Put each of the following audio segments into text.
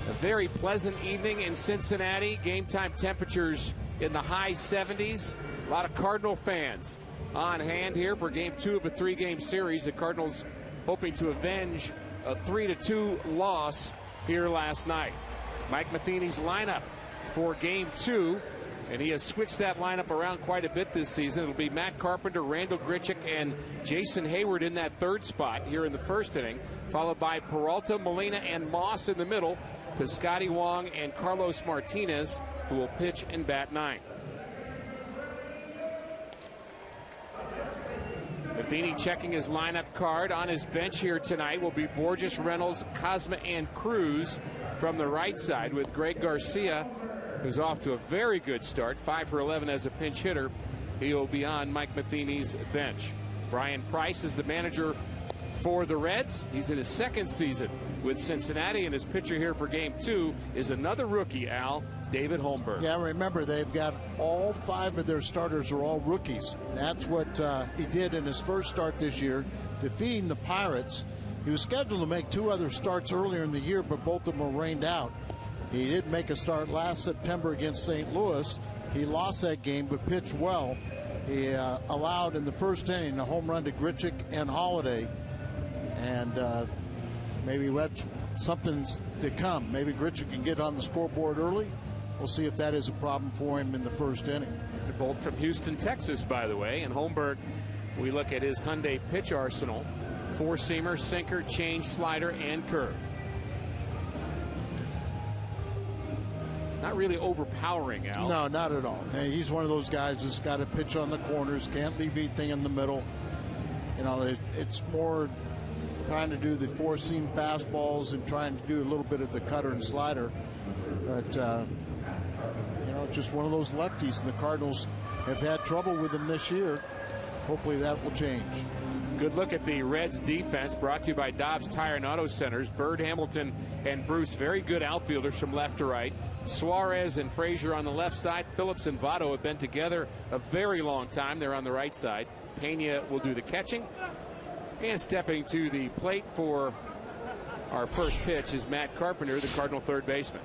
A very pleasant evening in Cincinnati. Game time temperatures in the high 70s. A lot of Cardinal fans on hand here for game 2 of a 3-game series. The Cardinals hoping to avenge a 3-2 loss here last night. Mike Matheny's lineup for game 2, and he has switched that lineup around quite a bit this season. It'll be Matt Carpenter, Randall Grichuk, and Jason Hayward in that third spot here in the first inning, followed by Peralta, Molina, and Moss in the middle, Piscotty, Wong, and Carlos Martinez, who will pitch and bat 9. Matheny checking his lineup card. On his bench here tonight will be Borges, Reynolds, Cosma, and Cruz from the right side, with Greg Garcia, who's off to a very good start, 5 for 11 as a pinch hitter. He will be on Mike Matheny's bench. Brian Price is the manager for the Reds. He's in his second season with Cincinnati, and his pitcher here for game 2 is another rookie, Al, David Holmberg. Yeah, remember, they've got all 5 of their starters are all rookies. That's what he did in his first start this year, defeating the Pirates. He was scheduled to make 2 other starts earlier in the year, but both of them were rained out. He did make a start last September against St. Louis. He lost that game, but pitched well. He allowed in the first inning a home run to Grichuk and Holiday. And maybe that's something's to come. Maybe Grichuk can get on the scoreboard early. We'll see if that is a problem for him in the first inning. They're both from Houston, Texas, by the way. And Holmberg, we look at his Hyundai pitch arsenal. 4-seamer, sinker, change, slider, and curve. Not really overpowering, Al. No, not at all. Hey, he's one of those guys that's got to pitch on the corners, can't leave anything in the middle. You know, it's more trying to do the 4-seam fastballs and trying to do a little bit of the cutter and slider. But, you know, it's just one of those lefties. The Cardinals have had trouble with him this year. Hopefully that will change. Good look at the Reds defense, brought to you by Dobbs Tire and Auto Centers. Bird, Hamilton, and Bruce, very good outfielders from left to right. Suarez and Frazier on the left side. Phillips and Votto have been together a very long time. They're on the right side. Pena will do the catching. And stepping to the plate for our first pitch is Matt Carpenter, the Cardinal third baseman.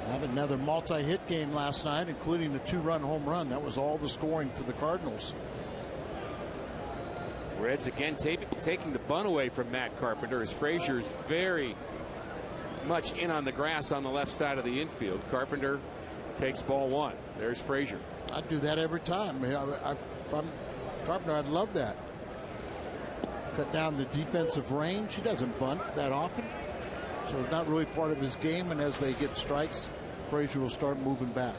Had another multi-hit game last night, including the 2-run home run. That was all the scoring for the Cardinals. Reds again taking the bunt away from Matt Carpenter, as Frazier's very much in on the grass on the left side of the infield. Carpenter takes ball 1. There's Frazier. I'd do that every time. If I'm Carpenter, I'd love that. Cut down the defensive range. He doesn't bunt that often, so it's not really part of his game. And as they get strikes, Frazier will start moving back.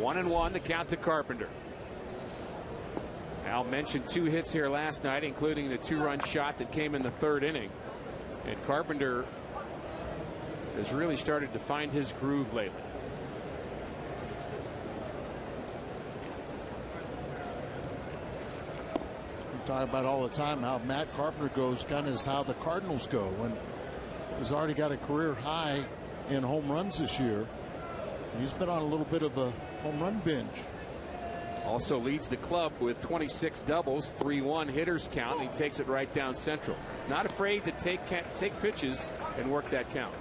1-1, the count to Carpenter. Al mentioned 2 hits here last night, including the 2-run shot that came in the third inning. And Carpenter has really started to find his groove lately. We talk about all the time how Matt Carpenter goes kind of is how the Cardinals go. When he's already got a career high in home runs this year. He's been on a little bit of a home run binge. Also leads the club with 26 doubles, 3-1 hitters count. And he takes it right down central. Not afraid to take pitches and work that count.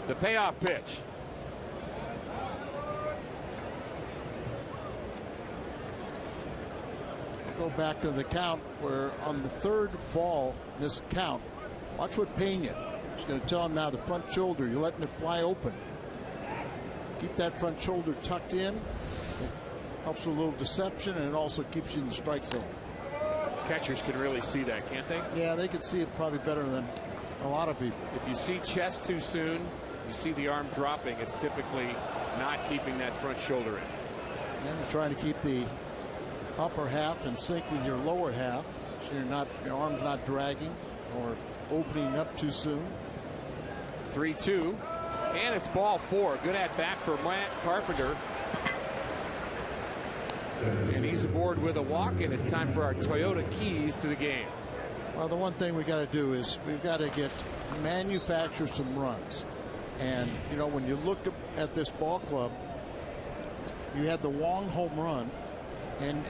The payoff pitch. Go back to the count where on the third ball this count, watch what Pena is going to tell him now. The front shoulder, you're letting it fly open. Keep that front shoulder tucked in. It helps with a little deception, and it also keeps you in the strike zone. Catchers can really see that, can't they? Yeah, they can see it probably better than a lot of people. If you see chest too soon, you see the arm dropping, it's typically not keeping that front shoulder in. And you're trying to keep the upper half in sync with your lower half, so your arm's not dragging or opening up too soon. 3-2, and it's ball 4. Good at bat for Matt Carpenter. And he's aboard with a walk, and it's time for our Toyota keys to the game. Well, the one thing we got to do is we've got to manufacture some runs. And, you know, when you look at this ball club, you had the Wong home run, and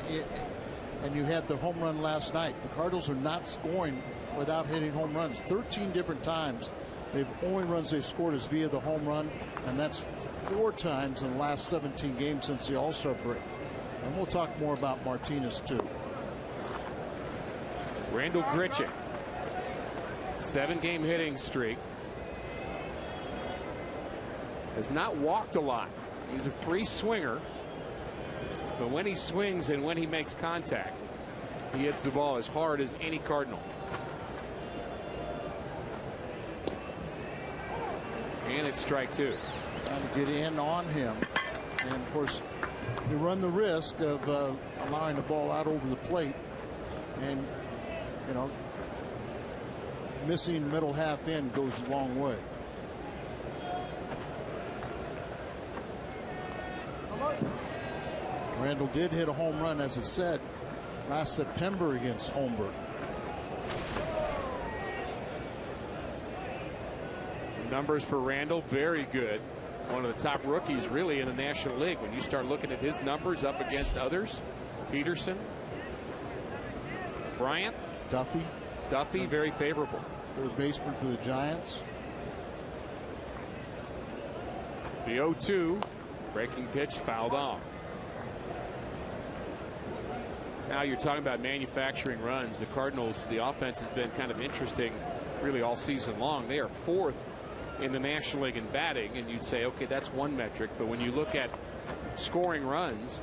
you had the home run last night. The Cardinals are not scoring without hitting home runs. 13 different times. The only runs they've scored is via the home run, and that's 4 times in the last 17 games since the All-Star break. And we'll talk more about Martinez, too. Randall Grichuk, 7-game hitting streak. Has not walked a lot. He's a free swinger. But when he swings and when he makes contact, he hits the ball as hard as any Cardinal. And it's strike 2. Trying to get in on him. And, of course, you run the risk of allowing the ball out over the plate. And, you know, missing middle half in goes a long way. Randall did hit a home run, as I said, last September against Holmberg. Numbers for Randall, very good. One of the top rookies, really, in the National League. When you start looking at his numbers up against others, Peterson, Bryant, Duffy, very favorable. Third baseman for the Giants. The 0-2, breaking pitch, fouled off. Now you're talking about manufacturing runs. The Cardinals, the offense has been kind of interesting really all season long. They are 4th in the National League in batting, and you'd say, okay, that's one metric. But when you look at scoring runs,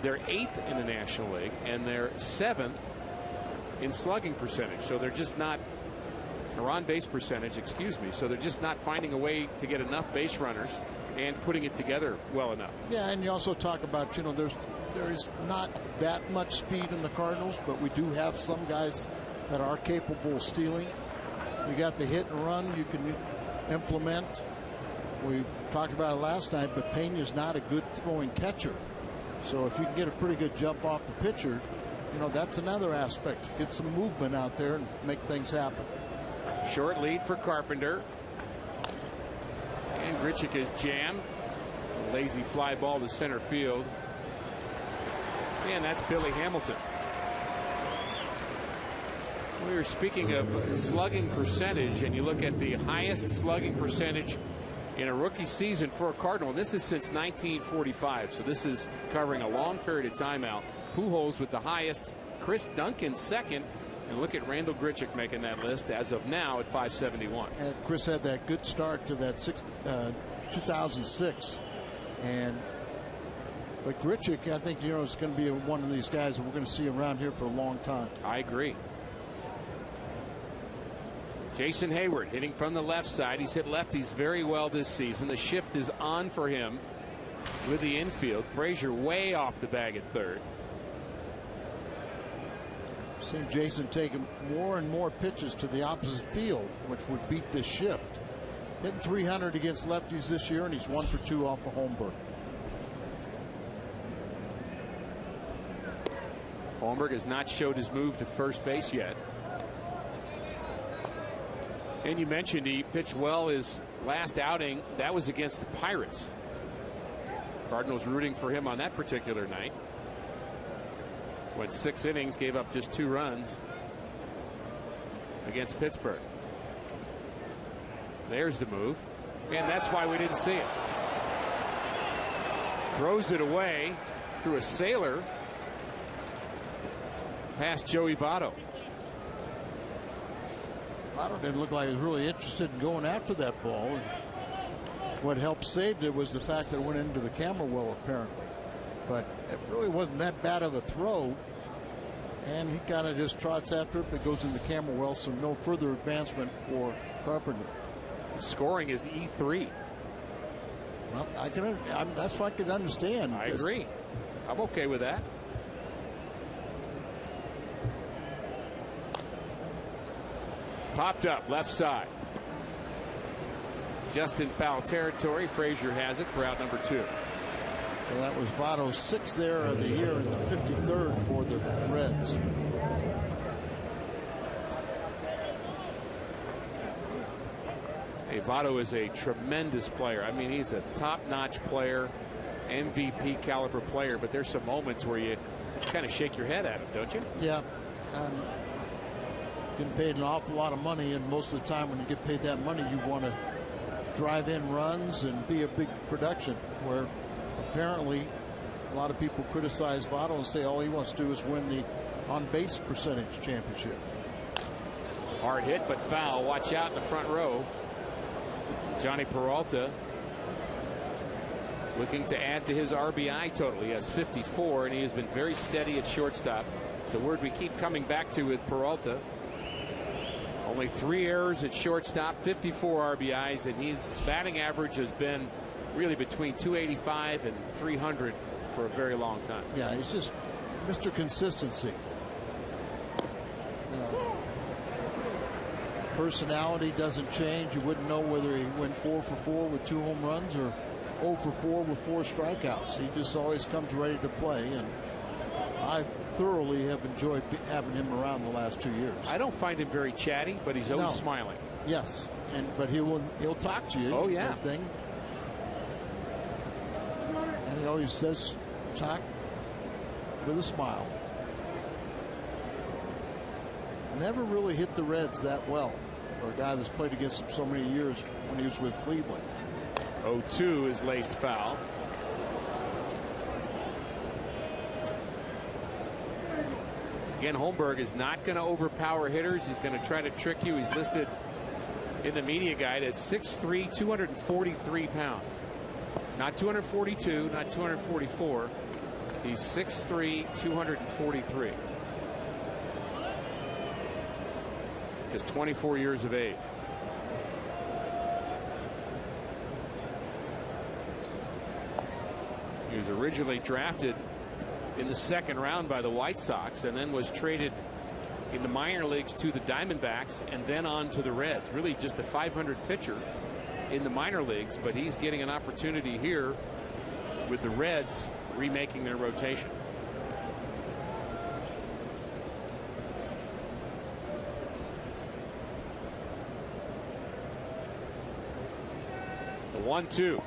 they're 8th in the National League, and they're 7th in slugging percentage. So they're just not, or on base percentage, excuse me. So they're just not finding a way to get enough base runners and putting it together well enough. Yeah, and you also talk about, you know, there is not that much speed in the Cardinals, but we do have some guys that are capable of stealing. You got the hit and run you can implement. We talked about it last night, but Peña's not a good throwing catcher. So if you can get a pretty good jump off the pitcher, you know, that's another aspect. Get some movement out there and make things happen. Short lead for Carpenter. And Grichuk is jammed. A lazy fly ball to center field. And that's Billy Hamilton. We were speaking of slugging percentage, and you look at the highest slugging percentage in a rookie season for a Cardinal. This is since 1945, so this is covering a long period of time out. Pujols with the highest, Chris Duncan second, and look at Randall Grichuk making that list as of now at 571. And Chris had that good start to that 2006, but Grichuk, I think, you know, is going to be one of these guys that we're going to see around here for a long time. I agree. Jason Hayward hitting from the left side. He's hit lefties very well this season. The shift is on for him with the infield. Frazier way off the bag at third. Seen Jason taking more and more pitches to the opposite field, which would beat this shift. Hitting 300 against lefties this year, and he's 1 for 2 off of Holmberg. Holmberg has not showed his move to first base yet. And you mentioned he pitched well his last outing. That was against the Pirates. Cardinals rooting for him on that particular night. Went 6 innings, gave up just 2 runs against Pittsburgh. There's the move. And that's why we didn't see it. Throws it away through a sailor past Joey Votto. Votto didn't look like he was really interested in going after that ball. And what helped save it was the fact that it went into the camera well, apparently. But it really wasn't that bad of a throw. And he kind of just trots after it, but goes in the camera well, so no further advancement for Carpenter. Scoring is E3. Well, that's what I can understand. I agree. I'm okay with that. Popped up left side. Just in foul territory. Frazier has it for out number 2. Well, that was Votto's 6th there of the year and the 53rd for the Reds. Hey, Votto is a tremendous player. I mean, he's a top-notch player, MVP caliber player, but there's some moments where you kind of shake your head at him, don't you? Yeah. Getting paid an awful lot of money, and most of the time when you get paid that money, you want to drive in runs and be a big production, where apparently a lot of people criticize Votto and say all he wants to do is win the on-base percentage championship. Hard hit, but foul. Watch out in the front row. Johnny Peralta looking to add to his RBI total. He has 54, and he has been very steady at shortstop. It's a word we keep coming back to with Peralta. Only 3 errors at shortstop, 54 RBIs, and his batting average has been really between 285 and 300 for a very long time. Yeah, he's just Mr. Consistency. You know, personality doesn't change. You wouldn't know whether he went 4 for 4 with 2 home runs or 0 for 4 with 4 strikeouts. He just always comes ready to play, and I thoroughly have enjoyed having him around the last 2 years. I don't find him very chatty, but he's always smiling. Yes, but he'll talk to you. Oh yeah. And everything. And he always does talk with a smile. Never really hit the Reds that well, for a guy that's played against them so many years when he was with Cleveland. 0-2 is laced foul. Again, Holmberg is not going to overpower hitters. He's going to try to trick you. He's listed in the media guide as 6'3", 243 pounds. Not 242, not 244. He's 6'3", 243. Just 24 years of age. He was originally drafted in the 2nd round by the White Sox, and then was traded in the minor leagues to the Diamondbacks and then on to the Reds. Really just a 500 pitcher in the minor leagues, but he's getting an opportunity here with the Reds remaking their rotation. The 1-2.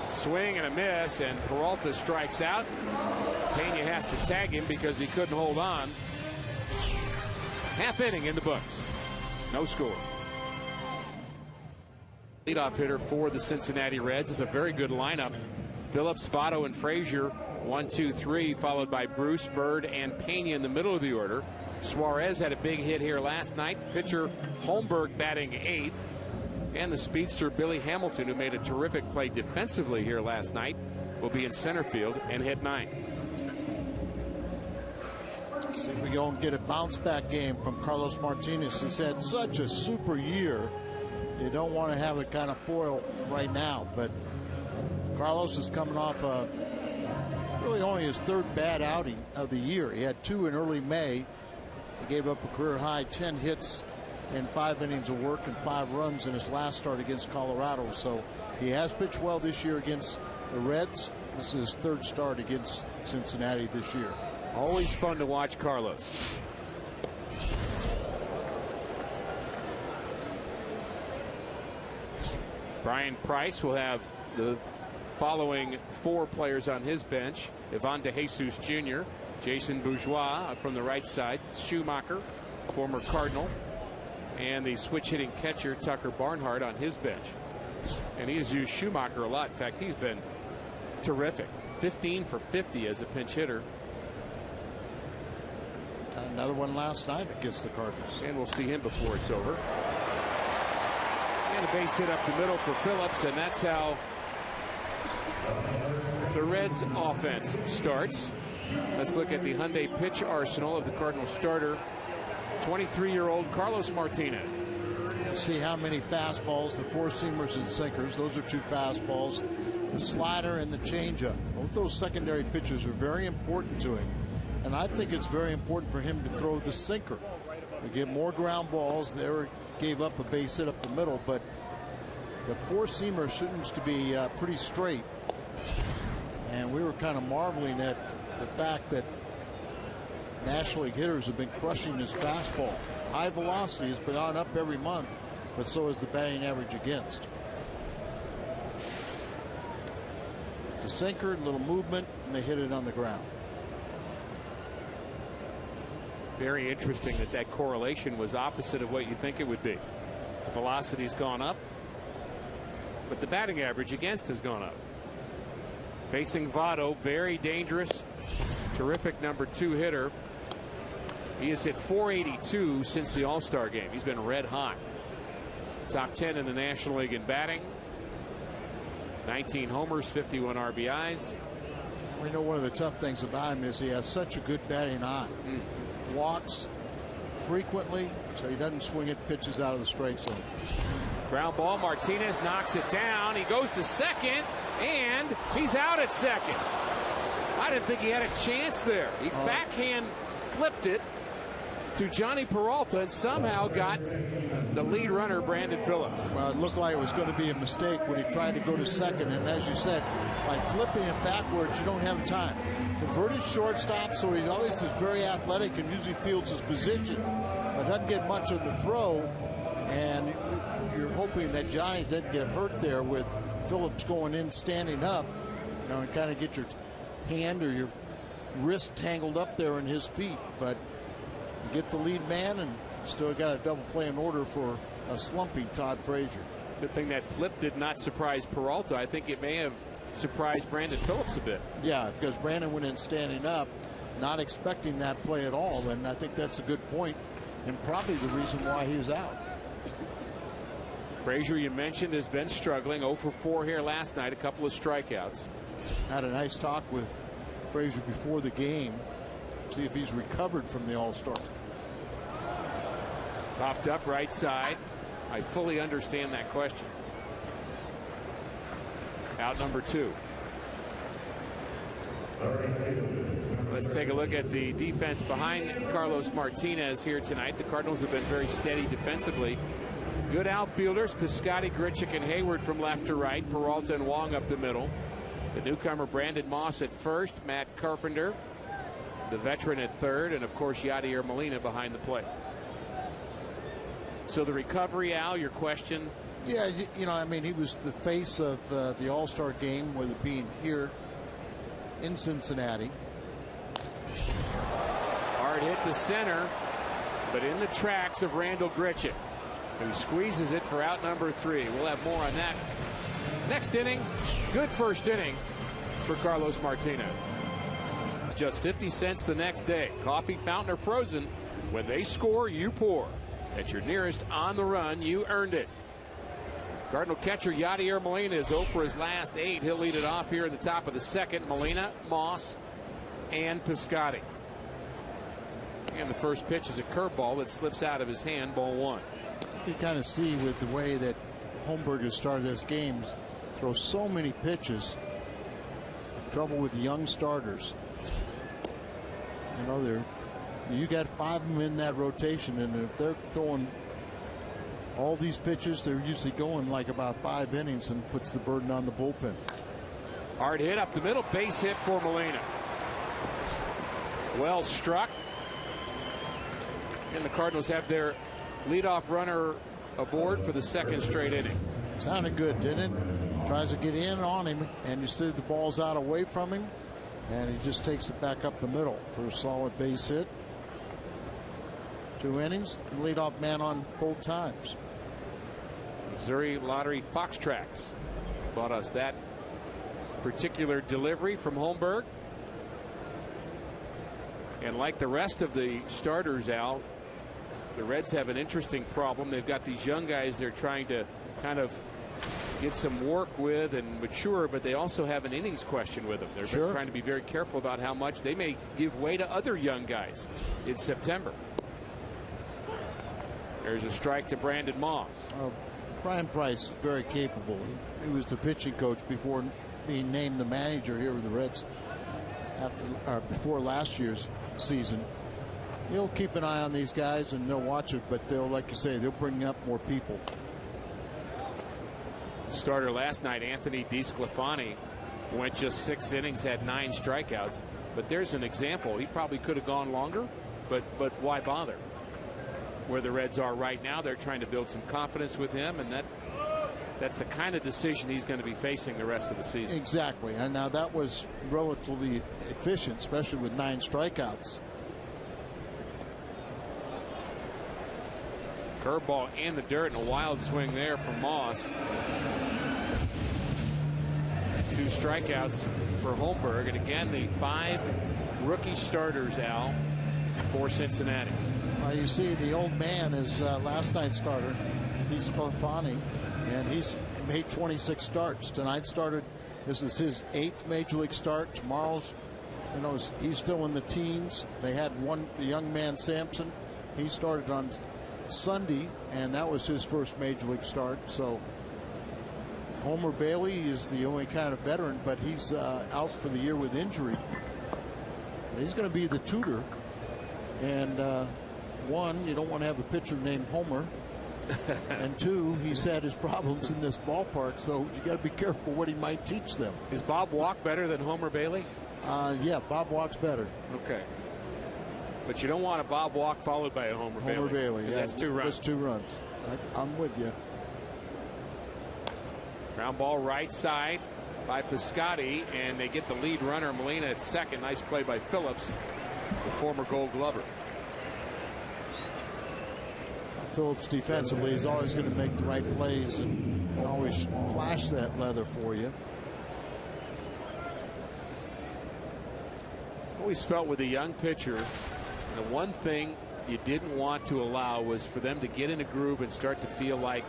Swing and a miss, and Peralta strikes out. Pena has to tag him because he couldn't hold on. Half inning in the books. No score. Leadoff hitter for the Cincinnati Reds is a very good lineup. Phillips, Votto, and Frazier. 1, 2, 3, followed by Bruce, Bird, and Pena in the middle of the order. Suarez had a big hit here last night. Pitcher Holmberg batting 8th. And the speedster Billy Hamilton, who made a terrific play defensively here last night, will be in center field and hit 9th. See if we go and get a bounce back game from Carlos Martinez. He's had such a super year. You don't want to have it kind of foil right now, but Carlos is coming off really only his 3rd bad outing of the year. He had 2 in early May. He gave up a career high 10 hits in 5 innings of work and 5 runs in his last start against Colorado. So he has pitched well this year against the Reds. This is his 3rd start against Cincinnati this year. Always fun to watch Carlos. Brian Price will have the following 4 players on his bench: Ivan DeJesus Jr., Jason Bourgeois from the right side, Schumacher, former Cardinal, and the switch hitting catcher Tucker Barnhart on his bench. And he has used Schumacher a lot. In fact, he's been terrific. 15 for 50 as a pinch hitter. And another one last night against the Cardinals. And we'll see him before it's over. And a base hit up the middle for Phillips, and that's how the Reds offense starts. Let's look at the Hyundai pitch arsenal of the Cardinals starter, 23-year-old Carlos Martinez. See how many fastballs, the 4-seamers and sinkers. Those are 2 fastballs. The slider and the changeup. Both those secondary pitches are very important to him. And I think it's very important for him to throw the sinker. We get more ground balls. They gave up a base hit up the middle, but the 4-seamer seems to be pretty straight. And we were kind of marveling at the fact that National League hitters have been crushing his fastball. High velocity has been on up every month, but so is the batting average against. The sinker, little movement, and they hit it on the ground. Very interesting that correlation was opposite of what you think it would be. The velocity's gone up, but the batting average against has gone up. Facing Votto, very dangerous, terrific number 2 hitter. He has hit .482 since the All-Star game. He's been red hot. Top 10 in the National League in batting. 19 homers, 51 RBIs. We know one of the tough things about him is he has such a good batting eye. Walks frequently, so he doesn't swing at pitches out of the strike zone. Ground ball. Martinez knocks it down. He goes to second, and he's out at second. I didn't think he had a chance there. He backhand flipped it to Johnny Peralta and somehow got the lead runner, Brandon Phillips. Well, it looked like it was going to be a mistake when he tried to go to second, and as you said, by flipping it backwards, you don't have time. Converted shortstop, so he always is very athletic and usually fields his position, but doesn't get much of the throw, and you're hoping that Johnny didn't get hurt there with Phillips going in, standing up, and kind of get your hand or your wrist tangled up there in his feet, but you get the lead man and still got a double play in order for a slumping Todd Frazier. Good thing that flip did not surprise Peralta. I think it may have surprised Brandon Phillips a bit. Yeah, because Brandon went in standing up, not expecting that play at all, and I think that's a good point and probably the reason why he was out. Frazier, you mentioned, has been struggling. 0 for 4 here last night, a couple of strikeouts. Had a nice talk with Frazier before the game. See if he's recovered from the All-Star. Popped up right side. I fully understand that question. Out number 2. Let's take a look at the defense behind Carlos Martinez here tonight. The Cardinals have been very steady defensively. Good outfielders, Piscotty, Grichuk, and Hayward from left to right. Peralta and Wong up the middle. The newcomer Brandon Moss at first. Matt Carpenter, the veteran, at third. And, of course, Yadier Molina behind the plate. So the recovery, Al, your question? Yeah, I mean, he was the face of the All-Star game, with it being here in Cincinnati. Hard hit to center, but in the tracks of Randall Grichuk, who squeezes it for out number 3. We'll have more on that next inning. Good first inning for Carlos Martinez. Just 50 cents the next day. Coffee, fountain, or frozen. When they score, you pour. At your nearest On the Run, you earned it. Cardinal catcher Yadier Molina is 0 for his last 8. He'll lead it off here in the top of the second. Molina, Moss, and Piscotty. And the first pitch is a curveball that slips out of his hand, ball 1. You can kind of see with the way that Holmberg has started this game, throws so many pitches. Trouble with the young starters. You got 5 of them in that rotation, and if they're throwing all these pitches, they're usually going like about 5 innings, and puts the burden on the bullpen. Hard hit up the middle, base hit for Molina. Well struck. And the Cardinals have their leadoff runner aboard for the second straight inning. Sounded good, didn't it? Tries to get in on him, and you see the ball's out away from him, and he just takes it back up the middle for a solid base hit. 2 innings, the leadoff man on both times. Missouri Lottery Fox Tracks bought us that particular delivery from Holmberg. And like the rest of the starters, Al, the Reds have an interesting problem. They've got these young guys they're trying to kind of get some work with and mature, but they also have an innings question with them. They're trying to be very careful about how much they may give way to other young guys in September. There's a strike to Brandon Moss. Brian Price is very capable. He was the pitching coach before being named the manager here with the Reds before last year's season. He'll keep an eye on these guys and they'll watch it, but they'll, like you say, they'll bring up more people. Starter last night, Anthony DeSclafani, went just 6 innings, had 9 strikeouts. But there's an example. He probably could have gone longer, but why bother? where the Reds are right now. They're trying to build some confidence with him, and that's the kind of decision he's going to be facing the rest of the season. Exactly. And now that was relatively efficient, especially with 9 strikeouts. Curveball in the dirt and a wild swing there from Moss. 2 strikeouts for Holmberg. And again, the 5 rookie starters, Al, for Cincinnati. You see the old man is last night's starter. He's Sclafani, and he's made 26 starts. Tonight started. This is his 8th major league start. Tomorrow's, he's still in the teens. They had the young man Sampson. He started on Sunday, and that was his first major league start. So Homer Bailey is the only kind of veteran, but he's out for the year with injury. He's going to be the tutor. And one, you don't want to have a pitcher named Homer. And 2, he's had his problems in this ballpark, so you got to be careful what he might teach them. Is Bob Walk better than Homer Bailey? Yeah, Bob Walk's better. Okay. But you don't want a Bob Walk followed by a Homer Bailey. Homer Bailey, yeah. That's 2 runs. That's 2 runs. I'm with you. Ground ball right side by Piscotty, and they get the lead runner, Molina, at second. Nice play by Phillips, the former Gold Glover. Phillips defensively is always going to make the right plays and always flash that leather for you. Always felt with a young pitcher, the one thing you didn't want to allow was for them to get in a groove and start to feel like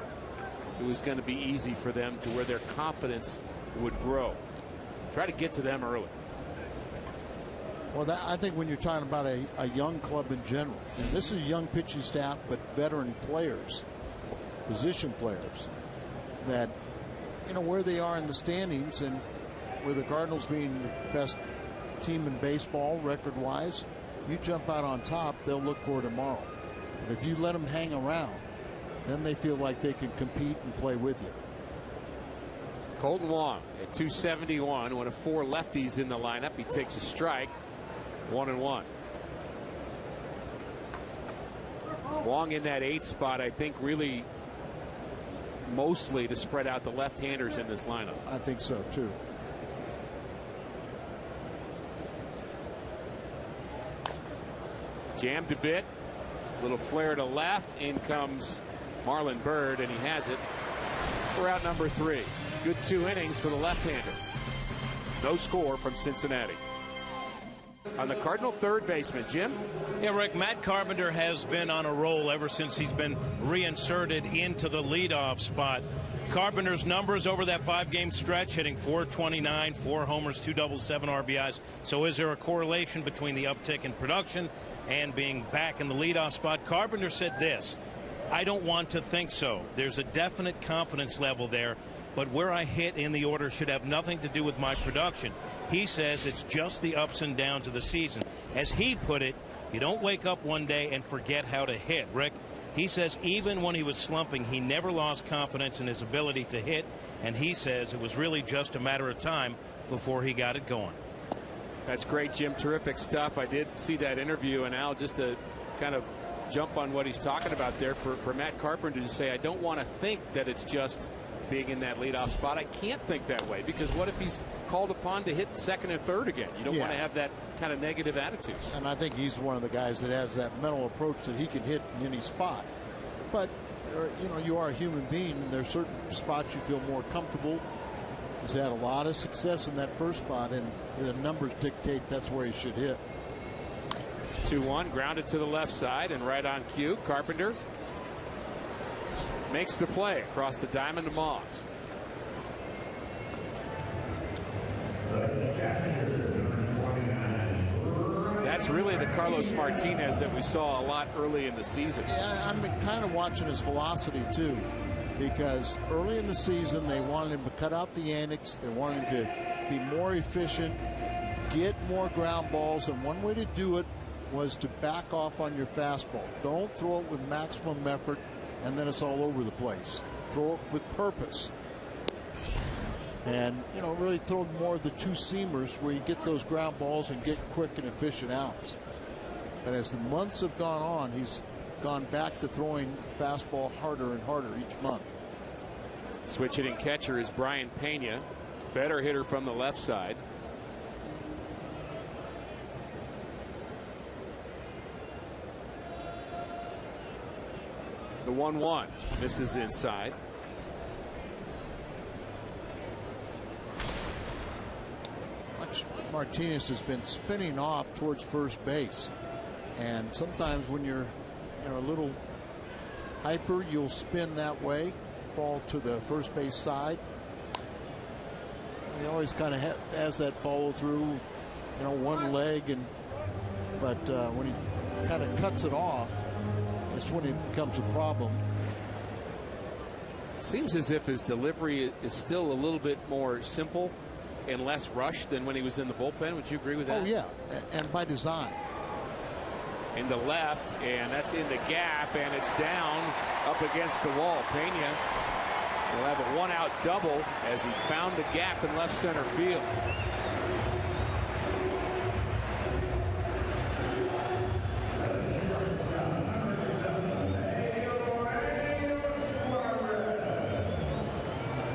it was going to be easy for them, to where their confidence would grow. Try to get to them early. Well, I think when you're talking about a young club in general, and this is a young pitching staff, but veteran players, position players, that, where they are in the standings, and with the Cardinals being the best team in baseball record-wise, you jump out on top, they'll look for tomorrow. But if you let them hang around, then they feel like they can compete and play with you. Colton Wong at 271, one of 4 lefties in the lineup. He takes a strike. 1-1. Wong in that 8th spot, I think, really mostly to spread out the left-handers in this lineup. I think so too. Jammed a bit, little flare to left. In comes Marlon Byrd, and he has it for out number 3. Good 2 innings for the left-hander. No score from Cincinnati. On the Cardinal third baseman, Jim? Yeah, Rick, Matt Carpenter has been on a roll ever since he's been reinserted into the leadoff spot. Carpenter's numbers over that 5-game stretch, hitting .429, 4 homers, 2 doubles, 7 RBIs. So is there a correlation between the uptick in production and being back in the leadoff spot? Carpenter said this: I don't want to think so. There's a definite confidence level there, but where I hit in the order should have nothing to do with my production. He says it's just the ups and downs of the season. As he put it, you don't wake up one day and forget how to hit, Rick. He says even when he was slumping, he never lost confidence in his ability to hit, and he says it was really just a matter of time before he got it going. That's great, Jim. Terrific stuff. I did see that interview, and Al, just to kind of jump on what he's talking about there, for Matt Carpenter to say, I don't want to think that it's just being in that leadoff spot. I can't think that way, because what if he's called upon to hit second and third again? You don't want to have that kind of negative attitude. And I think he's one of the guys that has that mental approach that he can hit in any spot. But you are a human being, and there's certain spots you feel more comfortable. He's had a lot of success in that first spot, and the numbers dictate that's where he should hit. 2-1, grounded to the left side, and right on cue, Carpenter makes the play across the diamond to Moss. That's really the Carlos Martinez that we saw a lot early in the season. Yeah, I'm kind of watching his velocity too, because early in the season they wanted him to cut out the antics. They wanted him to be more efficient, get more ground balls, and one way to do it was to back off on your fastball. Don't throw it with maximum effort and then it's all over the place. Throw it with purpose. And, really throw more of the 2-seamers where you get those ground balls and get quick and efficient outs. But as the months have gone on, he's gone back to throwing fastball harder and harder each month. Switch hitting catcher is Brian Pena, better hitter from the left side. The 1-1 misses inside. Martinez has been spinning off towards first base, and sometimes when you're a little hyper, you'll spin that way, fall to the first base side. He always kind of has that follow through, one leg, but when he kind of cuts it off, that's when it becomes a problem. Seems as if his delivery is still a little bit more simple and less rushed than when he was in the bullpen. Would you agree with that? Oh yeah, and by design. Into left, and that's in the gap, and it's down up against the wall. Pena will have a 1-out double as he found the gap in left center field.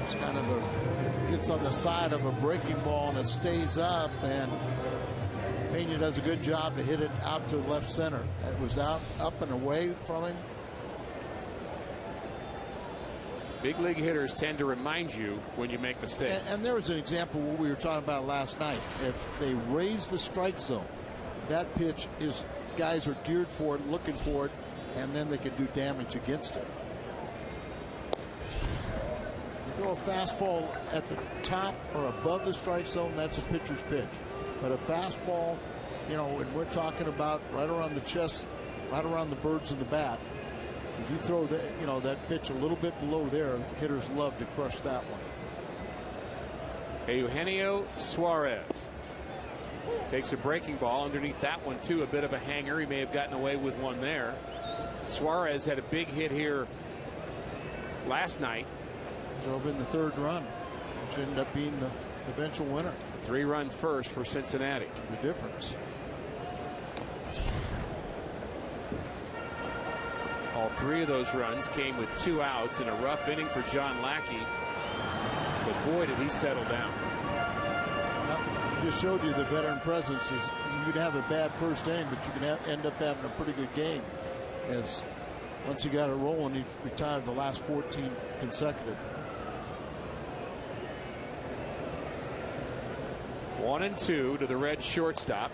It's kind of gets on the side of a breaking ball and it stays up, and Pena does a good job to hit it out to left center. That was out, up and away from him. Big league hitters tend to remind you when you make mistakes. And there was an example what we were talking about last night. If they raise the strike zone, that pitch is, guys are geared for it, looking for it, and then they can do damage against it. You throw a fastball at the top or above the strike zone, that's a pitcher's pitch. But a fastball, when we're talking about right around the chest, right around the birds of the bat, if you throw that, that pitch a little bit below there, hitters love to crush that one. Eugenio Suarez takes a breaking ball underneath that one too. A bit of a hanger. He may have gotten away with one there. Suarez had a big hit here last night. Drove in the third run, which ended up being the eventual winner. 3-run first for Cincinnati. The difference. All 3 of those runs came with 2 outs in a rough inning for John Lackey. But boy, did he settle down. Just showed you the veteran presence. Is you can have a bad first inning, but you can end up having a pretty good game. As once he got it rolling, he retired the last 14 consecutive. 1-2 to the Reds shortstop,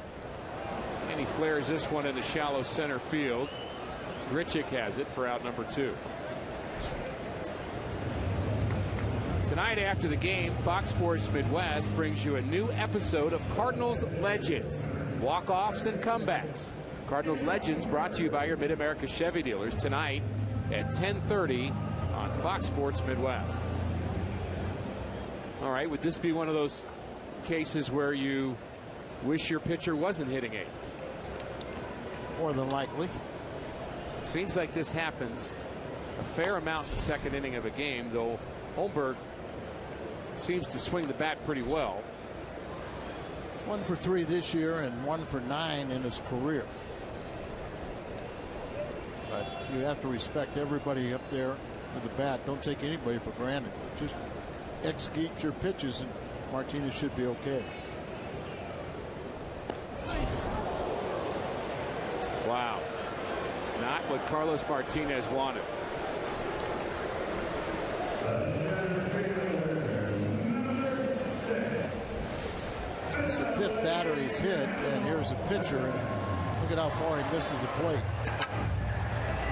and he flares this one into shallow center field. Grichuk has it for out number 2. Tonight after the game, Fox Sports Midwest brings you a new episode of Cardinals Legends, walk-offs and comebacks. Cardinals Legends brought to you by your Mid-America Chevy dealers tonight at 10:30 on Fox Sports Midwest. All right, would this be one of those cases where you wish your pitcher wasn't hitting 8? More than likely. Seems like this happens a fair amount in the second inning of a game, though Holmberg seems to swing the bat pretty well. 1 for 3 this year and 1 for 9 in his career. But you have to respect everybody up there with the bat. Don't take anybody for granted. Just execute your pitches and Martinez should be okay. Wow. Not what Carlos Martinez wanted. It's the 5th batter he's hit, and here's a pitcher. And look at how far he misses the plate.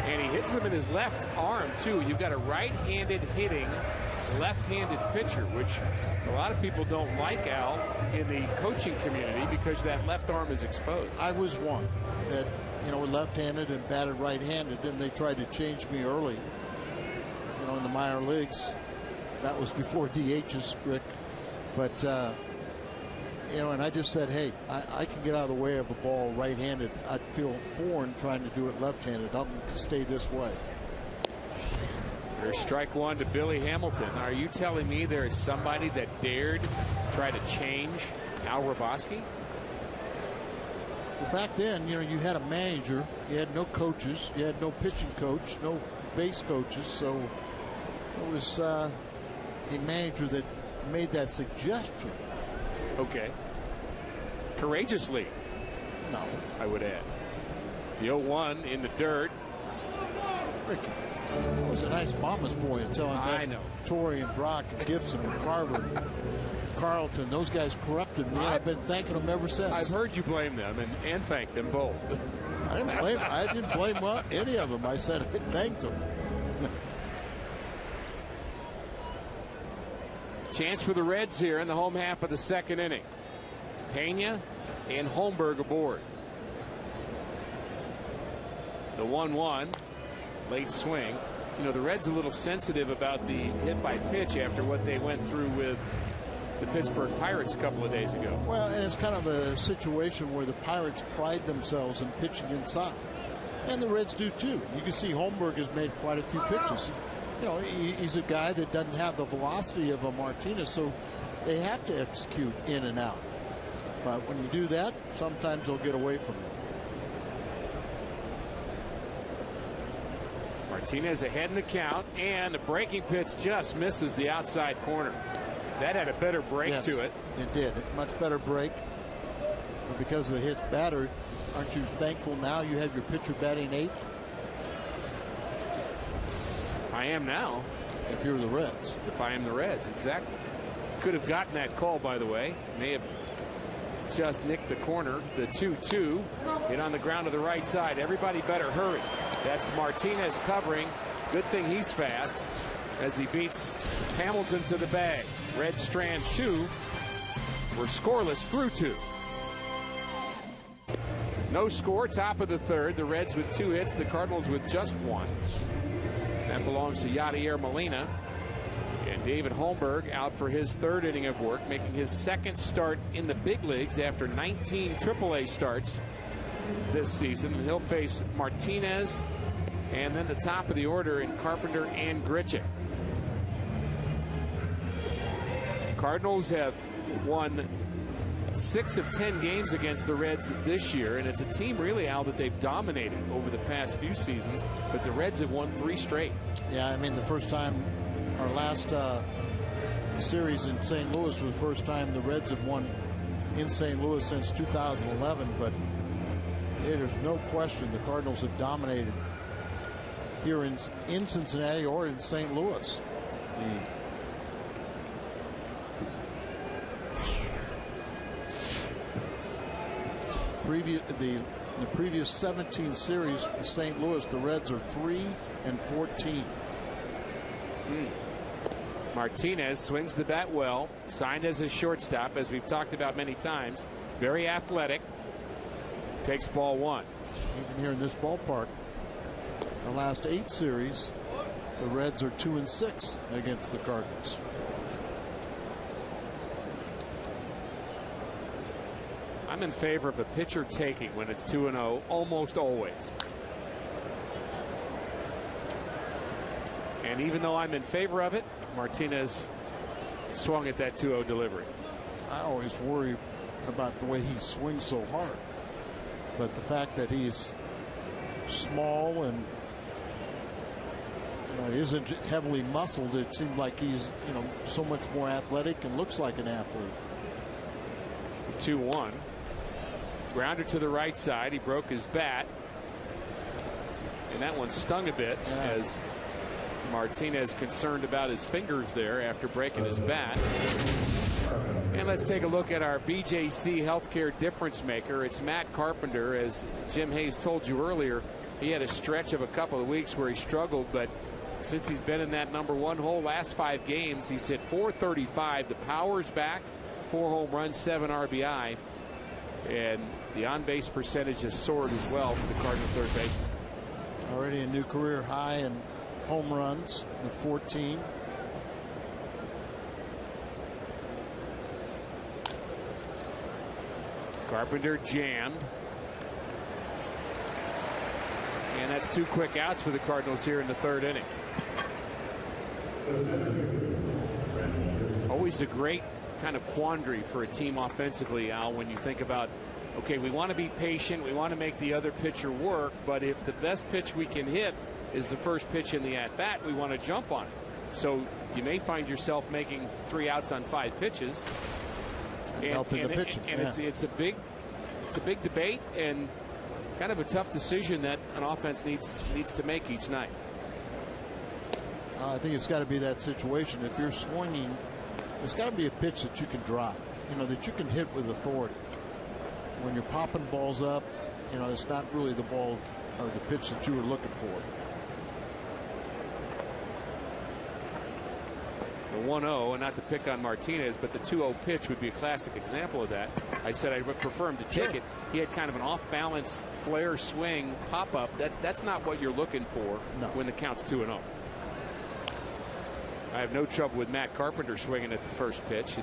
And he hits him in his left arm, too. You've got a right-handed hitting, left-handed pitcher, which a lot of people don't like, Al, in the coaching community because that left arm is exposed. I was one that, left-handed and batted right-handed, and they tried to change me early, in the minor leagues. That was before DHs, Rick. But, and I just said, hey, I can get out of the way of a ball right-handed. I'd feel foreign trying to do it left-handed. I'll stay this way. There's strike 1 to Billy Hamilton. Are you telling me there is somebody that dared try to change Al Hrabosky? Well, back then, you had a manager. You had no coaches. You had no pitching coach, no base coaches. So it was a manager that made that suggestion. Okay. Courageously. No. I would add. The 0-1 in the dirt. Ricky was a nice mama's boy until I met Torrey and Brock and Gibson and Carver and Carlton. Those guys corrupted me. I've been thanking them ever since. I've heard you blame them and thank them both. I didn't blame any of them. I said I thanked them. Chance for the Reds here in the home half of the second inning. Pena and Holmberg aboard. The 1-1. Late swing. The Reds a little sensitive about the hit by pitch after what they went through with the Pittsburgh Pirates a couple of days ago. Well, and it's kind of a situation where the Pirates pride themselves in pitching inside. And the Reds do too. You can see Holmberg has made quite a few pitches. He's a guy that doesn't have the velocity of a Martinez, so they have to execute in and out. But when you do that, sometimes they'll get away from it. Martinez ahead in the count, and the breaking pitch just misses the outside corner. That had a better break to it. It did. Much better break. But because of the hits batter, aren't you thankful now you have your pitcher batting eighth? I am now. If you're the Reds. If I am the Reds, exactly. Could have gotten that call, by the way. May have just nicked the corner. The 2-2 hit on the ground to the right side. Everybody better hurry. That's Martinez covering. Good thing he's fast as he beats Hamilton to the bag. Reds strand 2. We're scoreless through 2. No score, top of the third. The Reds with 2 hits, the Cardinals with just 1. That belongs to Yadier Molina. And David Holmberg out for his third inning of work, making his second start in the big leagues after 19 AAA starts this season. And he'll face Martinez and then the top of the order in Carpenter and Grichuk. Cardinals have won 6 of 10 games against the Reds this year, and it's a team really, Al, that they've dominated over the past few seasons, but the Reds have won 3 straight. Yeah, I mean, the first time, our last series in St. Louis was the first time the Reds have won in St. Louis since 2011, but there's no question the Cardinals have dominated here in Cincinnati or in St. Louis. The previous 17 series with St. Louis, the Reds are 3-14. Martinez swings the bat well, signed as a shortstop, as we've talked about many times. Very athletic. Takes ball 1. Even here in this ballpark, the last 8 series, the Reds are 2-6 against the Cardinals. I'm in favor of a pitcher taking when it's 2-0 almost always. And even though I'm in favor of it, Martinez swung at that 2-0 delivery. I always worry about the way he swings so hard. But the fact that he's small and isn't heavily muscled, it seems like he's so much more athletic and looks like an athlete. 2-1. Grounder to the right side. He broke his bat. And that one stung a bit as Martinez concerned about his fingers there after breaking his bat. And let's take a look at our BJC Healthcare difference maker. It's Matt Carpenter. As Jim Hayes told you earlier, he had a stretch of a couple of weeks where he struggled, but since he's been in that number 1 hole last 5 games, he's hit .435. The power's back, 4 home runs, 7 RBI. And the on-base percentage has soared as well for the Cardinal third baseman. Already a new career high in home runs with 14. Carpenter jammed. And that's 2 quick outs for the Cardinals here in the third inning. Always a great kind of quandary for a team offensively, Al, when you think about okay, we want to be patient. We want to make the other pitcher work. But if the best pitch we can hit is the first pitch in the at-bat, we want to jump on it. So you may find yourself making 3 outs on 5 pitches. And helping the pitching. And it's a big debate and kind of a tough decision that an offense needs to make each night. I think it's got to be that situation. If you're swinging, it's got to be a pitch that you can drive, that you can hit with authority. When you're popping balls up, it's not really the ball or the pitch that you were looking for. The 1-0, and not to pick on Martinez, but the 2-0 pitch would be a classic example of that. I said I would prefer him to take it. He had kind of an off-balance flare swing pop-up. That's not what you're looking for when the count's 2-0. I have no trouble with Matt Carpenter swinging at the first pitch.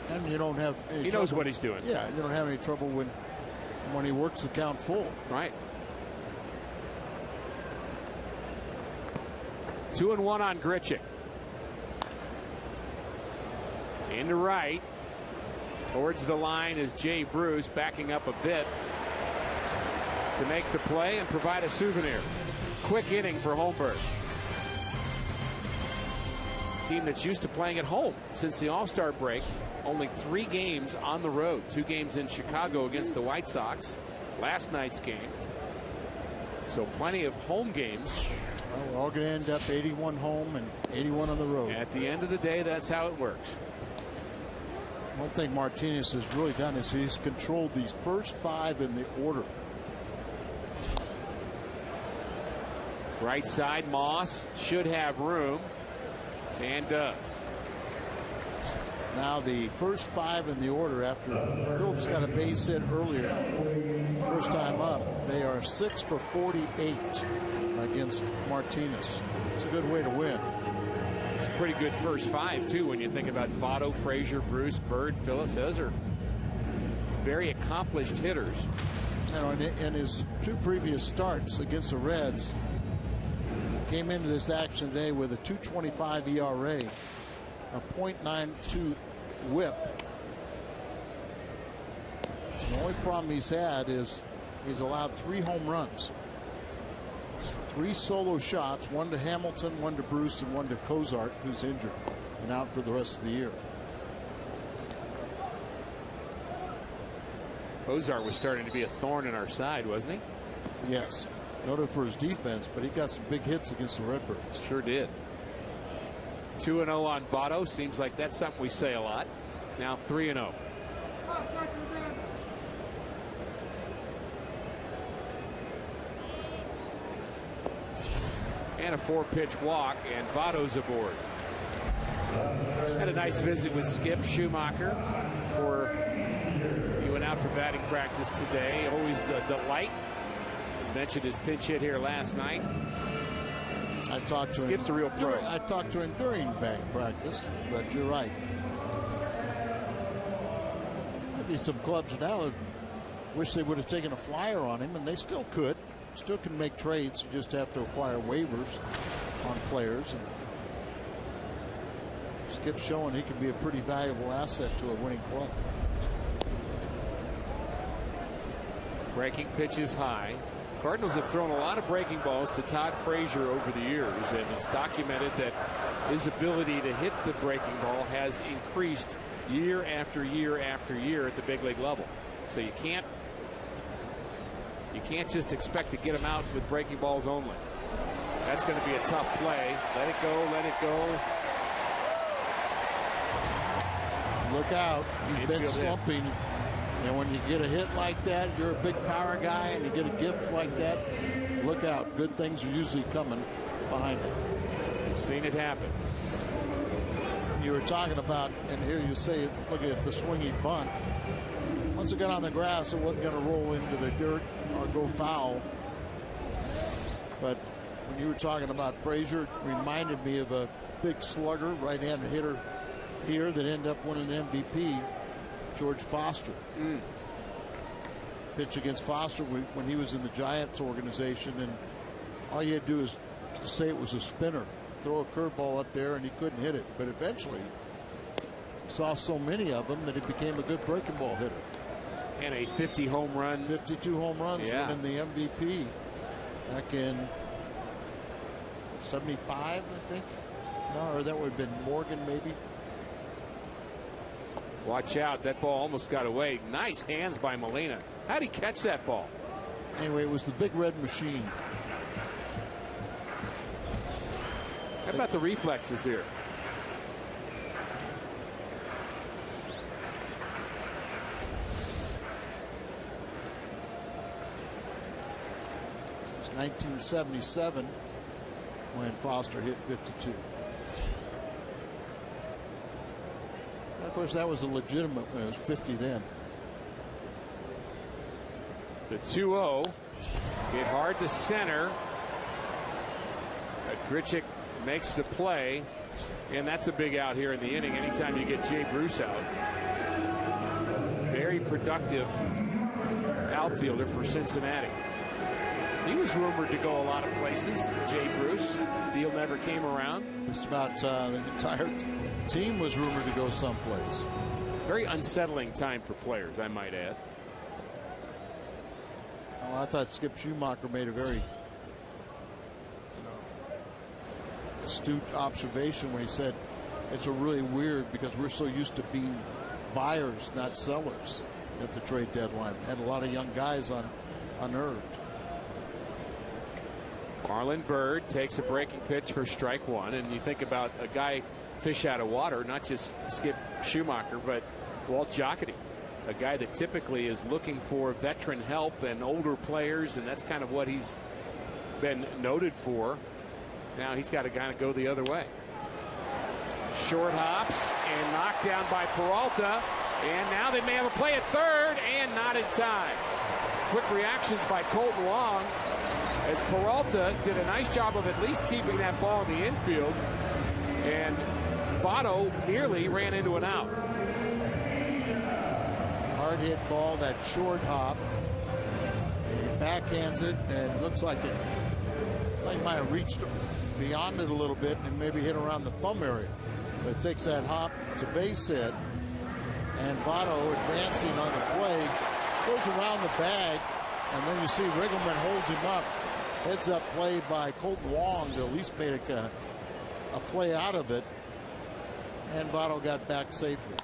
And you don't have any he trouble. Knows what he's doing. Yeah, you don't have any trouble when he works the count full. Right. 2-1 on Grichuk. Into right. Towards the line is Jay Bruce, backing up a bit to make the play and provide a souvenir. Quick inning for Holmberg. Team that's used to playing at home since the All-Star break. Only 3 games on the road. 2 games in Chicago against the White Sox. Last night's game. So plenty of home games. Well, we're all going to end up 81 home and 81 on the road. At the end of the day, that's how it works. One thing Martinez has really done is he's controlled these first 5 in the order. Right side, Moss should have room. And does. Now the first 5 in the order after Phillips got a base hit earlier. First time up, they are 6 for 48 against Martinez. It's a good way to win. It's a pretty good first 5 too when you think about Votto, Frazier, Bruce, Bird, Phillips. Those are very accomplished hitters. In his 2 previous starts against the Reds, came into this action today with a 2.25 ERA, a .92 WHIP. The only problem he's had is he's allowed 3 home runs, 3 solo shots, 1 to Hamilton, 1 to Bruce, and 1 to Cozart, who's injured and out for the rest of the year. Cozart was starting to be a thorn in our side, wasn't he? Yes. Noted for his defense, but he got some big hits against the Redbirds. Sure did. 2-0 on Votto. Seems like that's something we say a lot. Now 3-0. And a 4-pitch walk, and Votto's aboard. Had a nice visit with Skip Schumacher for you went out for batting practice today. Always a delight. Mentioned his pinch hit here last night. I talked to Skip's him. A real pro. I talked to him during batting practice, but you're right. Maybe some clubs now that wish they would have taken a flyer on him, and they still could. Still can make trades. You just have to acquire waivers on players. And Skip's showing he can be a pretty valuable asset to a winning club. Breaking pitches high. Cardinals have thrown a lot of breaking balls to Todd Frazier over the years, and it's documented that his ability to hit the breaking ball has increased year after year after year at the big league level. So you can't just expect to get him out with breaking balls only. That's going to be a tough play. Let it go, let it go. Look out. He's been slumping. And when you get a hit like that, you're a big power guy, and you get a gift like that, look out. Good things are usually coming behind it. We've seen it happen. You were talking about, and here you say, look at the swinging bunt. Once it got on the grass, it wasn't going to roll into the dirt or go foul. But when you were talking about Frazier, it reminded me of a big slugger, right-handed hitter here that ended up winning the MVP. George Foster. Pitch against Foster when he was in the Giants organization, and all you had to do is say it was a spinner, throw a curveball up there, and he couldn't hit it. But eventually saw so many of them that he became a good breaking ball hitter. And a 50 home run. 52 home runs, winning the MVP back in 75, I think. No, or that would have been Morgan, maybe. Watch out. That ball almost got away. Nice hands by Molina. How'd he catch that ball? Anyway, it was the Big Red Machine. How about the reflexes here? It was 1977 when Foster hit 52. Of course, that was a legitimate when it was 50 then. The 2-0 hit hard to center. Grichuk makes the play, and that's a big out here in the inning. Anytime you get Jay Bruce out, very productive outfielder for Cincinnati. He was rumored to go a lot of places. Jay Bruce, deal never came around. Just about the entire team was rumored to go someplace. Very unsettling time for players, I might add. Oh, I thought Skip Schumacher made a very astute observation when he said it's a really weird because we're so used to being buyers, not sellers at the trade deadline. Had a lot of young guys unnerved. Marlon Byrd takes a breaking pitch for strike one, and you think about a guy fish out of water, not just Skip Schumacher, but Walt Jocketty, a guy that typically is looking for veteran help and older players, and that's kind of what he's been noted for. Now he's got to kind of go the other way. Short hops and knocked down by Peralta, and now they may have a play at third, and not in time. Quick reactions by Colton Wong, as Peralta did a nice job of at least keeping that ball in the infield, and Votto nearly ran into an out. Hard hit ball, that short hop. He backhands it, and it looks like it might have reached beyond it a little bit and maybe hit around the thumb area. But it takes that hop to base hit, and Votto advancing on the play goes around the bag, and then you see Riggleman holds him up. Heads up play by Colton Wong to at least make a play out of it, and Votto got back safely.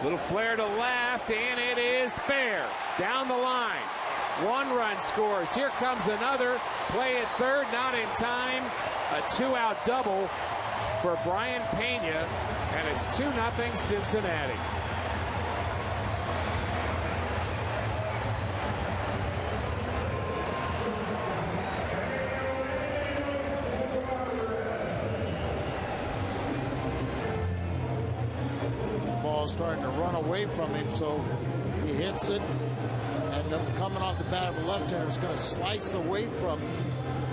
Little flare to left, and it is fair. Down the line. One run scores. Here comes another. Play at third, not in time. A 2-out double for Brian Pena, and it's 2-0 Cincinnati. Starting to run away from him, so he hits it, and coming off the bat of a left-hander is going to slice away from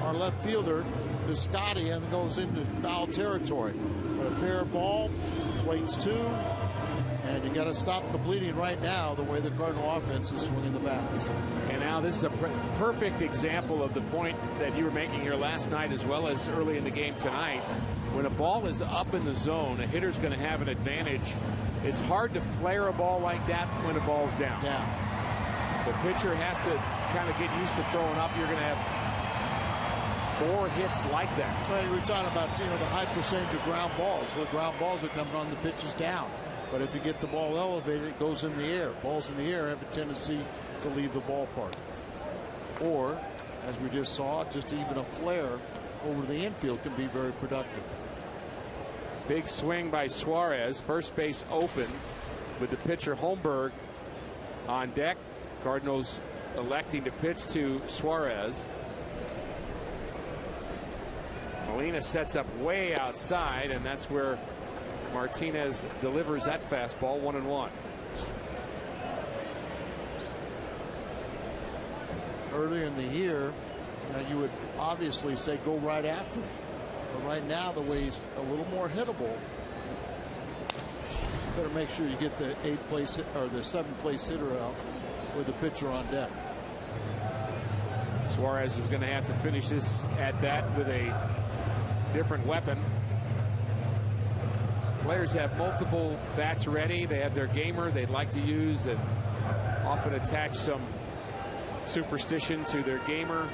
our left fielder Biscotti and goes into foul territory. But a fair ball, plates two, and you got to stop the bleeding right now the way the Cardinal offense is swinging the bats. And now this is a perfect example of the point that you were making here last night as well as early in the game tonight. When a ball is up in the zone, a hitter's going to have an advantage. It's hard to flare a ball like that when a ball's down. Yeah. The pitcher has to kind of get used to throwing up. You're going to have more hits like that. Well, we're talking about the high percentage of ground balls. Well, ground balls are coming on the pitches down. But if you get the ball elevated, it goes in the air. Balls in the air have a tendency to leave the ballpark. Or, as we just saw, just even a flare over the infield can be very productive. Big swing by Suarez. First base open with the pitcher Holmberg on deck. Cardinals electing to pitch to Suarez. Molina sets up way outside, and that's where Martinez delivers that fastball. 1-1. Earlier in the year, you would obviously say go right after him. But right now, the way he's a little more hittable, you better make sure you get the 8th place or the 7th place hitter out with the pitcher on deck. Suarez is going to have to finish this at bat with a different weapon. Players have multiple bats ready. They have their gamer they'd like to use, and often attach some superstition to their gamer.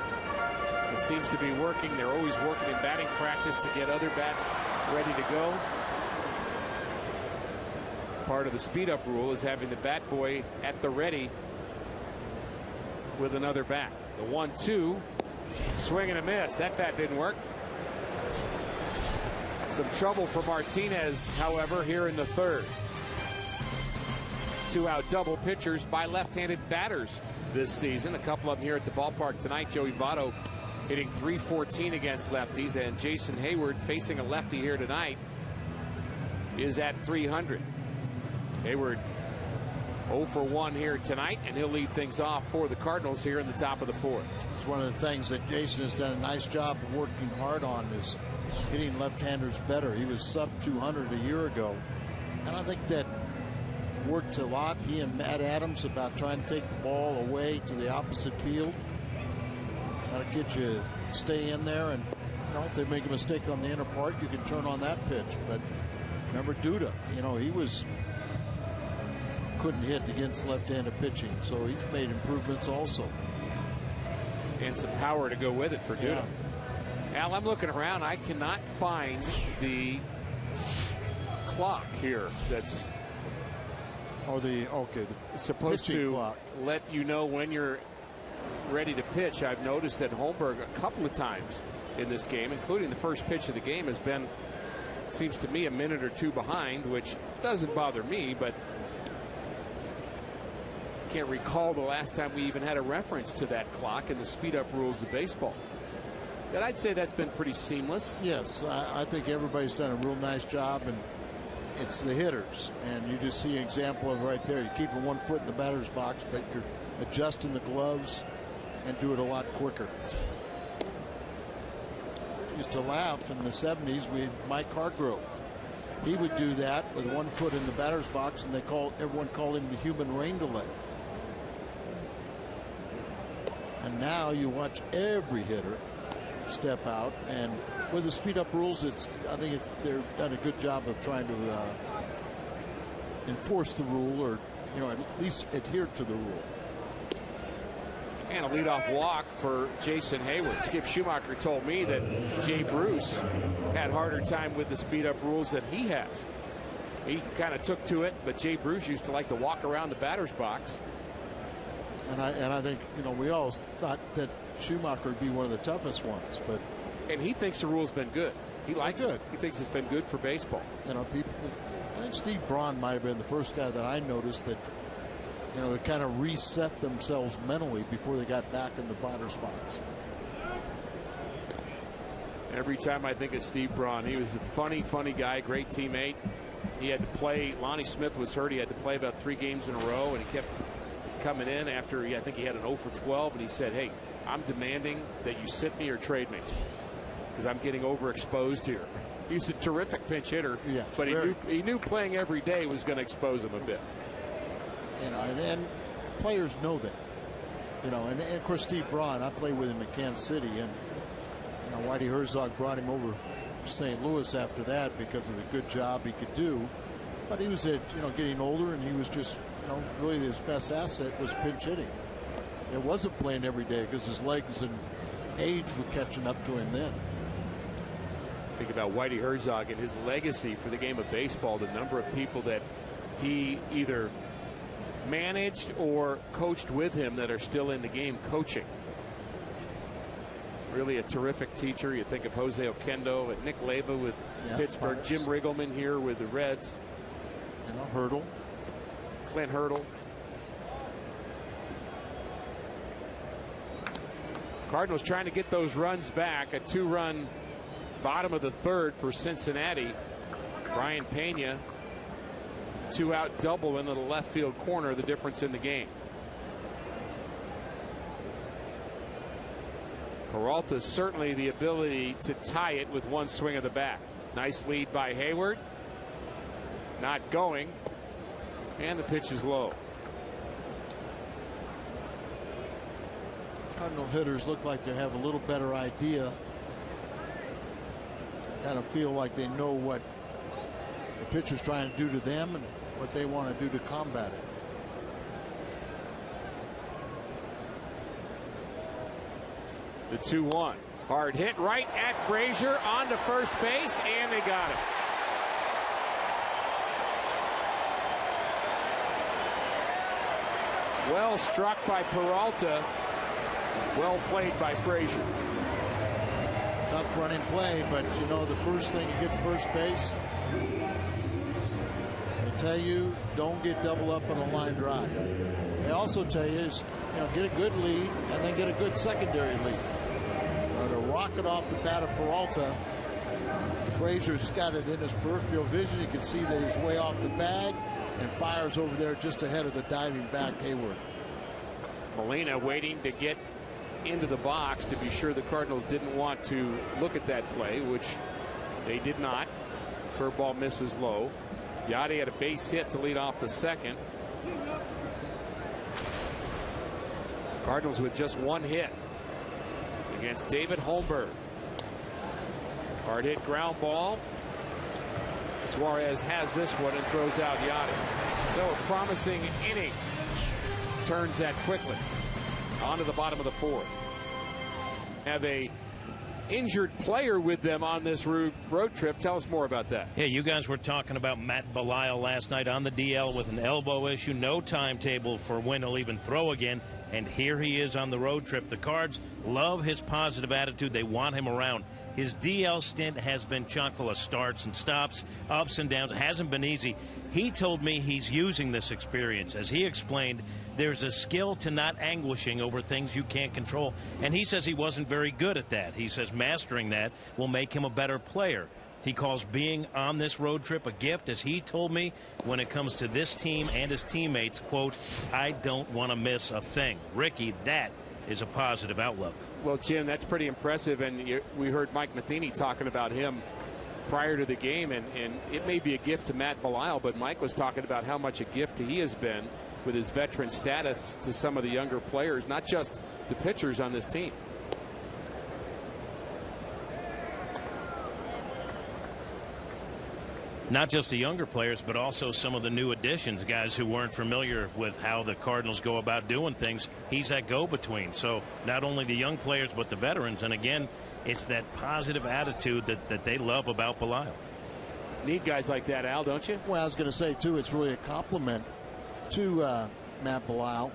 It seems to be working. They're always working in batting practice to get other bats ready to go. Part of the speed up rule is having the bat boy at the ready with another bat. The 1-2, swing and a miss. That bat didn't work. Some trouble for Martinez, however, here in the third. 2-out double pitchers by left-handed batters this season. A couple of them here at the ballpark tonight. Joey Votto hitting .314 against lefties, and Jason Hayward, facing a lefty here tonight, is at .300. Hayward 0 for 1 here tonight, and he'll lead things off for the Cardinals here in the top of the fourth. It's one of the things that Jason has done a nice job of working hard on, is hitting left-handers better. He was sub 200 a year ago, and I think that worked a lot. He and Matt Adams about trying to take the ball away to the opposite field. That'll get you stay in there, and if they make a mistake on the inner part, you can turn on that pitch. But remember Duda, he couldn't hit against left-handed pitching, so he's made improvements also. And some power to go with it for Duda. Yeah. Al, I'm looking around. I cannot find the clock here that's supposed to clock. Let you know when you're ready to pitch. I've noticed that Holmberg a couple of times in this game, including the first pitch of the game, has been, seems to me, a minute or two behind, which doesn't bother me, but can't recall the last time we even had a reference to that clock in the speed up rules of baseball. But I'd say that's been pretty seamless. Yes, I think everybody's done a real nice job, and it's the hitters, and you just see an example of it right there. You're keeping 1 foot in the batter's box, but you're adjusting the gloves and do it a lot quicker. Used to laugh in the 70s. We had Mike Hargrove. He would do that with 1 foot in the batter's box, and everyone called him the human rain delay. And now you watch every hitter step out, and with the speed up rules, I think they've done a good job of trying to enforce the rule, or at least adhere to the rule. And a leadoff walk for Jason Hayward. Skip Schumacher told me that Jay Bruce had harder time with the speed up rules than he has. He kind of took to it, but Jay Bruce used to like to walk around the batter's box. And I think we all thought that Schumacher would be one of the toughest ones, but he thinks the rule's been good. He likes it. He thinks it's been good for baseball. People. I think Steve Braun might have been the first guy that I noticed that they kind of reset themselves mentally before they got back in the batter's box. Every time I think of Steve Braun, he was a funny guy, great teammate. He had to play. Lonnie Smith was hurt. He had to play about 3 games in a row, and he kept coming in after I think he had an 0 for 12, and he said, "Hey, I'm demanding that you sit me or trade me because I'm getting overexposed here." He's a terrific pinch hitter, but he knew playing every day was going to expose him a bit. And players know that. And of course Steve Braun, I played with him in Kansas City, and Whitey Herzog brought him over to St. Louis after that because of the good job he could do. But he was getting older, and he was just really his best asset was pinch hitting. It wasn't playing every day because his legs and age were catching up to him then. Think about Whitey Herzog and his legacy for the game of baseball, the number of people that he either managed or coached with him that are still in the game coaching. Really a terrific teacher. You think of Jose Oquendo and Nick Leyva with Pittsburgh, Pirates. Jim Riggleman here with the Reds. Hurdle. Clint Hurdle. Cardinals trying to get those runs back. A 2-run bottom of the third for Cincinnati. Brian Pena, 2-out double into the left field corner, the difference in the game. Peralta certainly the ability to tie it with 1 swing of the bat. Nice lead by Hayward. Not going. And the pitch is low. Cardinal hitters look like they have a little better idea. Kind of feel like they know what the pitcher's trying to do to them and what they want to do to combat it. The 2-1. Hard hit right at Frazier on to first base, and they got it. Well struck by Peralta. Well played by Frazier. Tough running play, but you know the first thing you get to first base, they tell you don't get double up on a line drive. They also tell you is, you know, get a good lead and then get a good secondary lead. To rocket off the bat of Peralta, Frazier's got it in his peripheral vision. You can see that he's way off the bag and fires over there just ahead of the diving back Hayward. Molina waiting to get into the box to be sure the Cardinals didn't want to look at that play, which they did not. Curveball misses low. Yachty had a base hit to lead off the second. Cardinals with just one hit against David Holmberg. Hard hit ground ball. Suarez has this one and throws out Yachty. So a promising inning turns that quickly. On to the bottom of the fourth. Have a injured player with them on this road trip. Tell us more about that. Yeah, you guys were talking about Matt Belisle last night on the DL with an elbow issue. No timetable for when he'll even throw again. And here he is on the road trip. The Cards love his positive attitude. They want him around. His DL stint has been chock full of starts and stops, ups and downs. It hasn't been easy. He told me he's using this experience. As he explained, there's a skill to not anguishing over things you can't control. And he says he wasn't very good at that. He says mastering that will make him a better player. He calls being on this road trip a gift. As he told me, when it comes to this team and his teammates, quote, I don't want to miss a thing. Ricky, that is a positive outlook. Well, Jim, that's pretty impressive. And we heard Mike Matheny talking about him prior to the game. And it may be a gift to Matt Belisle, but Mike was talking about how much a gift he has been with his veteran status to some of the younger players, not just the pitchers on this team. Not just the younger players, but also some of the new additions, guys who weren't familiar with how the Cardinals go about doing things. He's that go-between. So not only the young players, but the veterans. And again, it's that positive attitude that they love about Belisle. Need guys like that, Al, don't you? Well, I was going to say, too, it's really a compliment to Matt Belisle.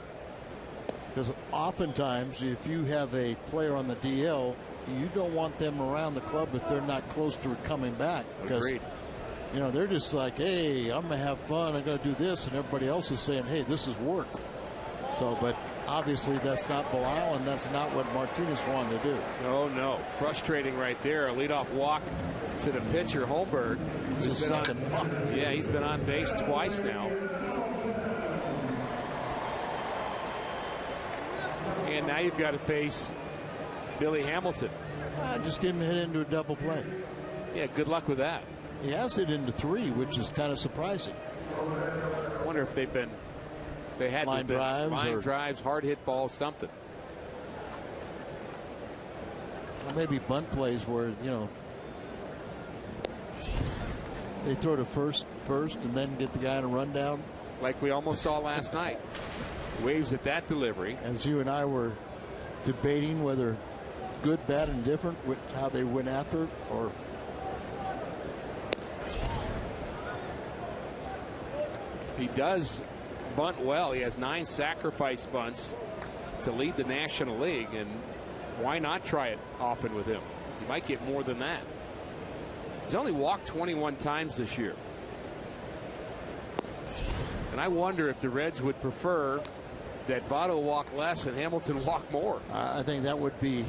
Because oftentimes, if you have a player on the DL, you don't want them around the club if they're not close to coming back. Agreed. You know, they're just like, hey, I'm going to have fun. I'm going to do this. And everybody else is saying, hey, this is work. So, but obviously that's not Belisle, and that's not what Martinez wanted to do. Oh, no. Frustrating right there. A leadoff walk to the pitcher, Holmberg. Yeah, he's been on base twice now. And now you've got to face Billy Hamilton. Just get him hit into a double play. Yeah, good luck with that. He has hit into 3, which is kind of surprising. I wonder if they had line drives, hard hit balls, something. Or maybe bunt plays where, you know, they throw to first and then get the guy on a rundown. Like we almost saw last night. Waves at that delivery. As you and I were debating whether good, bad, and different, how they went after it, or he does bunt well. He has 9 sacrifice bunts to lead the National League, and why not try it often with him? You might get more than that. He's only walked 21 times this year. And I wonder if the Reds would prefer that Votto walk less and Hamilton walk more. I think that would be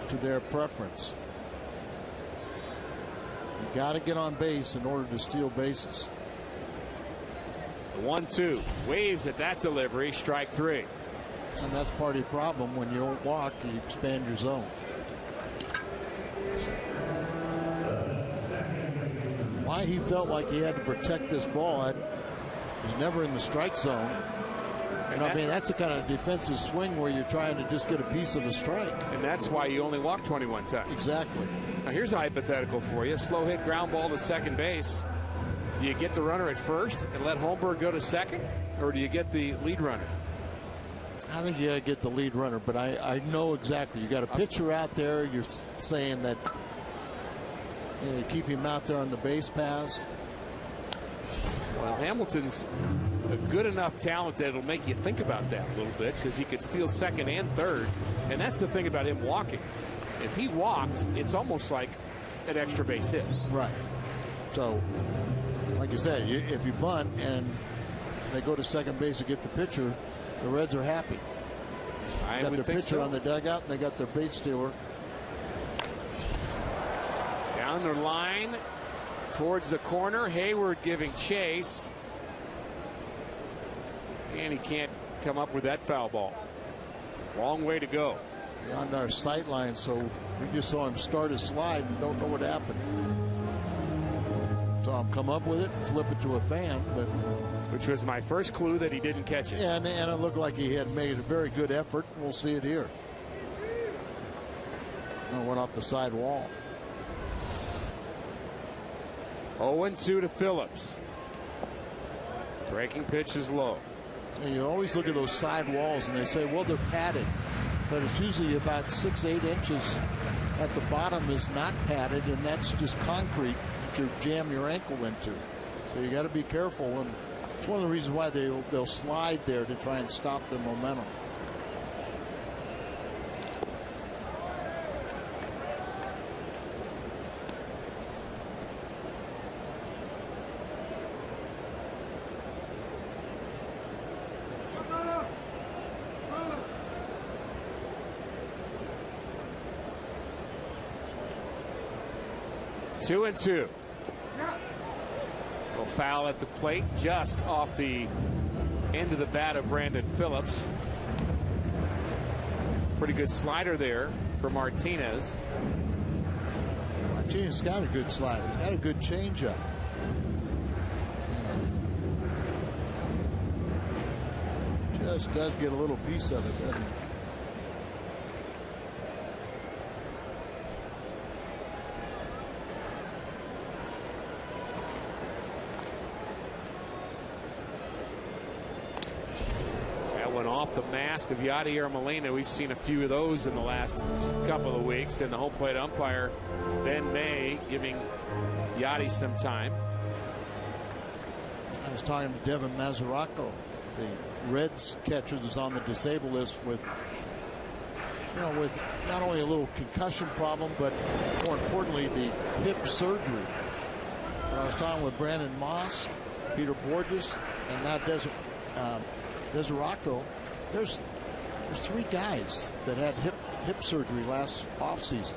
to their preference. You got to get on base in order to steal bases. 1-2. Waves at that delivery. Strike 3. And that's part of the problem. When you don't walk, you expand your zone. Why he felt like he had to protect this ball, he was never in the strike zone. And I mean, that's the kind of defensive swing where you're trying to just get a piece of a strike. And that's why you only walk 21 times. Exactly. Now here's a hypothetical for you. Slow hit ground ball to second base. Do you get the runner at first and let Holmberg go to second, or do you get the lead runner? I think you got to get the lead runner, but I know exactly. You got a pitcher out there. You're saying that you keep him out there on the base pass. Well, Hamilton's a good enough talent that it'll make you think about that a little bit, because he could steal second and third. And that's the thing about him walking. If he walks, it's almost like an extra base hit. Right. So, like you said, if you bunt and they go to second base to get the pitcher, the Reds are happy. They got their pitcher on the dugout, and they got their base stealer. Down the line towards the corner. Hayward giving chase. And he can't come up with that foul ball. Long way to go. On our sight line, so we just saw him start his slide and don't know what happened. Saw him come up with it and flip it to a fan, but which was my first clue that he didn't catch it. Yeah, and it looked like he had made a very good effort. We'll see it here. No, went off the side wall. 0-2 to Phillips. Breaking pitch is low. And you always look at those side walls and they say, well, they're padded, but it's usually about 6-8 inches at the bottom is not padded, and that's just concrete that you jam your ankle into. So you got to be careful, and it's one of the reasons why they'll slide there to try and stop the momentum. Two and two. A foul at the plate, just off the end of the bat of Brandon Phillips. Pretty good slider there for Martinez. Martinez got a good slider. Got a good changeup. Just does get a little piece of it, doesn't he? Off the mask of Yadier Molina. We've seen a few of those in the last couple of weeks, and the home plate umpire Ben May giving Yadi some time. I was talking to Devin Mazzaracco, the Reds catcher that's on the disabled list with not only a little concussion problem, but more importantly the hip surgery. I was talking with Brandon Moss, Peter Borges, and now Mazzaracco. There's three guys that had hip surgery last offseason.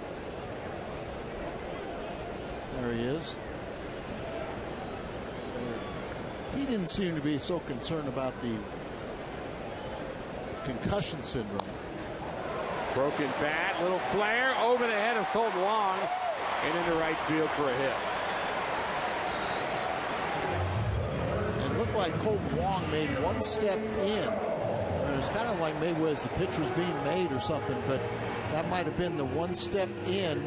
There he is. He didn't seem to be so concerned about the concussion syndrome. Broken bat, little flare over the head of Colton Wong and into right field for a hit. And it looked like Colton Wong made one step in. It was kind of like maybe as the pitch was being made or something, but that might have been the one step in,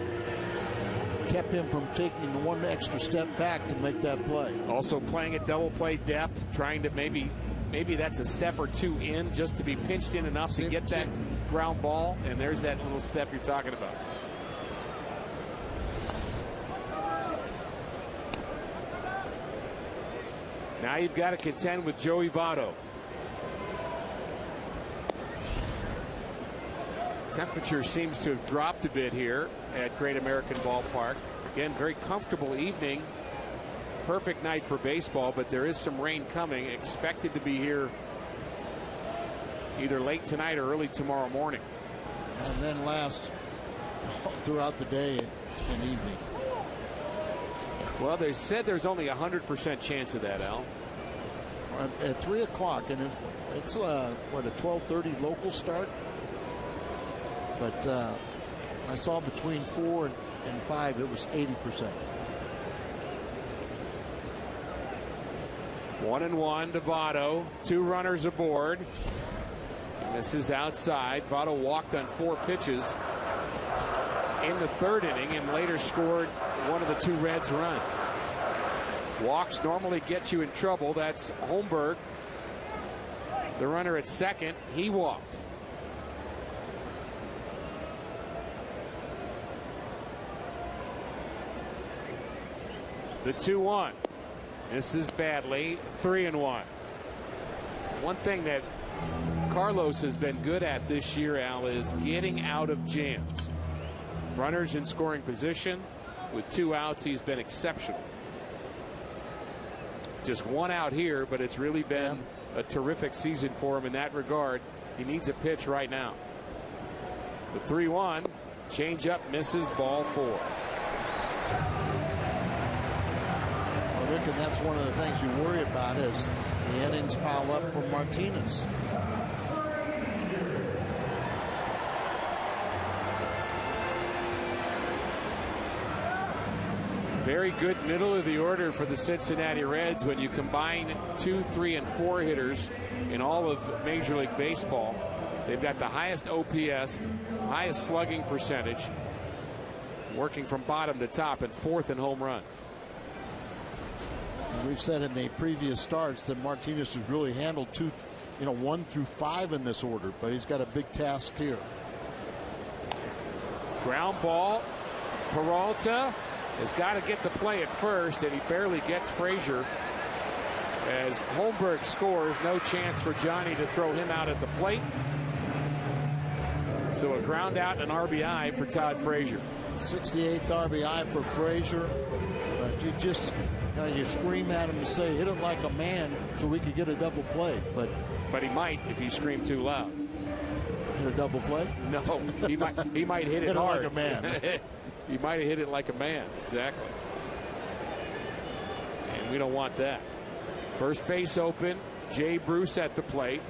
kept him from taking the one extra step back to make that play. Also playing at double play depth, trying to maybe that's a step or two in just to be pinched in enough to get that ground ball, and there's that little step you're talking about. Now you've got to contend with Joey Votto. Temperature seems to have dropped a bit here at Great American Ballpark. Again, very comfortable evening. Perfect night for baseball, but there is some rain coming, expected to be here either late tonight or early tomorrow morning. And then last throughout the day and evening. Well, they said there's only 100% chance of that, Al. At 3 o'clock, and it's what, a 12:30 local start? But I saw between 4 and 5, it was 80%. 1-1 to Votto. 2 runners aboard. And this is outside. Votto walked on 4 pitches in the 3rd inning and later scored one of the 2 Reds runs. Walks normally get you in trouble. That's Holmberg The runner at second, he walked. The 2-1. Misses badly. 3-1. One thing that Carlos has been good at this year, Al, is getting out of jams. Runners in scoring position. With 2 outs, he's been exceptional. Just 1 out here, but it's really been a terrific season for him in that regard. He needs a pitch right now. The 3-1. Change up, misses, ball 4. Well, Rick, and that's one of the things you worry about is the innings pile up for Martinez. Very good middle of the order for the Cincinnati Reds when you combine 2, 3, and 4 hitters in all of Major League Baseball. They've got the highest OPS, highest slugging percentage, working from bottom to top, and 4th in home runs. We've said in the previous starts that Martinez has really handled 1 through 5 in this order, but he's got a big task here. Ground ball. Peralta has got to get the play at first, and he barely gets Frazier. As Holmberg scores, no chance for Johnny to throw him out at the plate. So a ground out and an RBI for Todd Frazier. 68th RBI for Frazier. You scream at him and say, hit it like a man so we could get a double play. But he might if you scream too loud. Hit a double play? No, he might hit it hard. Like a man. He might have hit it like a man. Exactly. And we don't want that. First base open. Jay Bruce at the plate.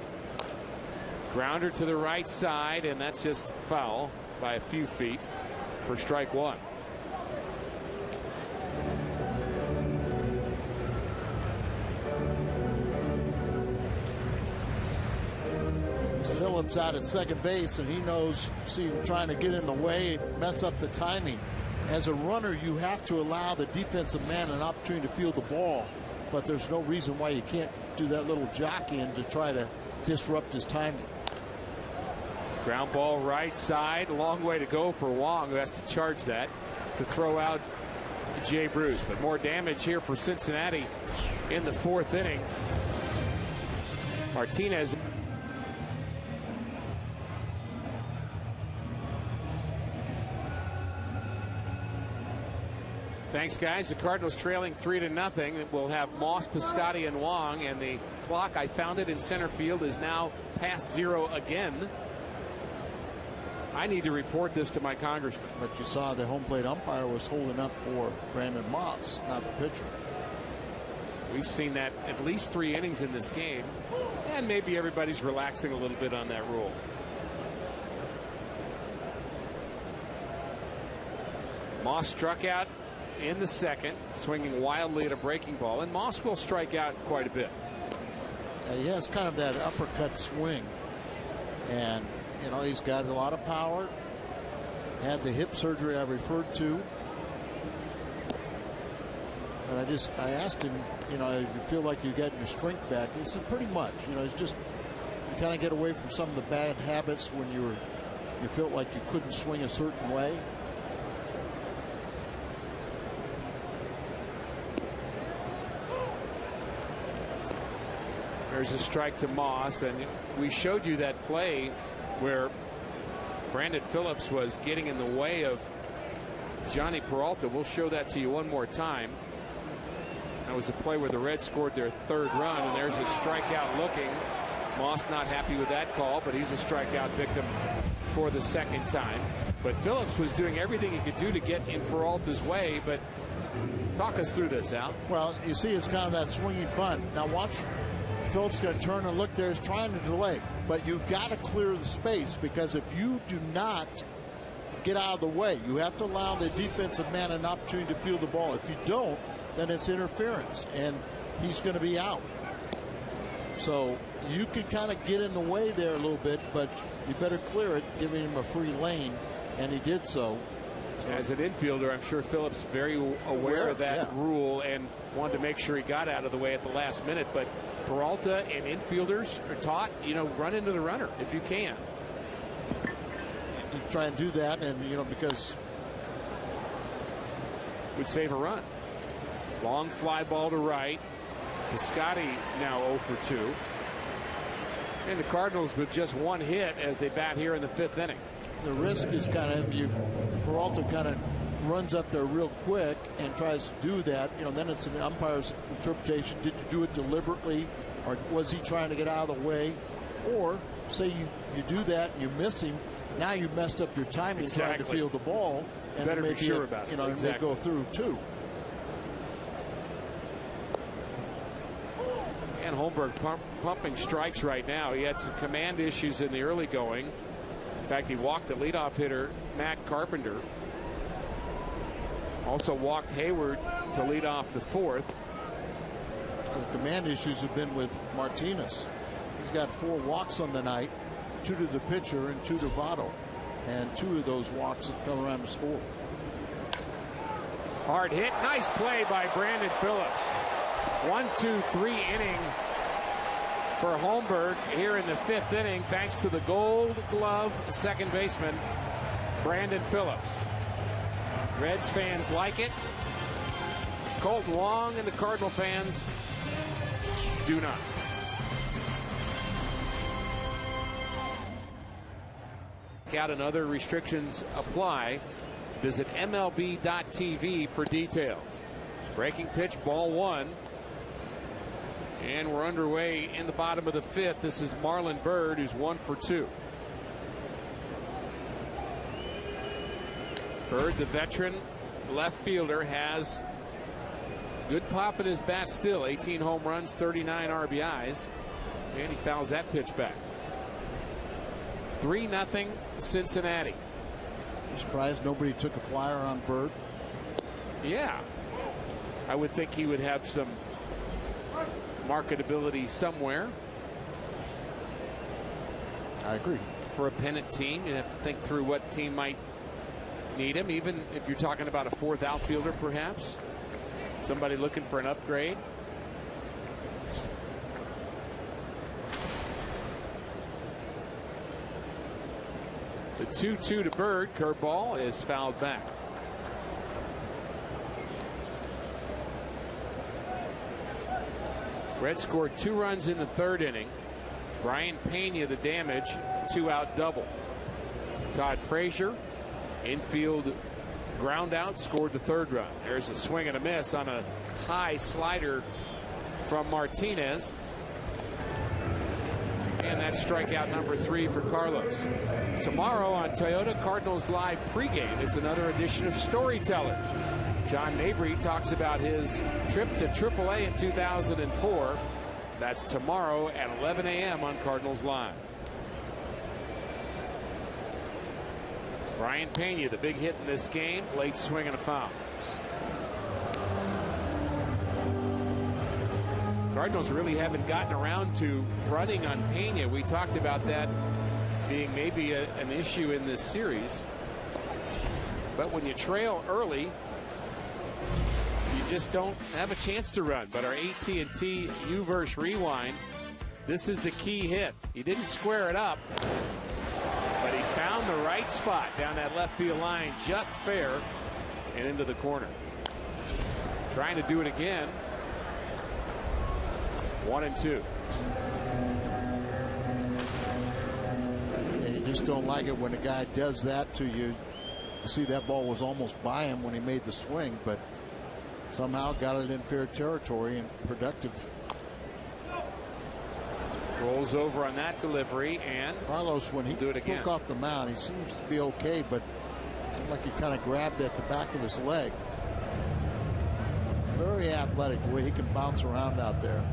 Grounder to the right side, and that's just foul by a few feet for strike 1. Phillips out at second base, and he knows, trying to get in the way, mess up the timing. As a runner, you have to allow the defensive man an opportunity to field the ball, but there's no reason why you can't do that little jockeying to try to disrupt his timing. Ground ball right side, long way to go for Wong, who has to charge that to throw out Jay Bruce. But more damage here for Cincinnati in the 4th inning. Martinez. Thanks, guys. The Cardinals trailing 3-0. We'll have Moss, Piscotty, and Wong, and the clock, I found it in center field, is now past 0 again. I need to report this to my congressman. But you saw the home plate umpire was holding up for Brandon Moss, not the pitcher. We've seen that at least 3 innings in this game, and maybe everybody's relaxing a little bit on that rule. Moss struck out in the 2nd, swinging wildly at a breaking ball, and Moss will strike out quite a bit. He has kind of that uppercut swing, and he's got a lot of power. Had the hip surgery I referred to, and I asked him, if you feel like you're getting your strength back. He said pretty much. It's just you kind of get away from some of the bad habits when you felt like you couldn't swing a certain way. There's a strike to Moss, and we showed you that play where Brandon Phillips was getting in the way of Johnny Peralta. We'll show that to you one more time. That was a play where the Reds scored their 3rd run, and there's a strikeout looking. Moss not happy with that call, but he's a strikeout victim for the 2nd time. But Phillips was doing everything he could do to get in Peralta's way. But talk us through this, Al. Well, you see it's kind of that swinging bunt. Now watch. Phillips going to turn and look there. He's trying to delay, but you've got to clear the space, because if you do not get out of the way, you have to allow the defensive man an opportunity to field the ball. If you don't, then it's interference, and he's going to be out. So you can kind of get in the way there a little bit, but you better clear it, giving him a free lane, and he did so. As an infielder, I'm sure Phillips very aware of that rule and wanted to make sure he got out of the way at the last minute. But Peralta and infielders are taught, run into the runner if you can. You try and do that, and because would save a run. Long fly ball to right. Piscotty now 0 for 2. And the Cardinals with just one hit as they bat here in the 5th inning. The risk is kind of Peralta kind of runs up there real quick and tries to do that. Then it's an umpire's interpretation. Did you do it deliberately, or was he trying to get out of the way? Or say you do that and you miss him. Now you messed up your timing trying to field the ball, and better maybe be sure about it. It may go through too. And Holmberg pumping strikes right now. He had some command issues in the early going. In fact, he walked the leadoff hitter, Matt Carpenter. Also walked Hayward to lead off the 4th. The command issues have been with Martinez. He's got 4 walks on the night, 2 to the pitcher and 2 to Votto. And 2 of those walks have come around to score. Hard hit. Nice play by Brandon Phillips. 1-2-3 inning for Holmberg here in the 5th inning, thanks to the Gold Glove second baseman Brandon Phillips. Reds fans like it. Colton Wong and the Cardinal fans do not. Out and other restrictions apply. Visit MLB.tv for details. Breaking pitch, ball 1. And we're underway in the bottom of the 5th. This is Marlon Byrd, who's 1 for 2. Byrd, the veteran left fielder, has good pop in his bat still. 18 home runs, 39 RBIs. And he fouls that pitch back. 3-0 Cincinnati. I'm surprised nobody took a flyer on Byrd. Yeah. I would think he would have some marketability somewhere. I agree. For a pennant team, you have to think through what team might need him, even if you're talking about a 4th outfielder, perhaps. Somebody looking for an upgrade. The 2-2 to Byrd. Curveball is fouled back. Reds scored 2 runs in the 3rd inning. Brian Pena the damage, 2-out double. Todd Frazier, infield ground out, scored the 3rd run. There's a swing and a miss on a high slider from Martinez. And that's strikeout number 3 for Carlos. Tomorrow on Toyota Cardinals Live pregame, it's another edition of Storytellers. John Mabry talks about his trip to AAA in 2004. That's tomorrow at 11 a.m. on Cardinals Live. Brian Pena, the big hit in this game, late swing and a foul. Cardinals really haven't gotten around to running on Pena. We talked about that being maybe an issue in this series. But when you trail early, you just don't have a chance to run. But our AT&T U-verse rewind, this is the key hit. He didn't square it up, but he found the right spot down that left field line, just fair, and into the corner. Trying to do it again. 1-2. And you just don't like it when a guy does that to you. You see that ball was almost by him when he made the swing, but somehow got it in fair territory and productive. Rolls over on that delivery, and Carlos, when he do it again. took off the mound, he seems to be okay, but it seemed like he kind of grabbed at the back of his leg. Very athletic the way he can bounce around out there.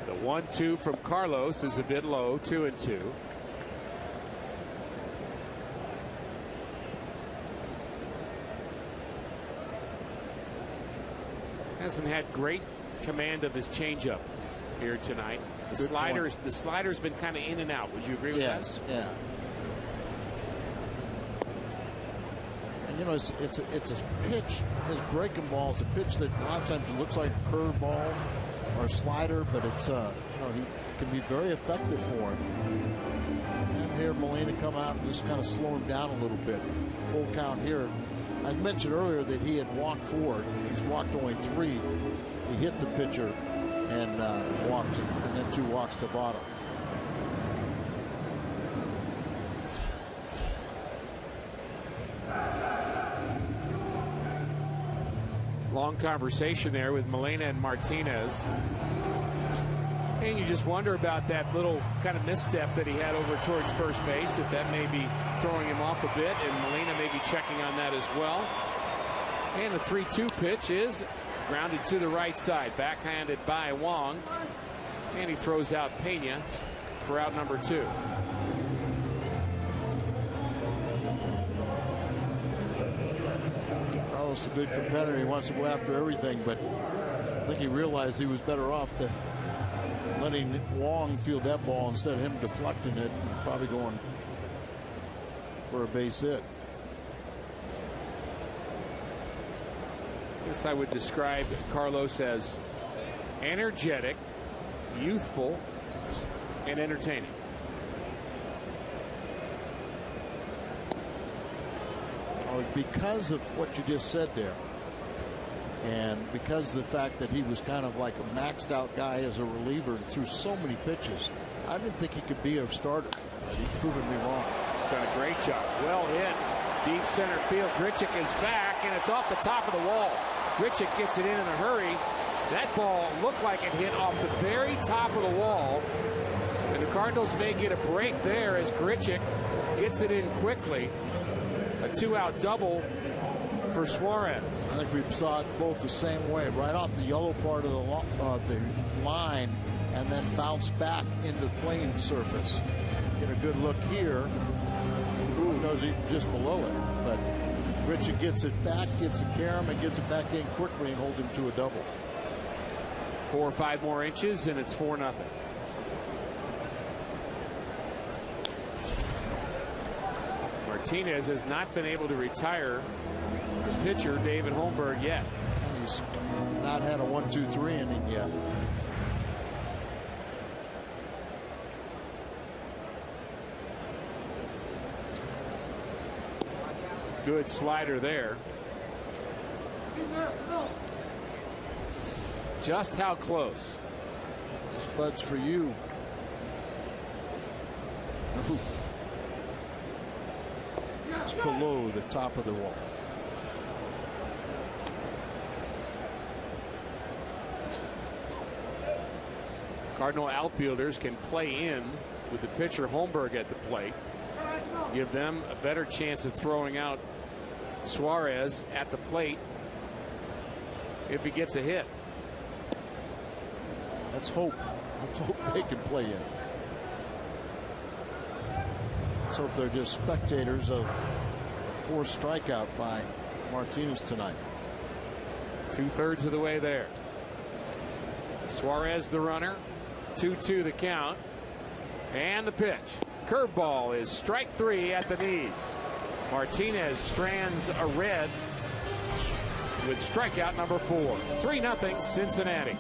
The 1-2 from Carlos is a bit low. 2-2. Hasn't had great command of his changeup here tonight. The slider's been kind of in and out. Would you agree with that? Yes, yeah. And you know, it's a pitch. His breaking ball is a pitch that a lot of times it looks like a curveball or a slider, but it's you know, he can be very effective for him. And here Molina come out and just kind of slow him down a little bit. Full count here. I mentioned earlier that he had walked 4. He's walked only 3. He hit the pitcher and walked, and then 2 walks to bottom. Long conversation there with Molina and Martinez. And you just wonder about that little kind of misstep that he had over towards first base, if that may be throwing him off a bit, and Molina may be checking on that as well. And the 3-2 pitch is grounded to the right side, backhanded by Wong, and he throws out Pena for out number 2. Carlos, a good competitor. He wants to go after everything, but I think he realized he was better off to letting Wong field that ball instead of him deflecting it and probably going for a base hit. I guess I would describe Carlos as energetic, youthful, and entertaining. Because of what you just said there, and because of the fact that he was kind of like a maxed out guy as a reliever and threw so many pitches, I didn't think he could be a starter. He's proven me wrong. Done a great job. Well hit. Deep center field. Grichuk is back, and it's off the top of the wall. Grichuk gets it in a hurry. That ball looked like it hit off the very top of the wall. And the Cardinals may get a break there as Grichuk gets it in quickly. A 2-out double for Suarez. I think we saw it both the same way, right off the yellow part of the line, and then bounce back into playing surface. Get a good look here. Who knows, he's just below it, but Grichuk gets it back, gets a carom, and gets it back in quickly and holds him to a double. 4 or 5 more inches, and it's 4-0. Martinez has not been able to retire the pitcher, David Holmberg, yet. He's not had a 1-2-3 inning yet. Good slider there. Just how close? This bud's for you. It's below the top of the wall. Cardinal outfielders can play in with the pitcher Holmberg at the plate. Give them a better chance of throwing out Suarez at the plate if he gets a hit. Let's hope. Let's hope they can play in. Let's hope they're just spectators of a forced strikeout by Martinez tonight. 2/3 of the way there. Suarez the runner. 2-2 the count. And the pitch. Curveball is strike 3 at the knees. Martinez strands a Red with strikeout number 4. 3-0 Cincinnati.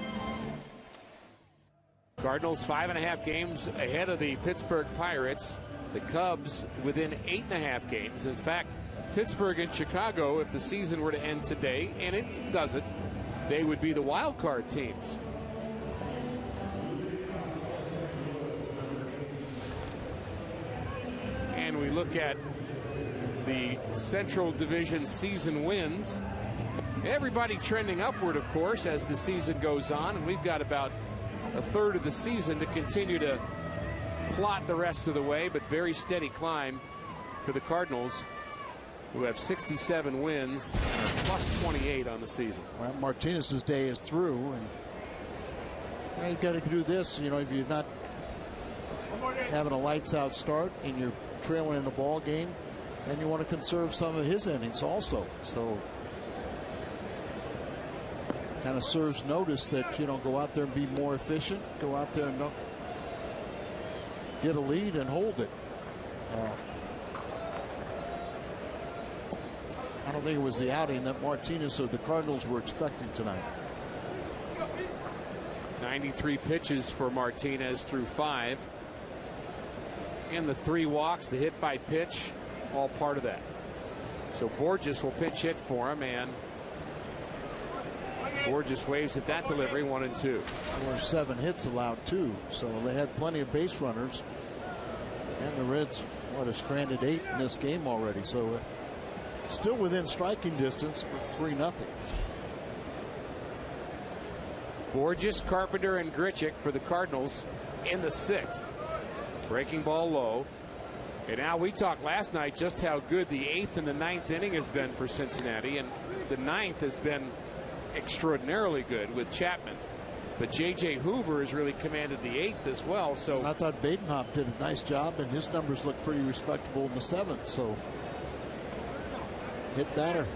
Cardinals 5.5 games ahead of the Pittsburgh Pirates. The Cubs within 8.5 games. In fact, Pittsburgh and Chicago, if the season were to end today, and it doesn't, they would be the wild card teams. And we look at the Central Division season wins. Everybody trending upward, of course, as the season goes on. And we've got about a third of the season to continue to plot the rest of the way, but very steady climb for the Cardinals, who have 67 wins and are plus 28 on the season. Well, Martinez's day is through, and you've got to do this. You know, if you're not having a lights out start and you're trailing in the ball game, and you want to conserve some of his innings also. So kind of serves notice that, go out there and be more efficient. Go out there and don't get a lead and hold it. I don't think it was the outing that Martinez or the Cardinals were expecting tonight. 93 pitches for Martinez through 5. And the 3 walks, the hit by pitch, all part of that. So Borges will pinch hit for him, and Borges waves at that delivery, 1-2. There were 7 hits allowed too, so they had plenty of base runners. And the Reds, have stranded 8 in this game already, so still within striking distance with 3-0. Borges, Carpenter, and Grichuk for the Cardinals in the 6th. Breaking ball low. And now we talked last night just how good the 8th and the 9th inning has been for Cincinnati, and the 9th has been extraordinarily good with Chapman. But J.J. Hoover has really commanded the 8th as well. So I thought Badenhop did a nice job, and his numbers look pretty respectable in the 7th. So hit batter.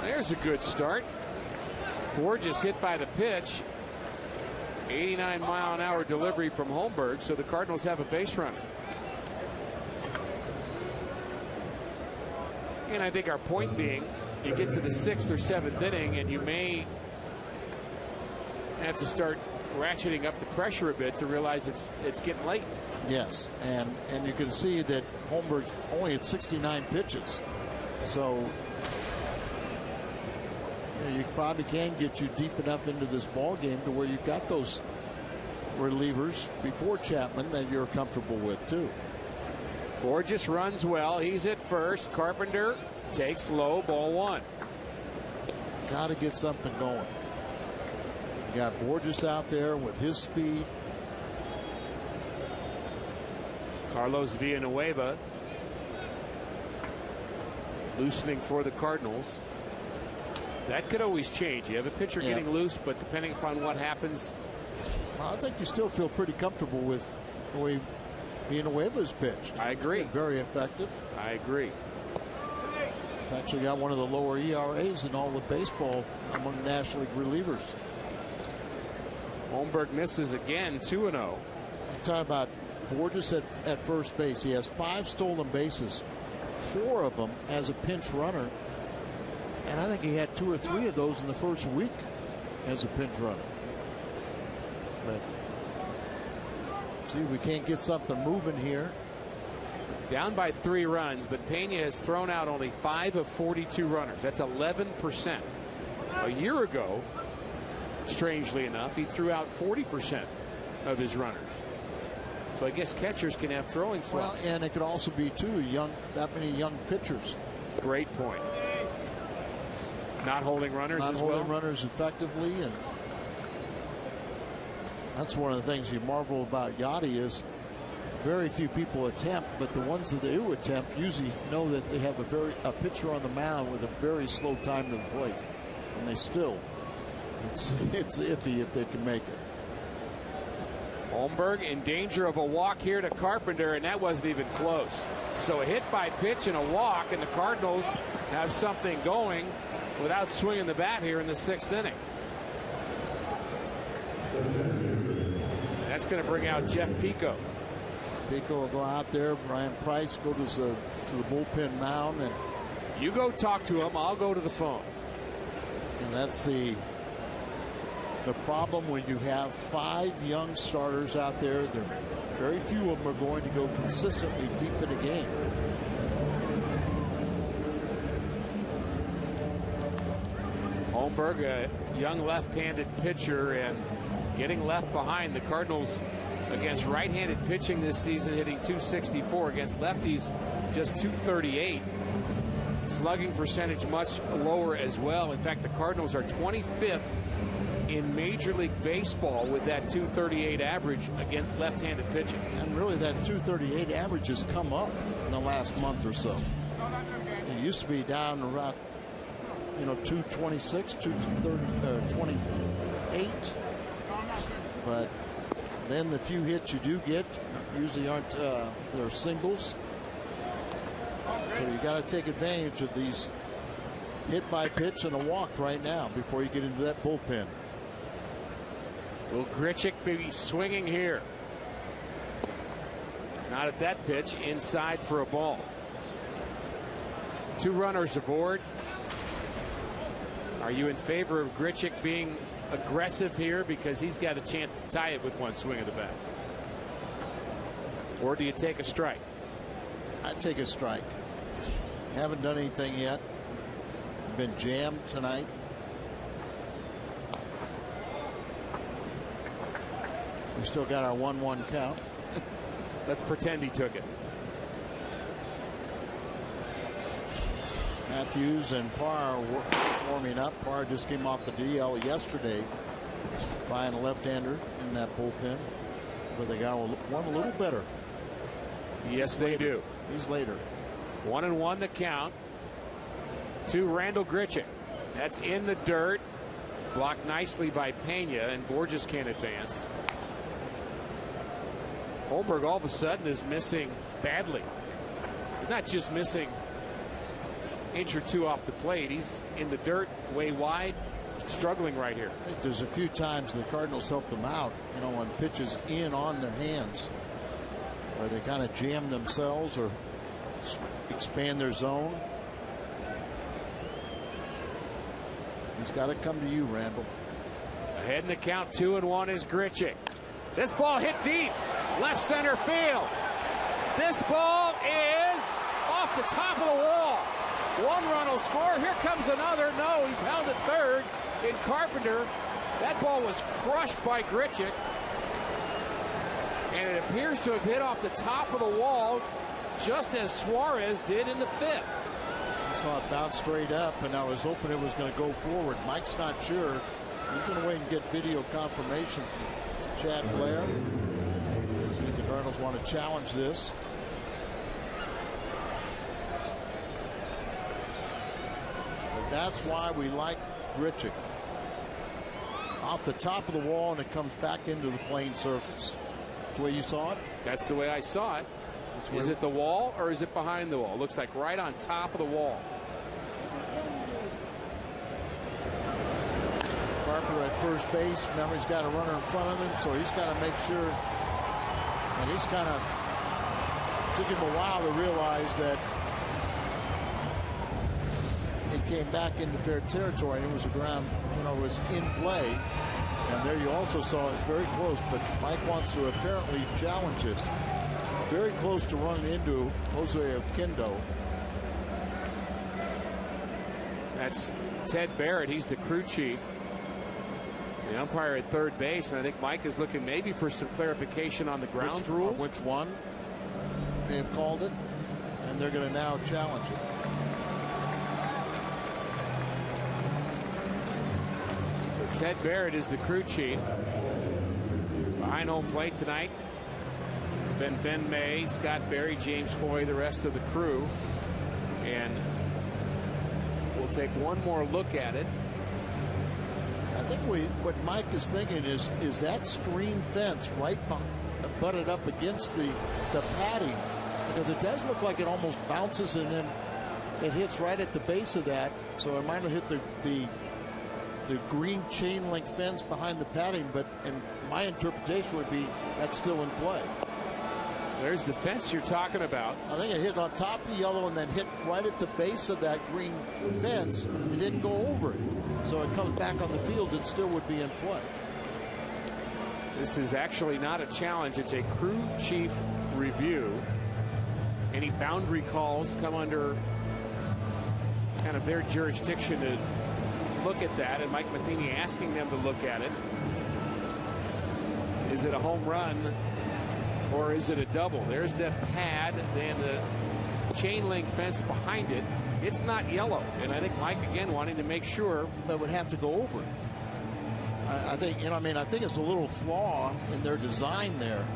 There's a good start. Borges hit by the pitch. 89-mile-an-hour delivery from Holmberg, so the Cardinals have a base runner. And I think our point being, you get to the 6th or 7th inning, and you may have to start ratcheting up the pressure a bit to realize it's getting late. Yes, and you can see that Holmberg's only at 69 pitches, so you probably can get you deep enough into this ball game to where you've got those relievers before Chapman that you're comfortable with too. Borges runs well. He's at first. Carpenter takes low, ball 1. Got to get something going. You got Borges out there with his speed. Carlos Villanueva loosening for the Cardinals. That could always change. You have a pitcher getting loose, but depending upon what happens. Well, I think you still feel pretty comfortable with the way Villanueva's pitched. I agree. Very effective. I agree. Actually got one of the lower ERAs in all of baseball among National League relievers. Holmberg misses again, 2-0. I'm talking about Borges at first base. He has 5 stolen bases, 4 of them as a pinch runner. And I think he had 2 or 3 of those in the first week as a pinch runner. But see if we can't get something moving here. Down by 3 runs, but Pena has thrown out only 5 of 42 runners. That's 11%. A year ago, strangely enough, he threw out 40% of his runners. So I guess catchers can have throwing slumps. Well, and it could also be too that many young pitchers. Great point. Not holding runners Not as holding well. runners effectively, and that's one of the things you marvel about Yachty is very few people attempt, but the ones that they do attempt usually know that they have a pitcher on the mound with a very slow time to the plate, and they still it's iffy if they can make it. Holmberg in danger of a walk here to Carpenter, and that wasn't even close. So a hit by pitch and a walk, and the Cardinals have something going without swinging the bat here in the 6th inning. That's going to bring out Jeff Pico. Pico will go out there. Brian Price go to the bullpen mound, and you go talk to him. I'll go to the phone. And that's the problem when you have 5 young starters out there. Very few of them are going to go consistently deep in a game. Holmberg, a young left-handed pitcher, and getting left behind. The Cardinals against right-handed pitching this season hitting .264, against lefties just .238. Slugging percentage much lower as well. In fact, the Cardinals are 25th in Major League Baseball with that .238 average against left-handed pitching. And really that .238 average has come up in the last month or so. It used to be down around .226, .228, but then the few hits you do get usually aren't they're singles. So you got to take advantage of these hit by pitch and a walk right now before you get into that bullpen. Will Grichuk be swinging here? Not at that pitch. Inside for a ball. 2 runners aboard. Are you in favor of Grichuk being aggressive here because he's got a chance to tie it with 1 swing of the bat? Or do you take a strike? I'd take a strike. Haven't done anything yet. Been jammed tonight. We still got our 1-1 count. Let's pretend he took it. Matthews and Parr warming up. Parr just came off the DL yesterday, buying a left-hander in that bullpen, but they got one a little better. Yes, they do. He's later. 1-1 the count to Randall Grichuk. That's in the dirt. Blocked nicely by Pena, and Borges can't advance. Holmberg all of a sudden is missing badly. He's not just missing inch or 2 off the plate. He's in the dirt, way wide, struggling right here. I think there's a few times the Cardinals helped them out, you know, on pitches in on their hands, where they kind of jam themselves or expand their zone. He's got to come to you, Randall. Ahead in the count, 2-1 is Grichuk. This ball hit deep, left center field. This ball is off the top of the wall. 1 run will score. Here comes another. No, he's held at third in Carpenter. That ball was crushed by Grichuk, and it appears to have hit off the top of the wall, just as Suarez did in the 5th. I saw it bounce straight up, and I was hoping it was going to go forward. Mike's not sure. He's going to wait and get video confirmation from Chad Blair. See if the Cardinals want to challenge this. But that's why we like Grichuk. Off the top of the wall, and it comes back into the playing surface. That's the way you saw it? That's the way I saw it. Is it the wall or is it behind the wall? Looks like right on top of the wall. Carpenter at first base. Remember, he's got a runner in front of him, so he's got to make sure. And he's kind of took him a while to realize that it came back into fair territory, and it was a ground, you know, was in play. And there you also saw it's very close, but Mike wants to apparently challenge this. Very close to running into Jose Oquendo. That's Ted Barrett. He's the crew chief. The umpire at third base, and I think Mike is looking maybe for some clarification on the grounds rules. Which one they have called it, and they're going to now challenge it. So Ted Barrett is the crew chief. Behind home plate tonight, Ben May, Scott Berry, James Hoy, the rest of the crew. And we'll take one more look at it. I think what Mike is thinking is that screen fence right butted up against the padding, because it does look like it almost bounces and then it hits right at the base of that. So it might have hit the green chain link fence behind the padding, but in my interpretation would be that's still in play. There's the fence you're talking about. I think it hit on top of the yellow and then hit right at the base of that green fence. It didn't go over it. So it comes back on the field, it still would be in play. This is actually not a challenge. It's a crew chief review. Any boundary calls come under kind of their jurisdiction to look at that, and Mike Matheny asking them to look at it. Is it a home run or is it a double? There's the pad and the chain link fence behind it. It's not yellow, and I think Mike again wanting to make sure. But would have to go over it. I think, you know, I mean, I think it's a little flaw in their design there,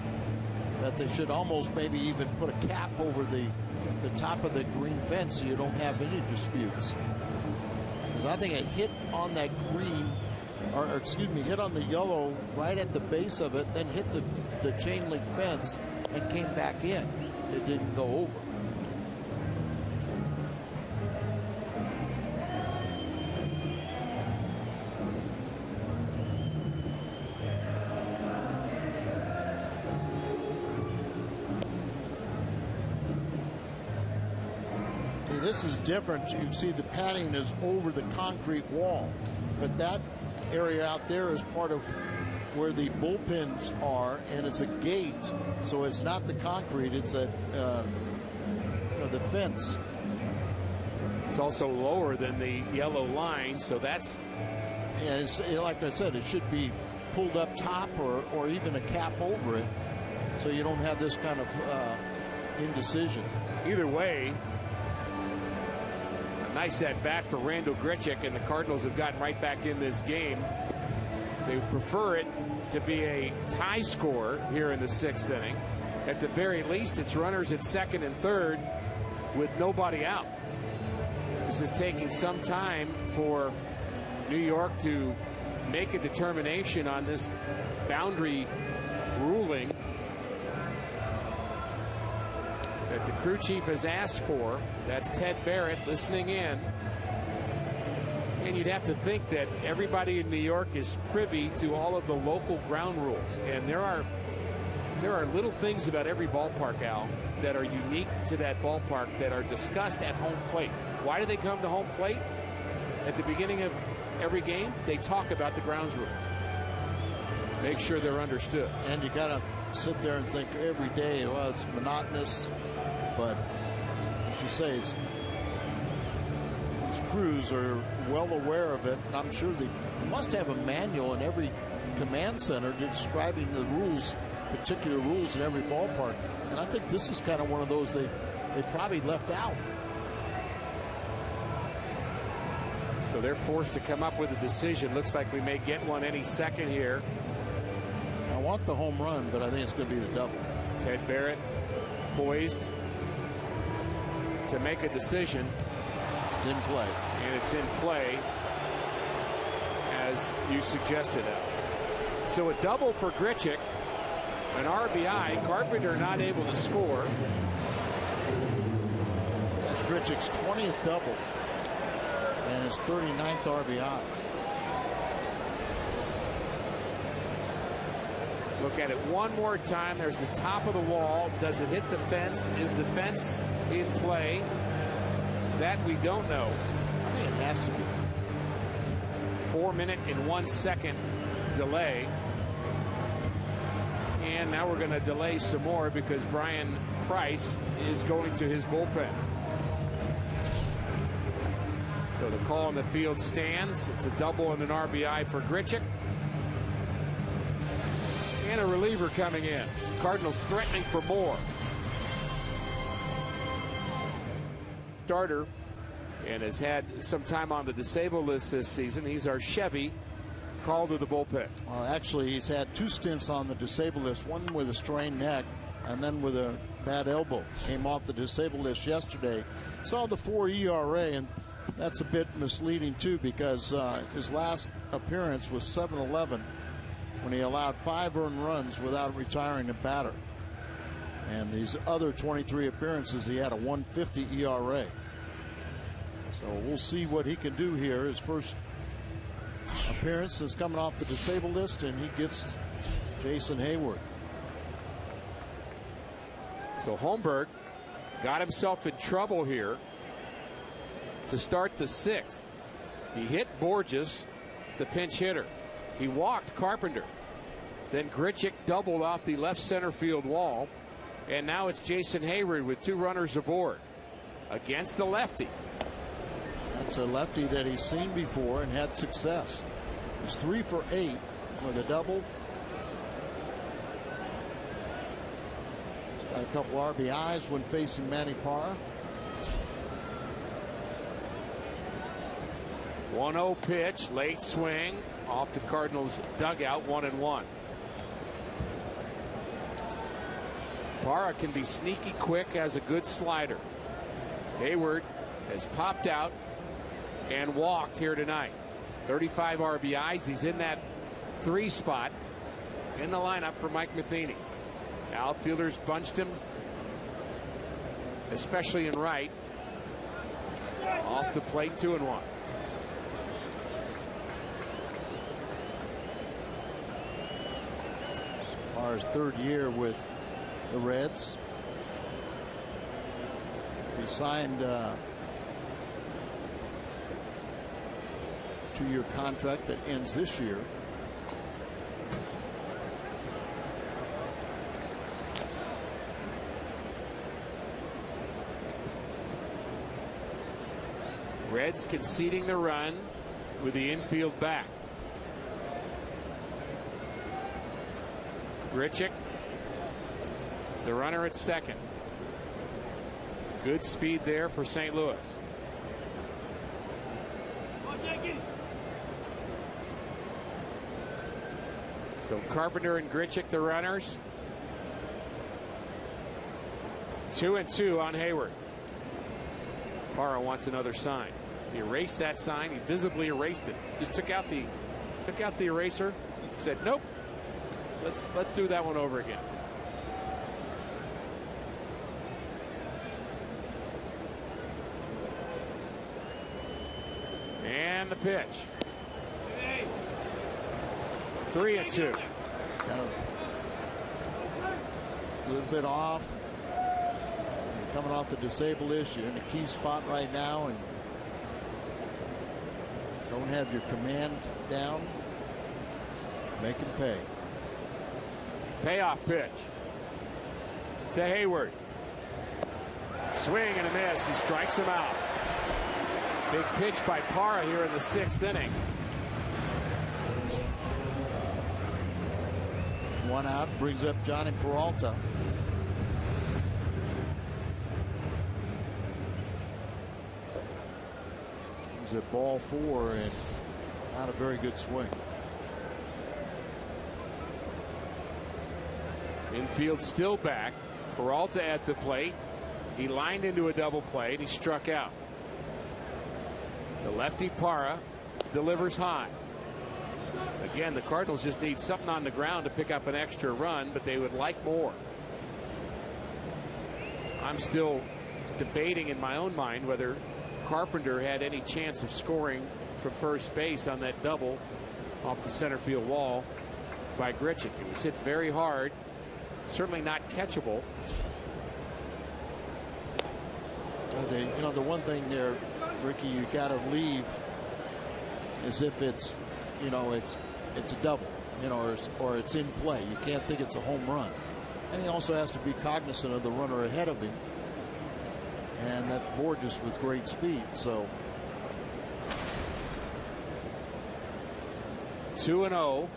that they should almost maybe even put a cap over the top of the green fence so you don't have any disputes. Because I think it hit on that green, or excuse me, hit on the yellow right at the base of it, then hit the chain link fence and came back in. It didn't go over. this is different. You can see the padding is over the concrete wall, but that area out there is part of where the bullpens are, and it's a gate, so it's not the concrete, it's the fence. It's also lower than the yellow line, so that's... Yeah, it's, like I said, it should be pulled up top or even a cap over it, so you don't have this kind of indecision. Either way, a nice at bat for Randal Grichuk, and the Cardinals have gotten right back in this game. They prefer it to be a tie score here in the 6th inning. At the very least, it's runners at second and third with nobody out. This is taking some time for New York to make a determination on this boundary ruling that the crew chief has asked for. That's Ted Barrett listening in. And you'd have to think that everybody in New York is privy to all of the local ground rules. And there are little things about every ballpark, Al, that are unique to that ballpark that are discussed at home plate. Why do they come to home plate? At the beginning of every game, they talk about the grounds rule. Make sure they're understood. And you got to sit there and think every day, well, it's monotonous. But as you say, these crews are well aware of it. I'm sure they must have a manual in every command center describing the rules, particular rules in every ballpark. And I think this is kind of one of those they probably left out. So they're forced to come up with a decision. Looks like we may get one any second here. I want the home run, but I think it's going to be the double. Ted Barrett poised to make a decision. In play. And it's in play, as you suggested, Al. So a double for Grichuk, an RBI. Carpenter not able to score. That's Grichuk's 20th double and his 39th RBI. Look at it one more time. There's the top of the wall. Does it hit the fence? Is the fence in play? That we don't know. I think it has to be. 4-minute and 1 second delay. And now we're going to delay some more because Brian Price is going to his bullpen. So the call on the field stands. It's a double and an RBI for Grichuk. And a reliever coming in. Cardinals threatening for more. Starter and has had some time on the disabled list this season. He's our Chevy, called to the bullpen. Well, actually, he's had 2 stints on the disabled list, one with a strained neck and then with a bad elbow. Came off the disabled list yesterday. Saw the 4 ERA, and that's a bit misleading too, because his last appearance was 7-11 when he allowed 5 earned runs without retiring a batter. And these other 23 appearances, he had a 1.50 ERA. So we'll see what he can do here. His first appearance is coming off the disabled list, and he gets Jason Hayward. So Holmberg got himself in trouble here to start the 6th. He hit Borges, the pinch hitter. He walked Carpenter. Then Grichuk doubled off the left center field wall. And now it's Jason Hayward with 2 runners aboard against the lefty. That's a lefty that he's seen before and had success. He's 3 for 8 with a double. He's got a couple RBIs when facing Manny Parra. 1-0 pitch, late swing off the Cardinals dugout, 1-1. Parra can be sneaky quick, has a good slider. Hayward has popped out and walked here tonight. 35 RBIs. He's in that 3 spot in the lineup for Mike Matheny. Outfielders bunched him, especially in right. Off the plate, 2-1. Parra's 3rd year with the Reds. He signed 2-year contract that ends this year. Reds conceding the run with the infield back. Grichuk, the runner at second. Good speed there for St. Louis. So Carpenter and Grichuk, the runners. 2-2 on Hayward. Parra wants another sign. He erased that sign. He visibly erased it. Just took out the eraser. Said, nope. Let's do that one over again. And the pitch. 3-2. Kind of a little bit off. You're coming off the disabled list. You're in a key spot right now and don't have your command down. Make him pay. Payoff pitch to Hayward. Swing and a miss. He strikes him out. Big pitch by Parra here in the 6th inning. 1 out, brings up Johnny Peralta. He's at ball 4 and not a very good swing. Infield still back. Peralta at the plate. He lined into a double play and he struck out. The lefty Parra delivers high. Again, the Cardinals just need something on the ground to pick up an extra run, but they would like more. I'm still debating in my own mind whether Carpenter had any chance of scoring from first base on that double off the center field wall by Grichuk. It was hit very hard. Certainly not catchable. The one thing there, Ricky, you got to leave is if it's, it's a double, or it's in play. You can't think it's a home run. And he also has to be cognizant of the runner ahead of him. And that's Borges with great speed. So 2-0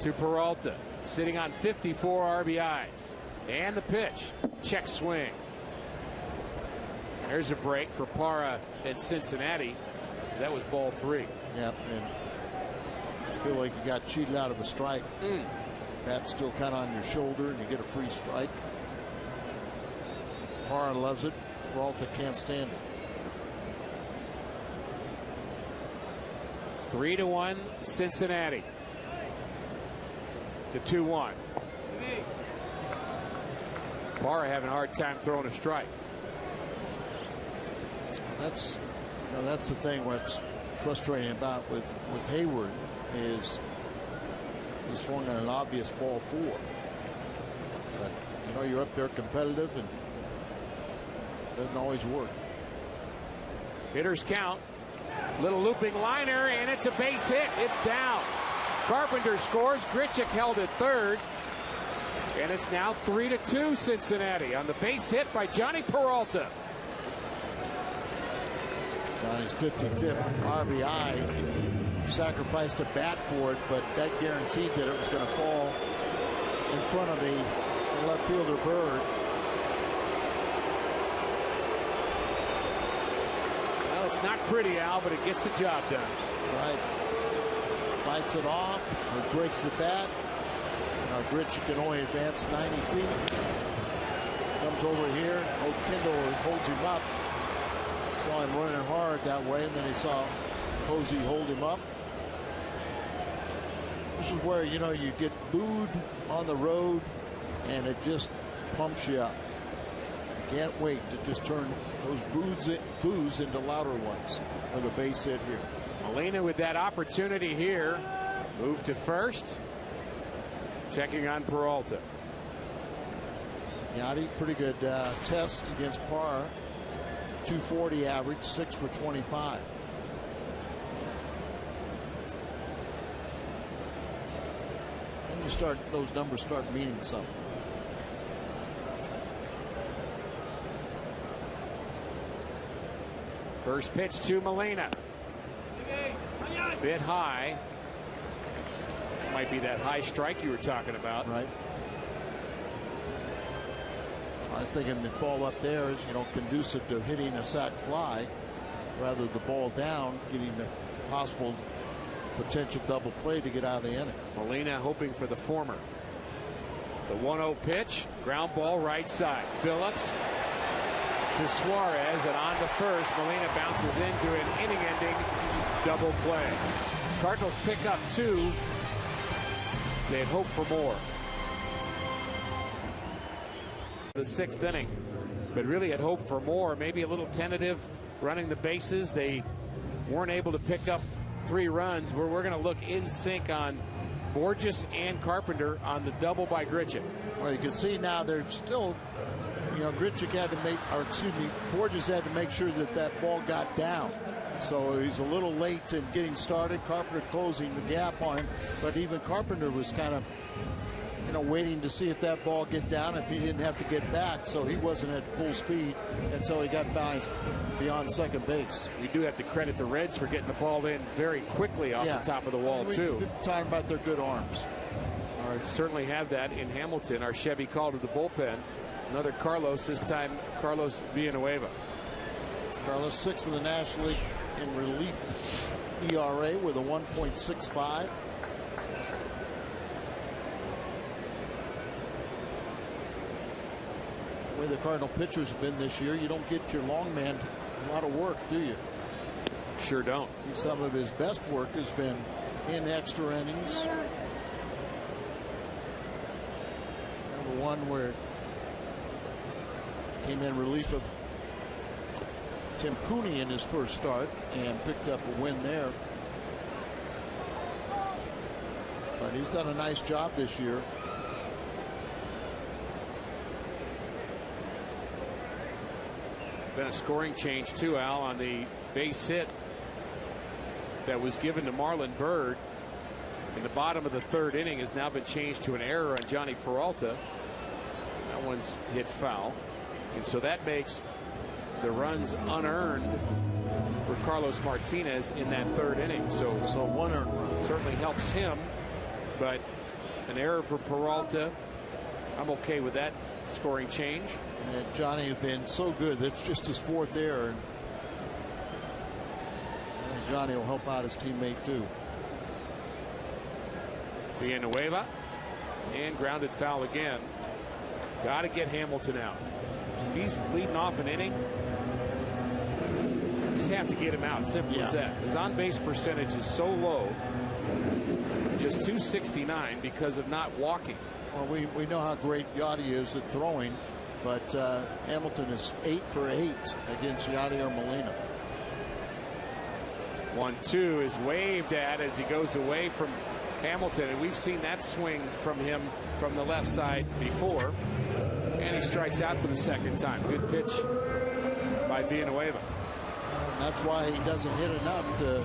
to Peralta, sitting on 54 RBIs. And the pitch. Check swing. There's a break for Parra at Cincinnati. That was ball 3. Yep, and I feel like you got cheated out of a strike. Bat's still kind of on your shoulder, and you get a free strike. Parra loves it. Peralta can't stand it. 3-1 Cincinnati. The 2-1. Parra having a hard time throwing a strike. That's the thing. What's frustrating about with Hayward is he swung on an obvious ball 4. But you're up there competitive and it doesn't always work. Hitters count. Little looping liner, and it's a base hit. It's down. Carpenter scores. Grichuk held at third. And it's now 3-2 Cincinnati on the base hit by Johnny Peralta. Johnny's 55th RBI. Sacrificed a bat for it, but that guaranteed that it was going to fall in front of the left fielder Bird. Well, it's not pretty, Al, but it gets the job done. Right. Fights it off. Or breaks the bat. Grichuk can only advance 90 feet. Comes over here. Kendall holds him up. Saw him running hard that way, and then he saw Posey hold him up. This is where, you get booed on the road, and it just pumps you up. You can't wait to just turn those boos into louder ones for the base hit here. Molina with that opportunity here. Move to first. Checking on Peralta. Yachty, pretty good test against Parra. 240 average, 6 for 25. those numbers start meaning something. First pitch to Molina. Bit high. Might be that high strike you were talking about. Right. I was thinking the ball up there is, conducive to hitting a sac fly, rather the ball down, getting a possible potential double play to get out of the inning. Molina hoping for the former. The 1-0 pitch, ground ball right side. Phillips to Suarez, and on to first. Molina bounces into an inning-ending double play. Cardinals pick up 2. They had hoped for more. The 6th inning, but really had hoped for more. Maybe a little tentative running the bases. They weren't able to pick up 3 runs. We're going to look in sync on Borges and Carpenter on the double by Grichuk. Well, you can see now there's still, Grichuk had to make, or excuse me, Borges had to make sure that ball got down. So he's a little late in getting started. Carpenter closing the gap on him, but even Carpenter was kind of, waiting to see if that ball get down, if he didn't have to get back. So he wasn't at full speed until he got beyond second base. We do have to credit the Reds for getting the ball in very quickly off the top of the wall, too. We're talking about their good arms. All right, certainly have that in Hamilton. Our Chevy call to the bullpen. Another Carlos, this time Carlos Villanueva. Carlos, 6th in the National League in relief ERA with a 1.65. The way the Cardinal pitchers have been this year, you don't get your long man a lot of work, do you? Sure don't. Some of his best work has been in extra innings. Number one where came in relief of Tim Cooney in his first start and picked up a win there. But he's done a nice job this year. Been a scoring change too, Al, on the base hit that was given to Marlon Byrd in the bottom of the 3rd inning has now been changed to an error on Johnny Peralta. That one's hit foul, and so that makes the runs unearned for Carlos Martinez in that 3rd inning. So 1 earned run certainly helps him, but an error for Peralta. I'm okay with that scoring change. And Johnny has been so good. That's just his 4th error. And Johnny will help out his teammate too. Villanueva, and grounded foul again. Got to get Hamilton out. If he's leading off an inning, you just have to get him out. Simple as that. His on-base percentage is so low, just .269 because of not walking. Well, we know how great Yachty is at throwing, but Hamilton is 8 for 8 against Yachty or Molina. 1-2 is waved at as he goes away from Hamilton, and we've seen that swing from him from the left side before, and he strikes out for the 2nd time. Good pitch by Villanueva. That's why he doesn't hit enough to,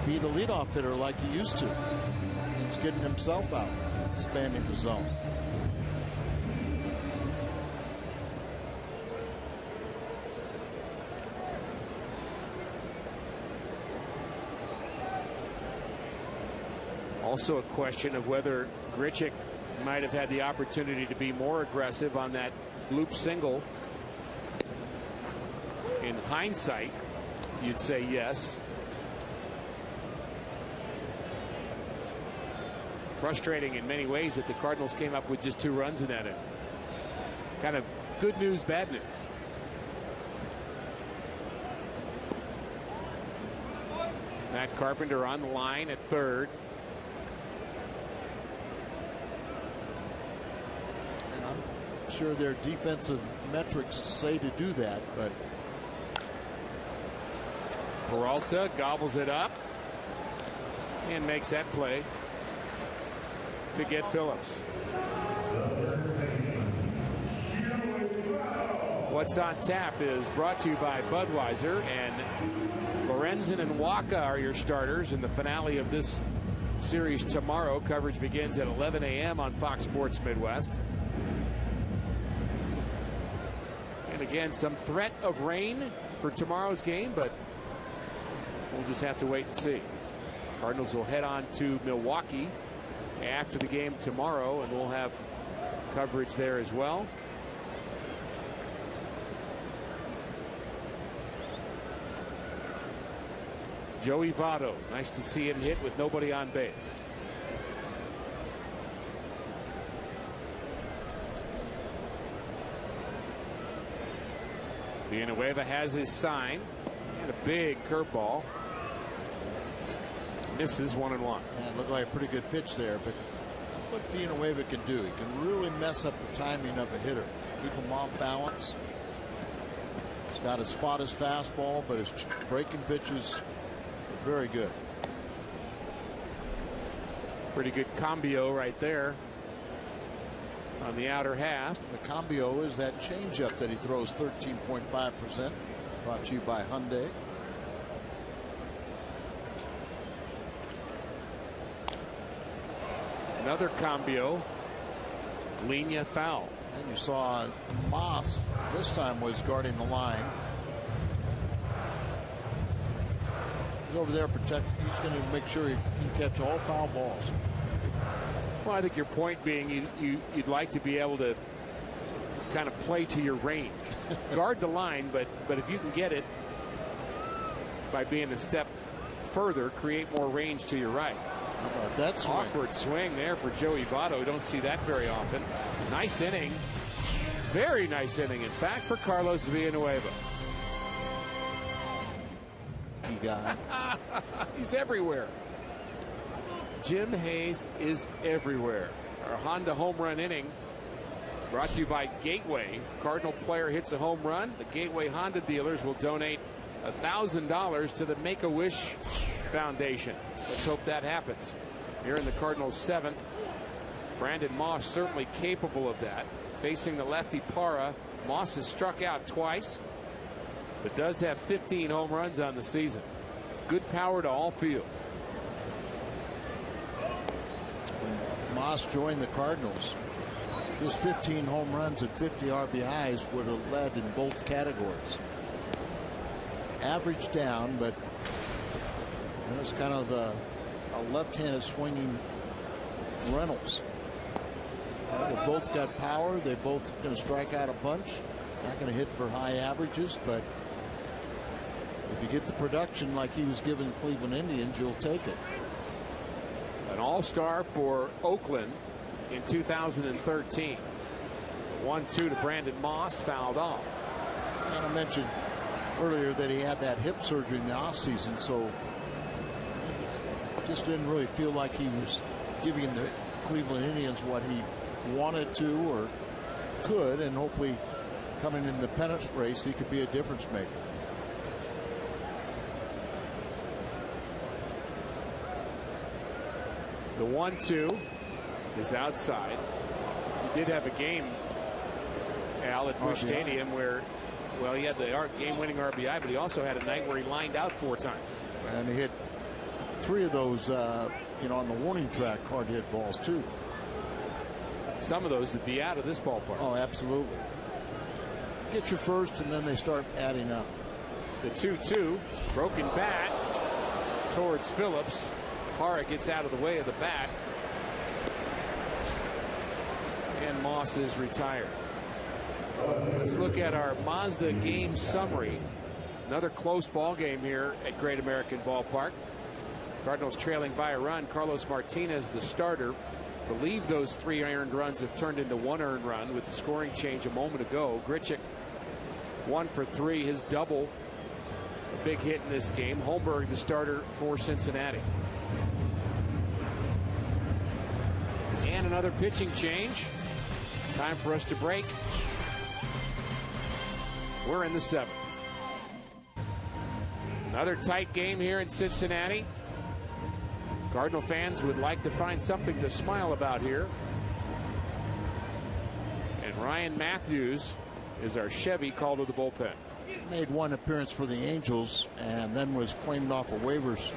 be the leadoff hitter like he used to. He's getting himself out, expanding the zone. Also a question of whether Grichuk might have had the opportunity to be more aggressive on that loop single. In hindsight, you'd say yes. Frustrating in many ways that the Cardinals came up with just 2 runs in that inning. Kind of good news, bad news. Matt Carpenter on the line at 3rd. And I'm sure their defensive metrics say to do that, but Peralta gobbles it up and makes that play to get Phillips. What's on Tap is brought to you by Budweiser, and Lorenzen and Waka are your starters in the finale of this series tomorrow. Coverage begins at 11 a.m. on Fox Sports Midwest. And again, some threat of rain for tomorrow's game, but we'll just have to wait and see. Cardinals will head on to Milwaukee after the game tomorrow, and we'll have coverage there as well. Joey Votto, nice to see him hit with nobody on base. Villanueva has his sign, and a big curveball. Misses 1-1. Yeah, it looked like a pretty good pitch there, but that's what Villanueva can do. He can really mess up the timing of a hitter, keep him off balance. He's got to spot his fastball, but his breaking pitches very good. Pretty good cambio right there on the outer half. The cambio is that changeup that he throws 13.5%. Brought to you by Hyundai. Another cambio. Linea foul. And you saw Moss this time was guarding the line. He's over there protecting. He's going to make sure he can catch all foul balls. Well, I think your point being you'd like to be able to kind of play to your range. Guard the line, but if you can get it by being a step further, create more range to your right. How about that swing? Awkward swing there for Joey Votto. We don't see that very often. Nice inning. Very nice inning, in fact, for Carlos Villanueva. Guy. He's everywhere. Jim Hayes is everywhere. Our Honda home run inning brought to you by Gateway. Cardinal player hits a home run. The Gateway Honda dealers will donate $1,000 to the Make-A-Wish Foundation. Let's hope that happens. Here in the Cardinals' 7th. Brandon Moss certainly capable of that. Facing the lefty Parra. Moss has struck out twice, but does have 15 home runs on the season. Good power to all fields. When Moss joined the Cardinals, his 15 home runs and 50 RBIs would have led in both categories. Average down, but it was kind of a left-handed swinging Reynolds. They both got power. They both going to strike out a bunch. Not going to hit for high averages, but if you get the production like he was giving Cleveland Indians, you'll take it. An all-star for Oakland in 2013. 1-2 to Brandon Moss, fouled off. And I mentioned earlier that he had that hip surgery in the offseason, so just didn't really feel like he was giving the Cleveland Indians what he wanted to or could, and hopefully coming in the pennant race he could be a difference maker. The 1-2 is outside. He did have a game, Al, at Busch Stadium where, well, he had the game-winning RBI, but he also had a night where he lined out 4 times. And he hit 3 of those, on the warning track hard-hit balls too. Some of those would be out of this ballpark. Oh, absolutely. Get your first, and then they start adding up. The 2-2, broken bat towards Phillips. Parra gets out of the way of the bat, and Moss is retired. Let's look at our Mazda game summary. Another close ball game here at Great American Ballpark. Cardinals trailing by a run. Carlos Martinez, the starter. I believe those 3 earned runs have turned into 1 earned run with the scoring change a moment ago. Grichuk 1 for 3, his double, a big hit in this game. Holmberg, the starter for Cincinnati. And another pitching change. Time for us to break. We're in the 7th. Another tight game here in Cincinnati. Cardinal fans would like to find something to smile about here. And Ryan Matthews is our Chevy called to the bullpen. Made 1 appearance for the Angels and then was claimed off of waivers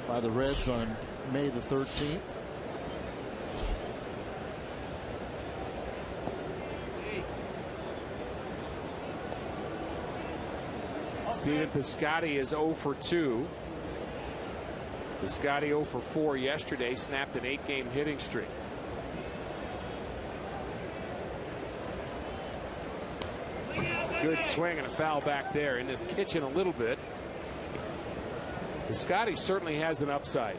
by the Reds on May the 13th. Stephen Piscotty is 0 for 2. Piscotty 0 for 4 yesterday, snapped an 8-game hitting streak. Good swing and a foul back there in his kitchen a little bit. Piscotty certainly has an upside.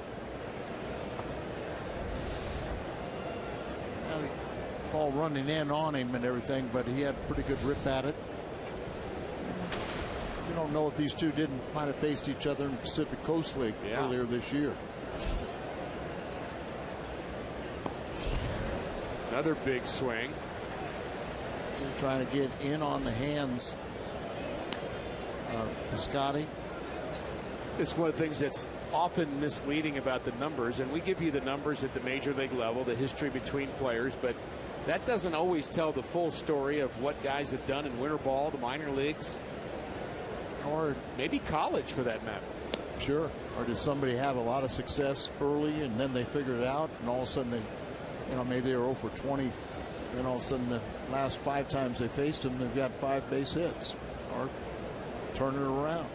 Ball running in on him and everything, but he had a pretty good rip at it. You don't know if these two might have faced each other in the Pacific Coast League earlier this year. Another big swing. Trying to get in on the hands of Piscotty. It's one of the things that's often misleading about the numbers, and we give you the numbers at the major league level, the history between players, but that doesn't always tell the full story of what guys have done in winter ball, the minor leagues, or maybe college for that matter. Sure. Or did somebody have a lot of success early and then they figured it out, and all of a sudden maybe they were 0 for 20, and all of a sudden the last 5 times they faced him, they've got 5 base hits, or turn it around.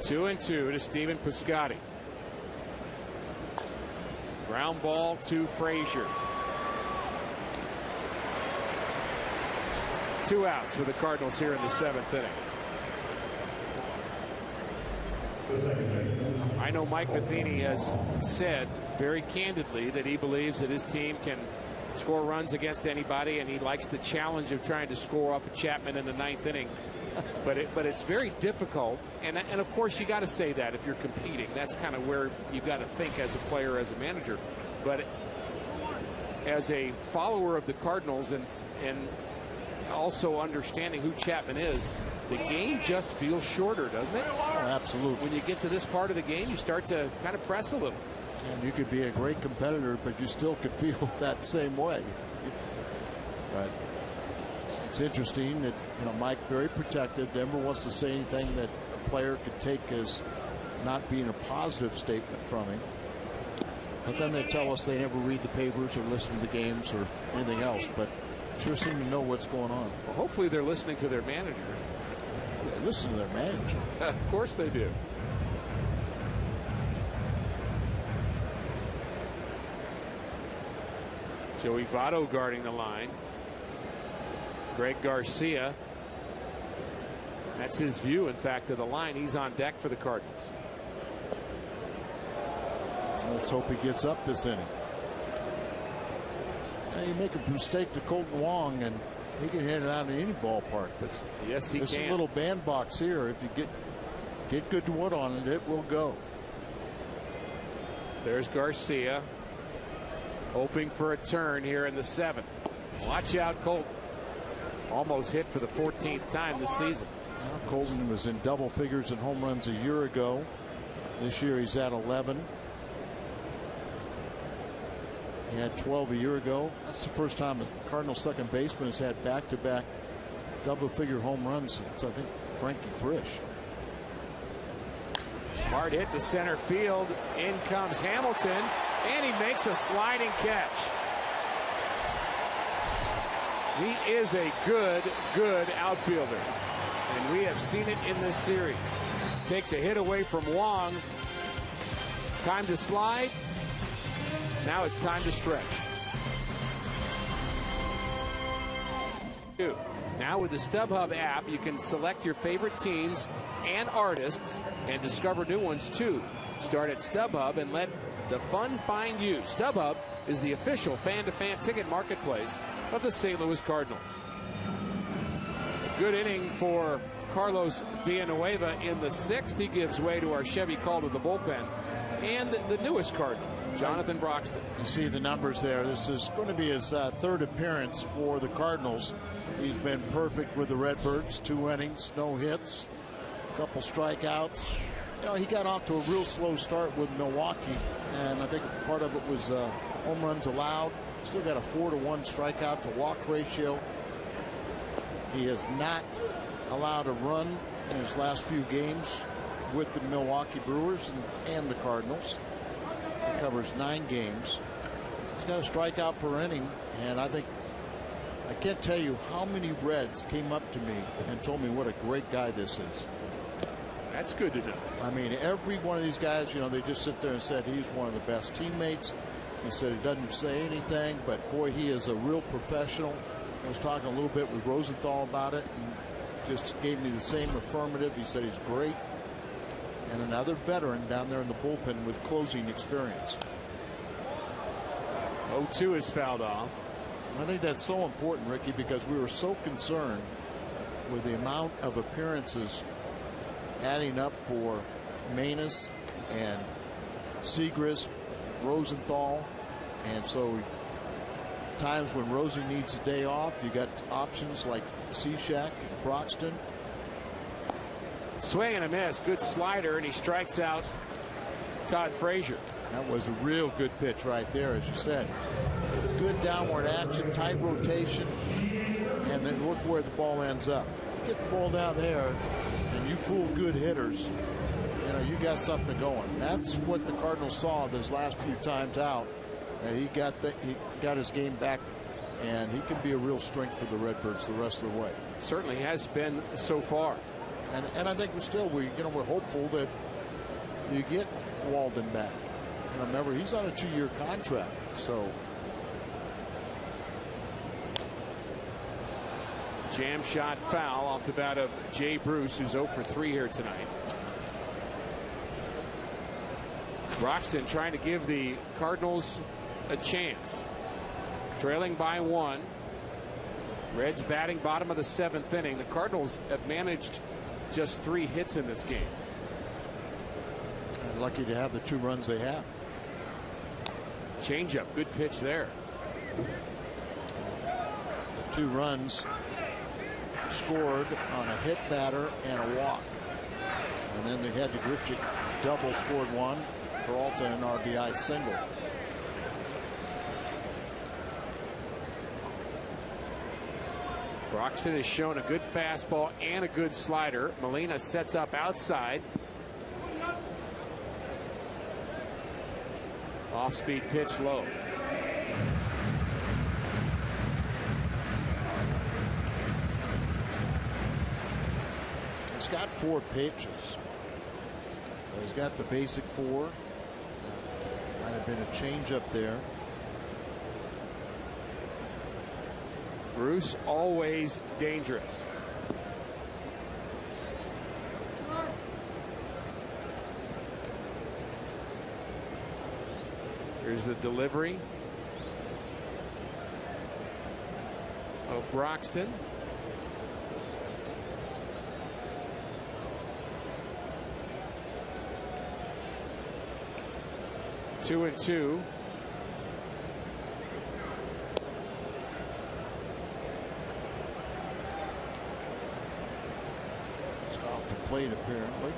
2-2 to Stephen Piscotty. Ground ball to Frazier. 2 outs for the Cardinals here in the 7th inning. I know Mike Matheny has said very candidly that he believes that his team can score runs against anybody, and he likes the challenge of trying to score off of Chapman in the 9th inning. But it's very difficult, and of course you got to say that if you're competing. That's kind of where you've got to think as a player, as a manager. But as a follower of the Cardinals and also understanding who Chapman is, the game just feels shorter, doesn't it? Oh, absolutely. When you get to this part of the game, you start to kind of press a little. And you could be a great competitor, but you still could feel that same way. But it's interesting that Mike very protective, never wants to say anything that a player could take as not being a positive statement from him. But then they tell us they never read the papers or listen to the games or anything else. But sure seem to know what's going on. Well, hopefully they're listening to their manager. They listen to their manager. Of course they do. Joey Votto guarding the line. Greg Garcia. That's his view, in fact, of the line. He's on deck for the Cardinals. Let's hope he gets up this inning. Now you make a mistake to Colton Wong, and he can hit it out in any ballpark. But yes, he can. This little bandbox here, if you get good wood on it, it will go. There's Garcia, hoping for a turn here in the 7th. Watch out, Colton. Almost hit for the 14th time this season. Now, Colton was in double figures in home runs a year ago. This year he's at 11. He had 12 a year ago. That's the first time a Cardinals second baseman has had back-to-back double-figure home runs since, I think, Frankie Frisch. Hard hit to center field. In comes Hamilton, and he makes a sliding catch. He is a good outfielder, and we have seen it in this series. Takes a hit away from Wong. Time to slide. Now it's time to stretch. Now with the StubHub app, you can select your favorite teams and artists and discover new ones too. Start at StubHub and let the fun find you. StubHub is the official fan-to-fan ticket marketplace of the St. Louis Cardinals. A good inning for Carlos Villanueva in the 6th. He gives way to our Chevy call to the bullpen. And the newest Cardinal, Jonathan Broxton. You see the numbers there. This is going to be his 3rd appearance for the Cardinals. He's been perfect with the Redbirds. 2 innings, no hits, a couple strikeouts. He got off to a real slow start with Milwaukee, and I think part of it was home runs allowed. Still got a 4-to-1 strikeout to walk ratio. He has not allowed a run in his last few games. with the Milwaukee Brewers and the Cardinals. He covers 9 games. He's got a strikeout per inning, and I can't tell you how many Reds came up to me and told me what a great guy this is. That's good to know. I mean, every one of these guys, you know, they just sit there and said he's one of the best teammates. He said he doesn't say anything, but boy, he is a real professional. I was talking a little bit with Rosenthal about it, and just gave me the same affirmative. He said he's great, and another veteran down there in the bullpen with closing experience. 0-2 is fouled off. I think that's so important, Ricky, because we were so concerned with the amount of appearances adding up for Manus and Segrist, Rosenthal, and so times when Rosie needs a day off, you got options like Cishek and Broxton. Swing and a miss. Good slider, and he strikes out Todd Frazier. That was a real good pitch right there, as you said. Good downward action, tight rotation, and then look where the ball ends up. You get the ball down there, and you fool good hitters, you know, you got something going. That's what the Cardinals saw those last few times out, and he got his game back, and he can be a real strength for the Redbirds the rest of the way. Certainly has been so far. And I think we're hopeful that you get Walden back. And remember, he's on a 2-year contract, so. Jam shot foul off the bat of Jay Bruce, who's 0 for 3 here tonight. Broxton trying to give the Cardinals a chance. Trailing by 1. Reds batting bottom of the 7th inning. The Cardinals have managed just 3 hits in this game. And lucky to have the 2 runs they have. Changeup, good pitch there. The 2 runs scored on a hit batter and a walk. And then they had the Grichuk double, scored 1. Peralta an RBI single. Broxton has shown a good fastball and a good slider. Molina sets up outside. Off-speed pitch low. He's got 4 pitches. He's got the basic 4. Might have been a changeup there. Bruce always dangerous. Here's the delivery of Broxton. Two and two. Off the plate apparently.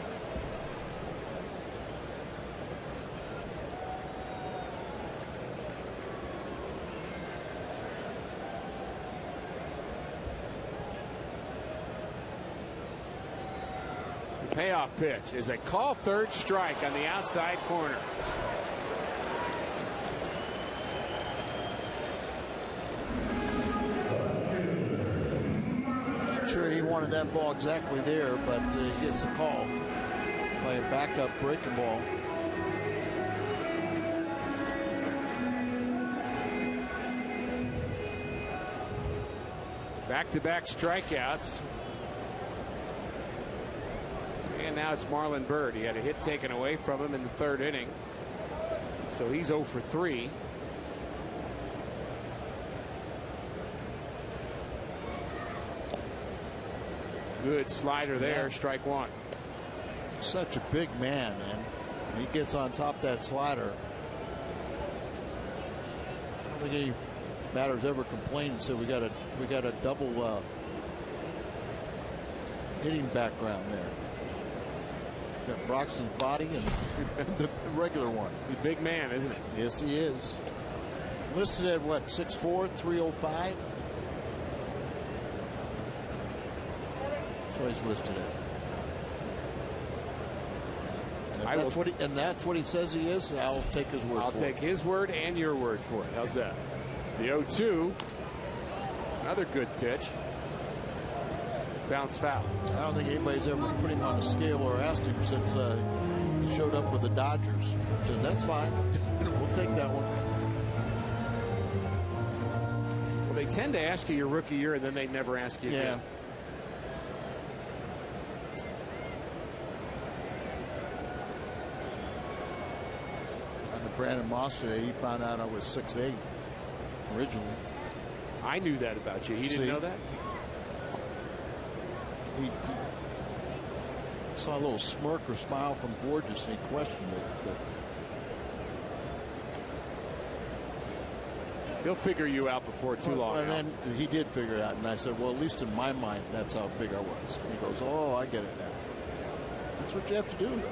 The payoff pitch is a call, 3rd strike on the outside corner. Sure, he wanted that ball exactly there, but he gets the call by a backup breaking ball. Back-to-back strikeouts. And now it's Marlon Byrd. He had a hit taken away from him in the 3rd inning. So he's 0 for 3. Good slider there, strike 1. Such a big man, and when he gets on top of that slider, I don't think any batters ever complained and said we got a double hitting background there. Got Broxton's body and the regular one. He's a big man, isn't he? Yes, he is. Listed at what, 6'4", 305? That's what he's listed at. And that's what he says he is. I'll take his word. I'll take his word and your word for it. How's that? The 0-2. Another good pitch. Bounce foul. I don't think anybody's ever put him on a scale or asked him since he showed up with the Dodgers. So that's fine. We'll take that one. Well, they tend to ask you your rookie year, and then they never ask you again. Brandon Moss today, he found out I was 6'8" originally. I knew that about you. He didn't know that? He saw a little smirk or smile from Borges, and he questioned it. He'll figure you out before too long. And then he did figure it out, and I said, well, at least in my mind, that's how big I was. And he goes, oh, I get it now. That's what you have to do, though.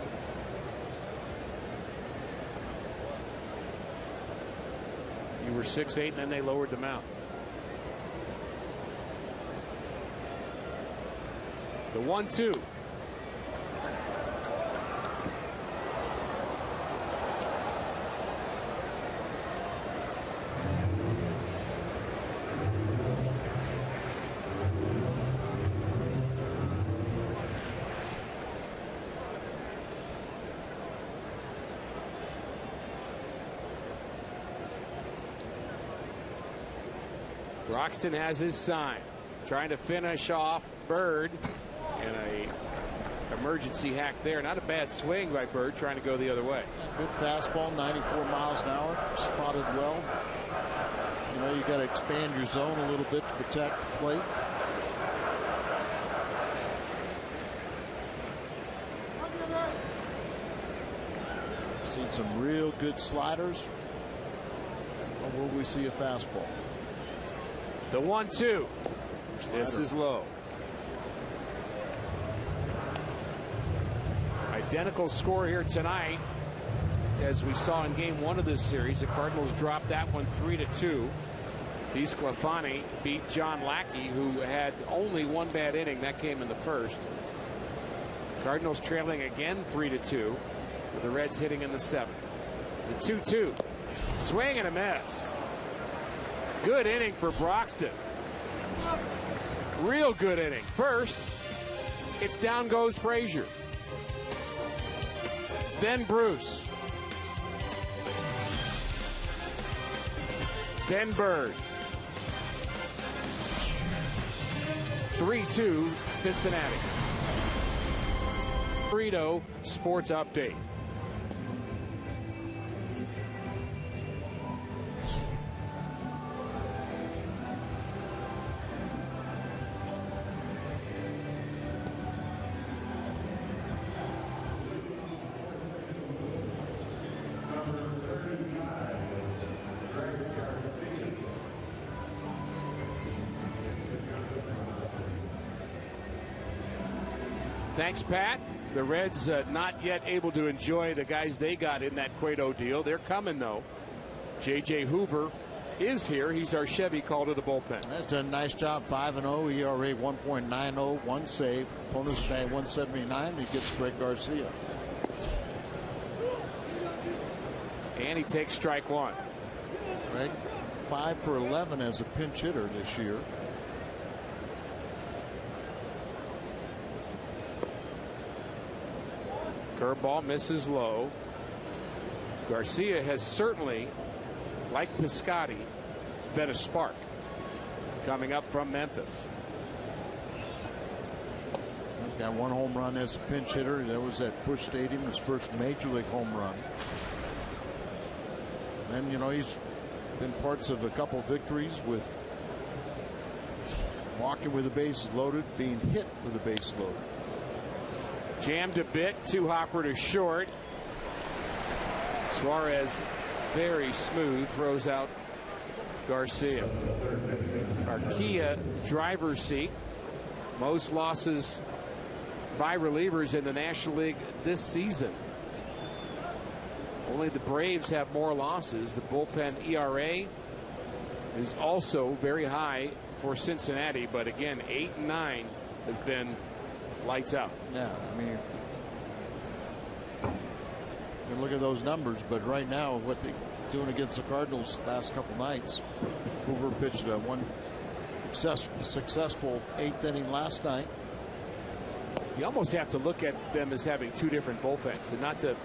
You were 6'8", and then they lowered them out. The 1-2. Broxton has his sign, trying to finish off Bird, and a emergency hack there. Not a bad swing by Bird, trying to go the other way. Good fastball, 94 miles an hour, spotted well. You know, you got to expand your zone a little bit to protect the plate. Seen some real good sliders. Or will we see a fastball? The 1-2. This is low. Identical score here tonight as we saw in game 1 of this series. The Cardinals dropped that one 3-2. DeSclafani beat John Lackey, who had only one bad inning. That came in the first. Cardinals trailing again 3-2 with the Reds hitting in the 7th. The 2-2. Swing and a miss. Good inning for Broxton. Real good inning. First, it's down goes Frazier. Then Bruce. Then Bird. 3-2 Cincinnati. Burrito Sports Update. Thanks, Pat. The Reds not yet able to enjoy the guys they got in that Cueto deal. They're coming, though. J.J. Hoover is here. He's our Chevy call to the bullpen. That's done a nice job. 5-0, ERA 1.90, one save. Opponents batting 179. He gets Greg Garcia. And he takes strike one. Greg, 5 for 11 as a pinch hitter this year. Curveball misses low. Garcia has certainly, like Piscotty, been a spark coming up from Memphis. He's got one home run as a pinch hitter. That was at Busch Stadium, his first major league home run. And, you know, he's been parts of a couple victories with walking with the bases loaded, being hit with the bases loaded. Jammed a bit, too Hopper to short. Suarez very smooth, throws out Garcia. Arquilla driver's seat. Most losses by relievers in the National League this season. Only the Braves have more losses. The bullpen ERA is also very high for Cincinnati, but again, 8-9 has been lights out. Yeah, I mean, can look at those numbers, but right now, what they're doing against the Cardinals last couple nights, Hoover pitched a one successful 8th inning last night. You almost have to look at them as having two different bullpens, and not to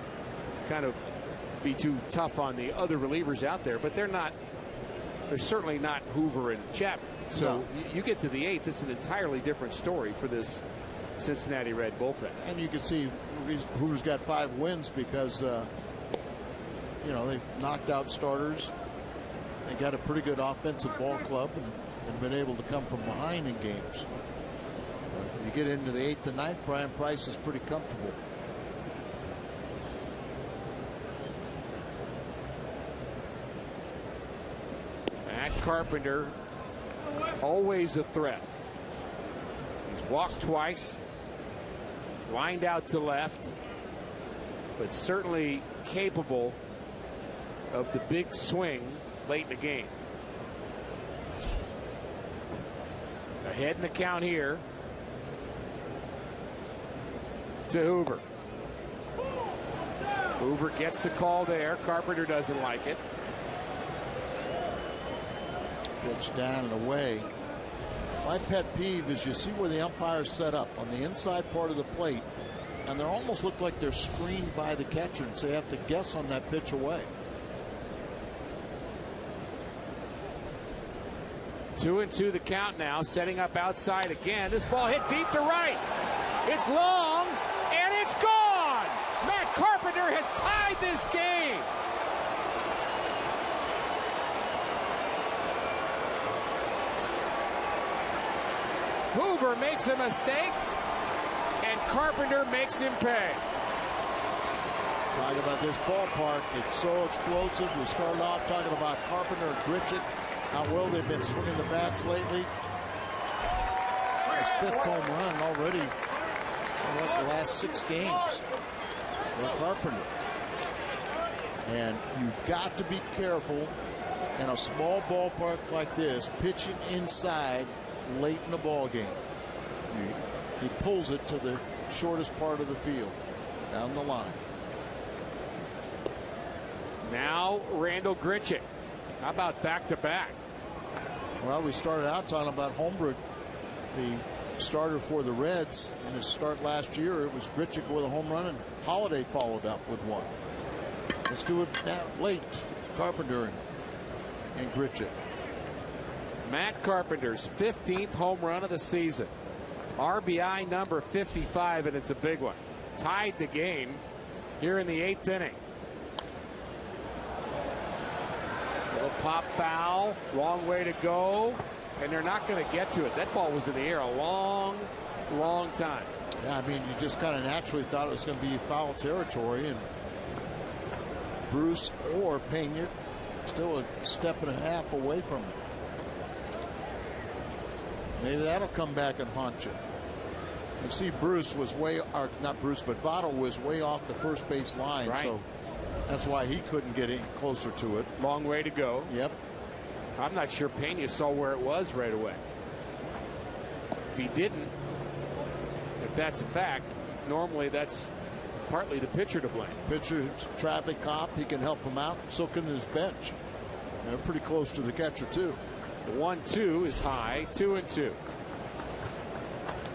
kind of be too tough on the other relievers out there, but they're certainly not Hoover and Chapman. So no. You get to the 8th, it's an entirely different story for this Cincinnati Red bullpen. And you can see Hoover's got 5 wins because they've knocked out starters. They got a pretty good offensive ball club and been able to come from behind in games. When you get into the 8th and 9th, Brian Price is pretty comfortable. Matt Carpenter, always a threat. He's walked twice, lined out to left, but certainly capable of the big swing late in the game. Ahead in the count here to Hoover. Hoover gets the call there. Carpenter doesn't like it. Pitch down and away. My pet peeve is you see where the umpires set up on the inside part of the plate, and they almost look like they're screened by the catcher, and so you have to guess on that pitch away. 2-2 the count now, setting up outside again. This ball hit deep to right. It's long, and it's gone. Matt Carpenter has tied this game. Hoover makes a mistake, and Carpenter makes him pay. Talking about this ballpark, it's so explosive. We started off talking about Carpenter and Gritchick, how well they've been swinging the bats lately. His 5th home run already in the last 6 games for Carpenter. And you've got to be careful in a small ballpark like this, pitching inside late in the ball game. He pulls it to the shortest part of the field, down the line. Now Randall Gritchick. How about back-to-back? Well, we started out talking about Holmberg, the starter for the Reds. In his start last year, it was Gritchick with a home run, and Holiday followed up with one. Let's do it now late. Carpenter and Gritchick. Matt Carpenter's 15th home run of the season. RBI number 55, and it's a big one. Tied the game here in the 8th inning. Little pop foul, long way to go, and they're not going to get to it. That ball was in the air a long time. Yeah, I mean, you just kind of naturally thought it was going to be foul territory, and Bruce or Pena still a step and a half away from it. Maybe that'll come back and haunt you. You see, Bruce was not Bruce, but Votto was way off the first base line, right. So that's why he couldn't get any closer to it. Long way to go. Yep. I'm not sure Pena saw where it was right away. If he didn't, if that's a fact, normally that's partly the pitcher to blame. Pitcher's traffic cop, he can help him out, so can his bench. They're pretty close to the catcher, too. The 1-2 is high, 2-2.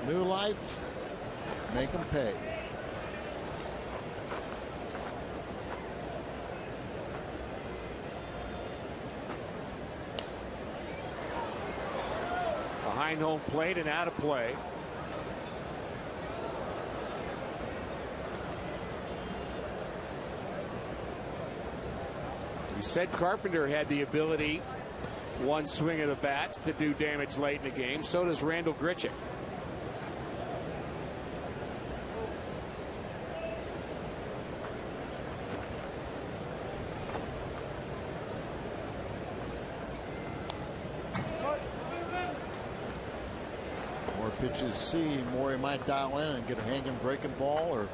New life, make them pay. Behind home plate and out of play. We said Carpenter had the ability, one swing of the bat, to do damage late in the game. So does Randall Gritchick. More pitches to see, more he might dial in and get a hanging breaking ball or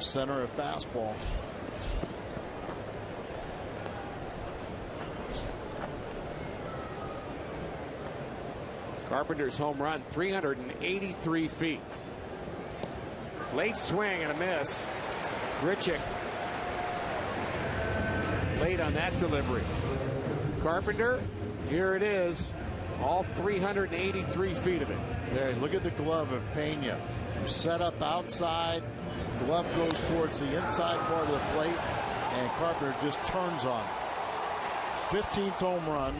center a fastball. Carpenter's home run, 383 feet. Late swing and a miss. Gritchick late on that delivery. Carpenter, here it is, all 383 feet of it. There, look at the glove of Pena. Set up outside, glove goes towards the inside part of the plate, and Carpenter just turns on it. 15th home run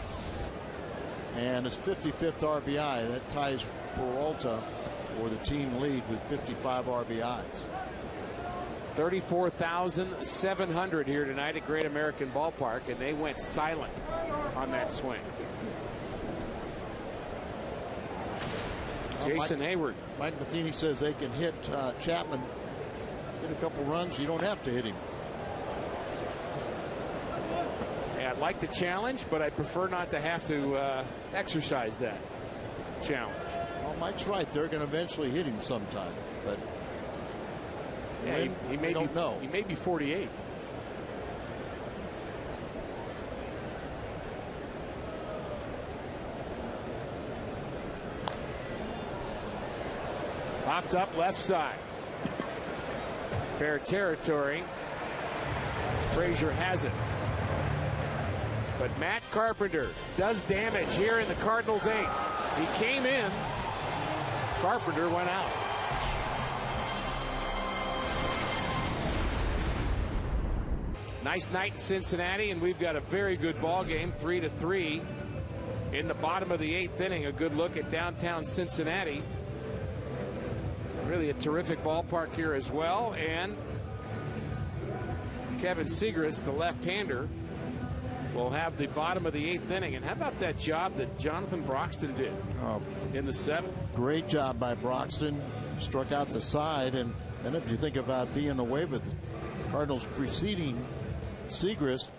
and his 55th RBI. That ties Peralta for the team lead with 55 RBIs. 34,700 here tonight at Great American Ballpark, and they went silent on that swing. Jason Hayward. Mike Matheny says they can hit Chapman, get a couple runs. You don't have to hit him. Yeah, I'd like the challenge, but I prefer not to have to exercise that challenge. Well, Mike's right. They're going to eventually hit him sometime, but yeah, he may don't know. He may be 48. Popped up left side. Fair territory. Frazier has it. But Matt Carpenter does damage here in the Cardinals' 8th. He came in. Carpenter went out. Nice night in Cincinnati, and we've got a very good ball game, 3-3 in the bottom of the 8th inning. A good look at downtown Cincinnati. Really a terrific ballpark here as well. And Kevin Segrist, the left-hander, will have the bottom of the 8th inning. And how about that job that Jonathan Broxton did in the 7th? Great job by Broxton. Struck out the side. And if you think about being away with the Cardinals preceding Segrist,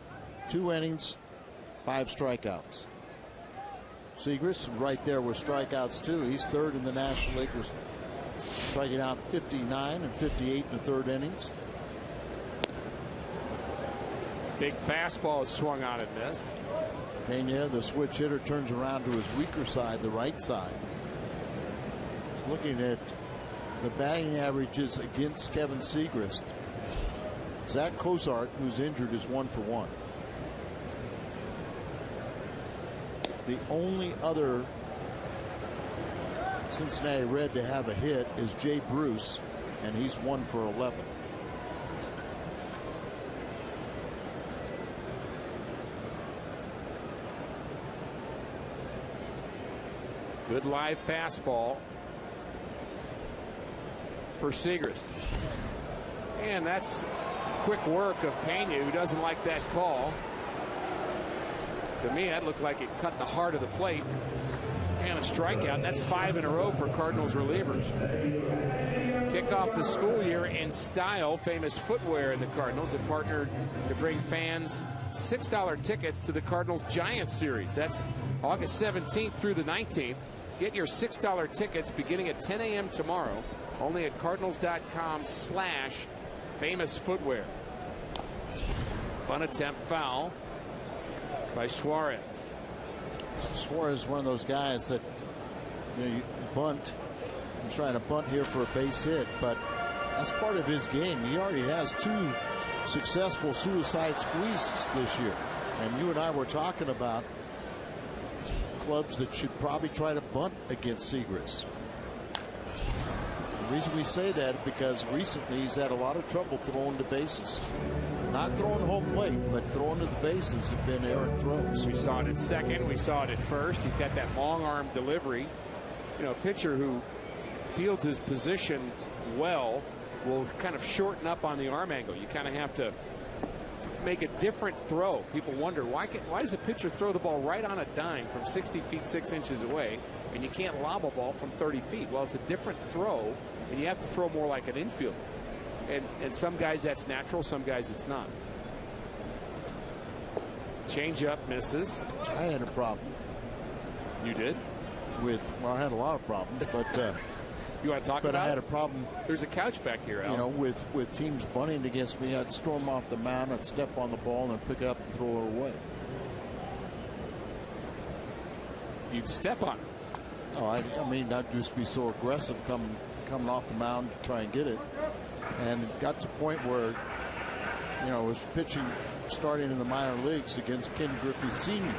2 innings, 5 strikeouts. Segrist right there with strikeouts too. He's 3rd in the National League, was striking out 59 and 58 in the 3rd innings. Big fastball is swung on and missed. Pena, the switch hitter, turns around to his weaker side, the right side. He's looking at the batting averages against Kevin Segrist. Zach Cozart, who's injured, is 1 for 1. The only other Cincinnati Red to have a hit is Jay Bruce, and he's 1 for 11. Good live fastball for Segrist. And that's quick work of Pena, who doesn't like that call. To me, that looked like it cut the heart of the plate. And a strikeout, and that's 5 in a row for Cardinals relievers. Kick off the school year in style. Famous Footwear and the Cardinals have partnered to bring fans $6 tickets to the Cardinals Giants series. That's August 17th through the 19th. Get your $6 tickets beginning at 10 a.m. tomorrow, only at cardinals.com/famous footwear. Bunt attempt foul by Suarez. Suarez is one of those guys that, you bunt. He's trying to bunt here for a base hit, but that's part of his game. He already has 2 successful suicide squeezes this year. And you and I were talking about clubs that should probably try to bunt against Segrist. The reason we say that is because recently he's had a lot of trouble throwing to bases. Not throwing home plate, but throwing to the bases have been errant throws. We saw it at second. We saw it at first. He's got that long arm delivery. You know, a pitcher who fields his position well will kind of shorten up on the arm angle. You kind of have to make a different throw. People wonder why does a pitcher throw the ball right on a dime from 60 feet 6 inches away, and you can't lob a ball from 30 feet? Well, it's a different throw, and you have to throw more like an infielder. And some guys that's natural, some guys it's not. Changeup misses. I had a problem. You did? Well, I had a lot of problems, but you want to talk about it? But I had a problem. There's a couch back here, Al. You know, with teams bunting against me, I'd storm off the mound, I'd step on the ball and pick it up and throw it away. You'd step on it. Oh, I mean, I'd just be so aggressive coming off the mound to try and get it. And it got to the point where was pitching, starting in the minor leagues against Ken Griffey Sr.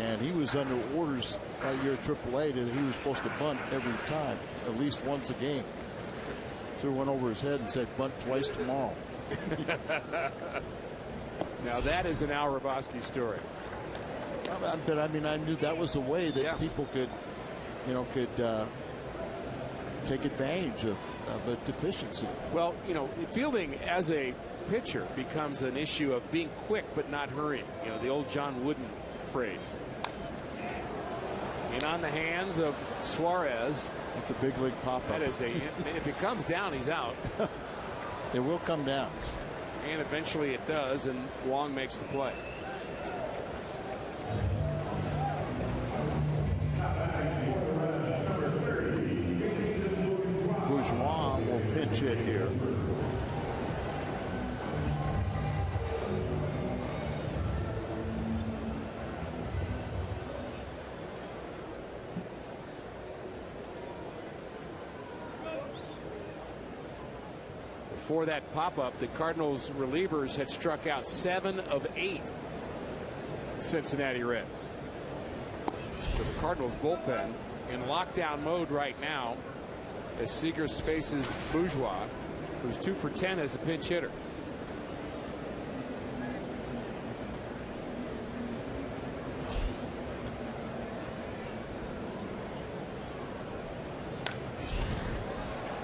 And he was under orders that year at AAA that he was supposed to bunt every time, at least once a game. Threw one over his head and said, bunt twice tomorrow. Now that is an Al Hrabosky story. But I mean, I knew that was a way that people could, take advantage of a deficiency. Well, fielding as a pitcher becomes an issue of being quick but not hurrying. The old John Wooden phrase. And on the hands of Suarez. That's a big league pop-up. That is if it comes down, he's out. It will come down. And eventually it does, and Wong makes the play. Bourgeois will pinch hit here. Before that pop-up, the Cardinals relievers had struck out 7 of 8 Cincinnati Reds. So the Cardinals bullpen in lockdown mode right now as Segers faces Bourgeois, who's 2 for 10 as a pinch hitter.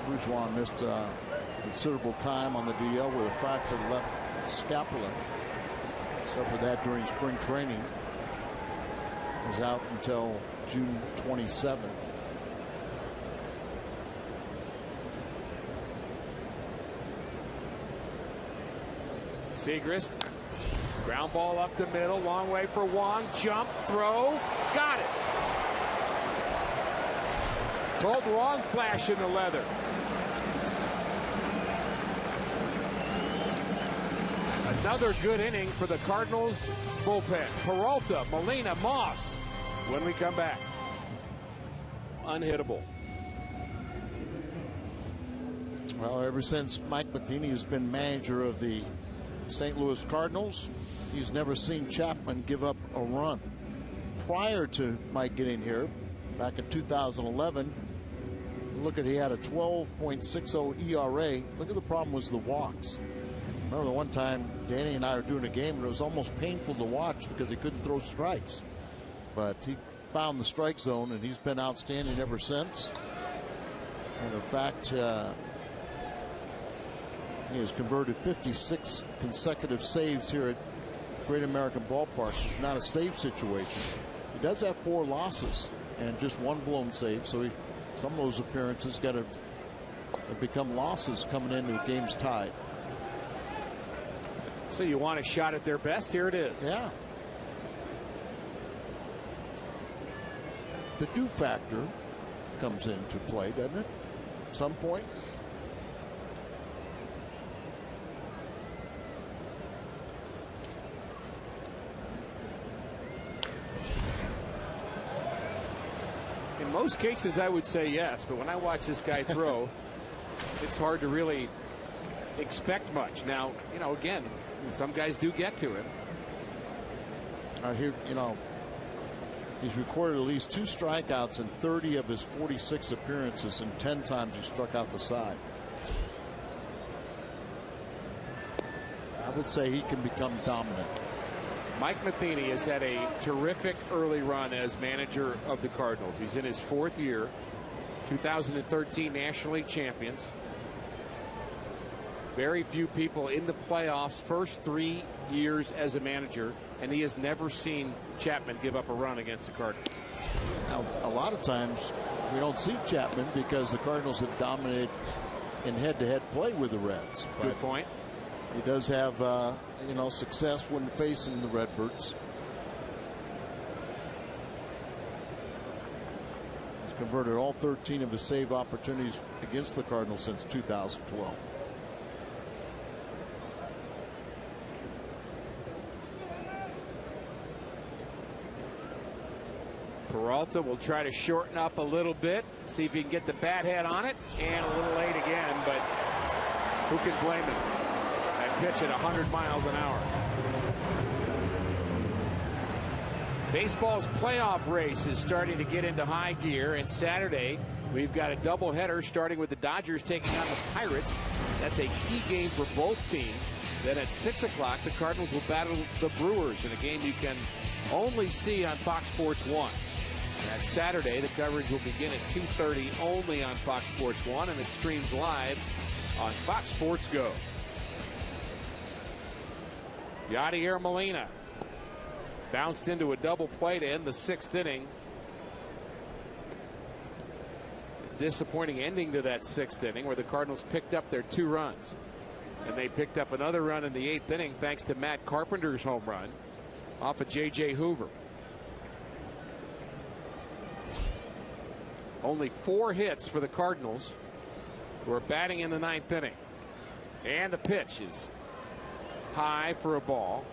Bourgeois missed considerable time on the DL with a fractured left scapula. Suffered that during spring training. Was out until June 27th. Segrist, ground ball up the middle, long way for Wong, jump, throw, got it. Called wrong flash in the leather. Another good inning for the Cardinals bullpen. Peralta, Molina, Moss. When we come back, unhittable. Well, ever since Mike Matheny has been manager of the St. Louis Cardinals, he's never seen Chapman give up a run. Prior to Mike getting here, back in 2011, he had a 12.60 ERA. Look at the problem was the walks. Remember the one time Danny and I were doing a game and it was almost painful to watch because he couldn't throw strikes. But he found the strike zone and he's been outstanding ever since. And in fact, he has converted 56 consecutive saves here at Great American Ballpark. It's not a save situation. He does have 4 losses and just 1 blown save. So some of those appearances got to become losses coming into games tied. So you want a shot at their best? Here it is. Yeah. The do factor comes into play, doesn't it? At some point. In most cases, I would say yes, but when I watch this guy throw, it's hard to really expect much. Now, again, some guys do get to him. Here, he's recorded at least 2 strikeouts in 30 of his 46 appearances, and 10 times he struck out the side. I would say he can become dominant. Mike Matheny has had a terrific early run as manager of the Cardinals. He's in his 4th year, 2013 National League champions. Very few people in the playoffs first 3 years as a manager, and he has never seen Chapman give up a run against the Cardinals. Now, a lot of times we don't see Chapman because the Cardinals have dominated in head-to-head play with the Reds. Good point. He does have success when facing the Redbirds. He's converted all 13 of his save opportunities against the Cardinals since 2012. Peralta will try to shorten up a little bit, see if he can get the bat head on it, and a little late again, but who can blame him? That pitch at 100 miles an hour. Baseball's playoff race is starting to get into high gear, and Saturday we've got a doubleheader starting with the Dodgers taking on the Pirates. That's a key game for both teams. Then at 6 o'clock, the Cardinals will battle the Brewers in a game you can only see on Fox Sports 1. That Saturday, the coverage will begin at 2:30 only on Fox Sports 1, and it streams live on Fox Sports Go. Yadier Molina bounced into a double play to end the 6th inning. Disappointing ending to that 6th inning where the Cardinals picked up their 2 runs. And they picked up another run in the 8th inning thanks to Matt Carpenter's home run off of J.J. Hoover. Only 4 hits for the Cardinals, who are batting in the 9th inning. And the pitch is high for a ball.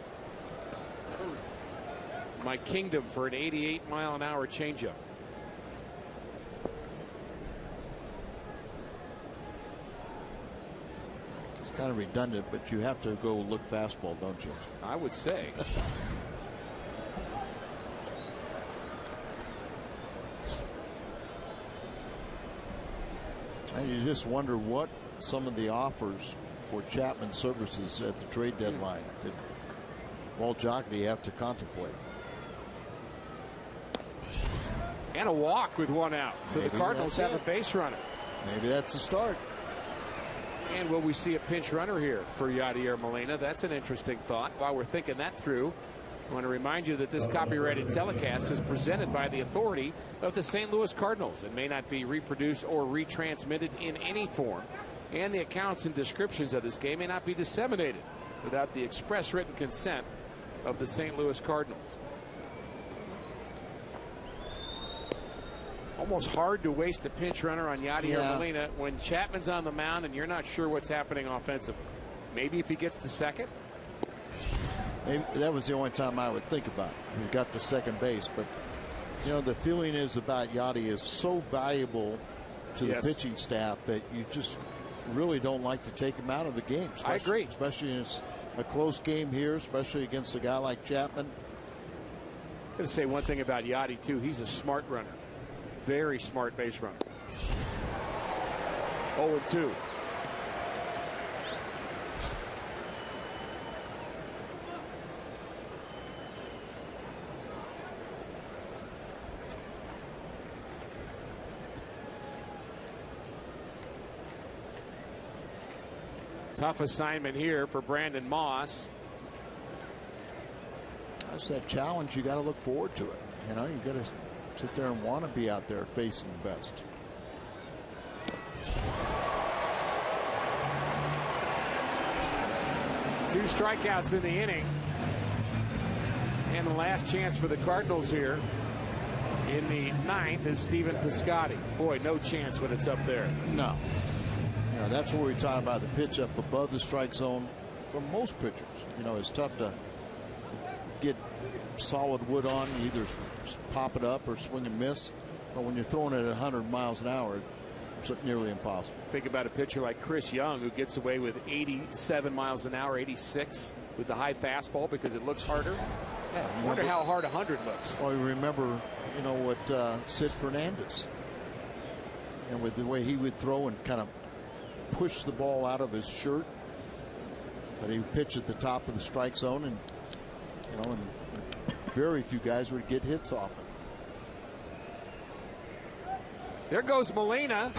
Mike Kingdom for an 88-mile-an-hour changeup. It's kind of redundant, but you have to go look fastball, don't you? I would say. And you just wonder what some of the offers for Chapman services at the trade deadline did Walt Jocketty have to contemplate. And a walk with 1 out. So Maybe the Cardinals have a base runner. Maybe that's a start. And will we see a pinch runner here for Yadier Molina? That's an interesting thought. While we're thinking that through, I want to remind you that this copyrighted telecast is presented by the authority of the St. Louis Cardinals. It may not be reproduced or retransmitted in any form. And the accounts and descriptions of this game may not be disseminated without the express written consent of the St. Louis Cardinals. Almost hard to waste a pinch runner on Yadier Molina when Chapman's on the mound and you're not sure what's happening offensively. Maybe if he gets to second. Maybe that was the only time I would think about it. He got to second base, but you know the feeling is about Yadi is so valuable to the pitching staff that you just really don't like to take him out of the game. I agree, especially in a close game here, especially against a guy like Chapman. I'm going to say one thing about Yadi too. He's a smart runner. Very smart base runner. 0-2. Tough assignment here for Brandon Moss. That's that challenge. You got to look forward to it. You know, you got to sit there and want to be out there facing the best. Two strikeouts in the inning. And the last chance for the Cardinals here in the 9th is Stephen Piscotty. Boy, no chance when it's up there. No. You know, that's what we're talking about. The pitch up above the strike zone for most pitchers. You know, it's tough to get solid wood on. You either pop it up or swing and miss. But when you're throwing it at 100 miles an hour, it's nearly impossible. Think about a pitcher like Chris Young, who gets away with 87 miles an hour, 86 with the high fastball because it looks harder. Yeah, I wonder how hard 100 looks. Well, you remember, you know, what Sid Fernandez, and with the way he would throw and kind of push the ball out of his shirt, but he would pitch at the top of the strike zone, and you know, and very few guys would get hits off it. There goes Molina,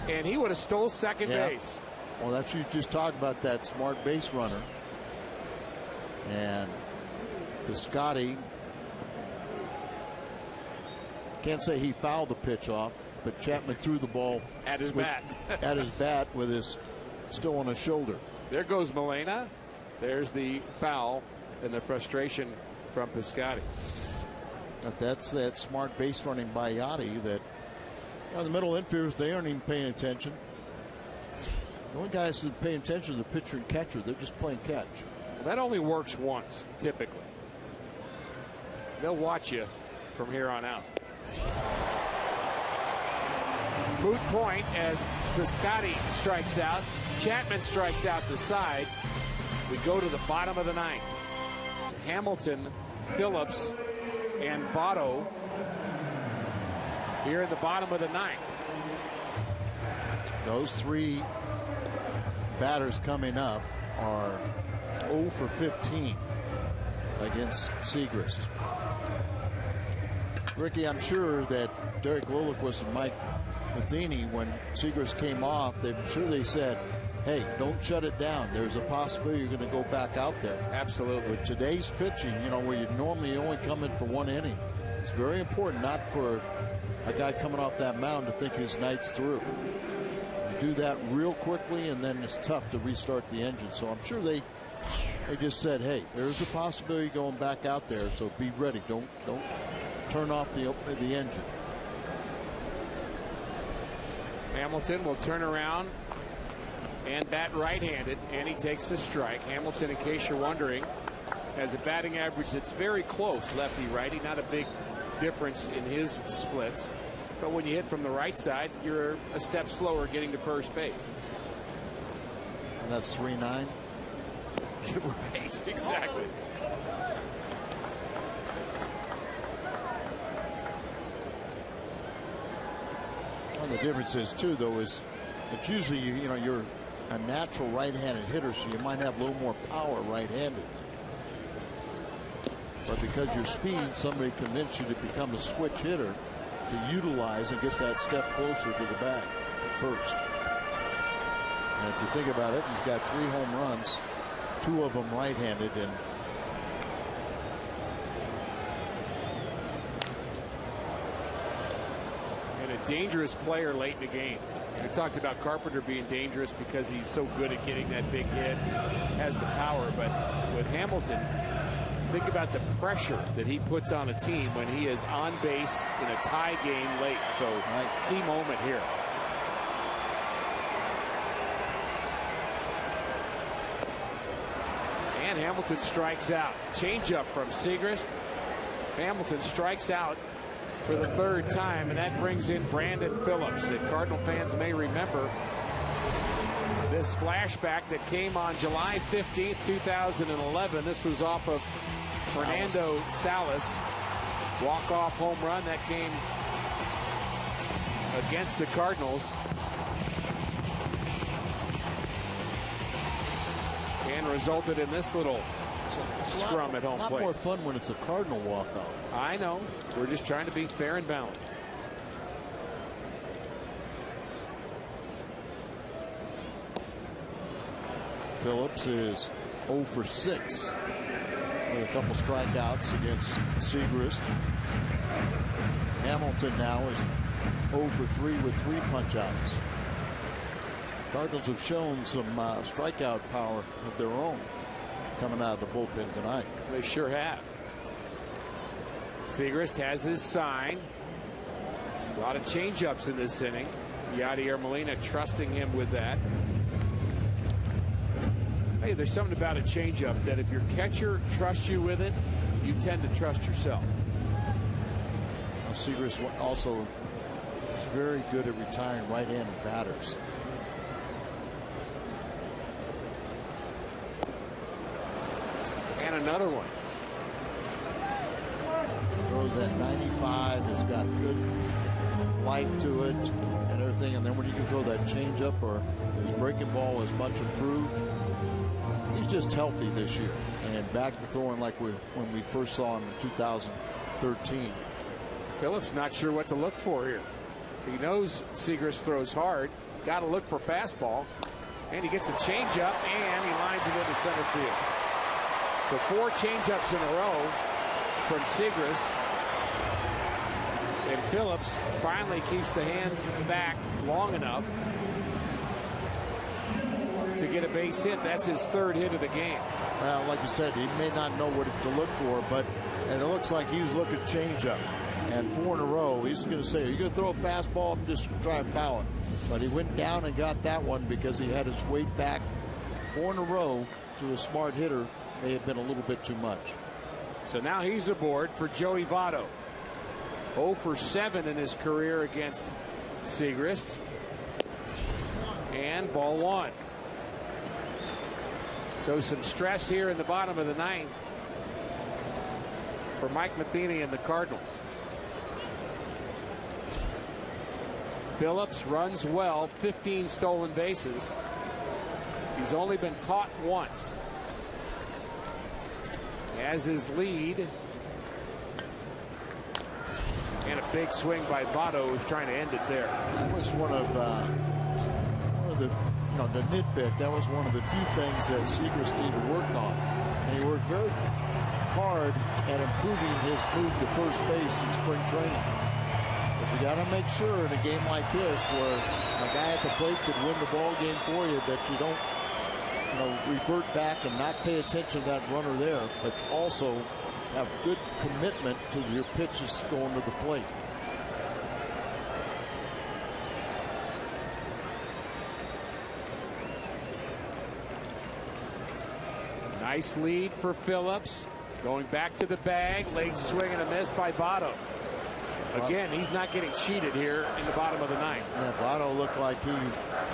and he would have stole second base. Well, that's what you just talked about, that smart base runner. And Piscotty, can't say he fouled the pitch off, but Chapman threw the ball at his bat. At his bat with his still on his shoulder. There goes Molina. There's the foul and the frustration from Piscotty. But that's that smart base running by Yadi that, you know, the middle infielders, they aren't even paying attention. The only guys that are paying attention are the pitcher and catcher. They're just playing catch. Well, that only works once, typically. They'll watch you from here on out. Moot point as Piscotty strikes out. Chapman strikes out the side. We go to the bottom of the ninth. Hamilton, Phillips, and Votto here in the bottom of the ninth. Those three batters coming up are 0 for 15 against Segrist. Ricky, I'm sure that Derek Lilliquist and Mike Matheny, when Segrist came off, I'm sure they said, hey, don't shut it down. There's a possibility you're going to go back out there. Absolutely. With today's pitching, where you normally only come in for one inning, it's very important not for a guy coming off that mound to think his night's through. You do that real quickly, and then it's tough to restart the engine. So I'm sure they just said, hey, there's a possibility going back out there, so be ready. Don't turn off the engine. Hamilton will turn around and bat right-handed, and he takes the strike. Hamilton, in case you're wondering, has a batting average that's very close, lefty-righty. Not a big difference in his splits. But when you hit from the right side, you're a step slower getting to first base. And that's 3-9. Right, exactly. One of the differences, too, though, is it's usually, you're a natural right-handed hitter, so you might have a little more power right-handed. But because your speed, somebody convinced you to become a switch hitter to utilize and get that step closer to the bag at first. And if you think about it, he's got 3 home runs, 2 of them right-handed, and a dangerous player late in the game. We talked about Carpenter being dangerous because he's so good at getting that big hit, has the power. But with Hamilton, think about the pressure that he puts on a team when he is on base in a tie game late. So key moment here. And Hamilton strikes out. Changeup from Segrist. Hamilton strikes out for the 3rd time, and that brings in Brandon Phillips. And Cardinal fans may remember this flashback that came on July 15th, 2011. This was off of Fernando Salas. Walk-off home run that came against the Cardinals. And resulted in this little scrum at home plate. A lot more fun when it's a Cardinal walk-off. I know. We're just trying to be fair and balanced. Phillips is 0 for 6 with a couple strikeouts against Segrist. Hamilton now is 0 for 3 with 3 punch-outs. Cardinals have shown some strikeout power of their own coming out of the bullpen tonight. They sure have. Segrist has his sign. A lot of change-ups in this inning. Yadier Molina trusting him with that. Hey, there's something about a changeup that if your catcher trusts you with it, you tend to trust yourself. Segrist also is very good at retiring right-handed batters. And another one. Throws at 95. Has got good life to it and everything. And then when you can throw that changeup, or his breaking ball is much improved. He's just healthy this year and back to throwing like when we first saw him in 2013. Phillips not sure what to look for here. He knows Segrist throws hard. Got to look for fastball. And he gets a changeup, and he lines it into center field. So 4 changeups in a row from Segrist. And Phillips finally keeps the hands back long enough to get a base hit. That's his 3rd hit of the game. Well, like you said, he may not know what to look for, but and it looks like he was looking changeup. And 4 in a row, he's going to say, are you going to throw a fastball? I'm just trying to power. But he went down and got that one because he had his weight back. 4 in a row to a smart hitter may have been a little bit too much. So now he's aboard for Joey Votto. 0 for 7 in his career against Segrist. And ball 1. So some stress here in the bottom of the ninth for Mike Matheny and the Cardinals. Phillips runs well, 15 stolen bases. He's only been caught once. He has his lead. And a big swing by Votto, who's trying to end it there. That was one of the, the nitpick. That was one of the few things that Seagrass needed to work on. And he worked very hard at improving his move to first base in spring training. But you got to make sure in a game like this, where a guy at the plate could win the ball game for you, that you don't, revert back and not pay attention to that runner there, but also have good commitment to your pitches going to the plate. Nice lead for Phillips. Going back to the bag. Late swing and a miss by Votto. Again, he's not getting cheated here in the bottom of the ninth. Yeah, Votto looked like he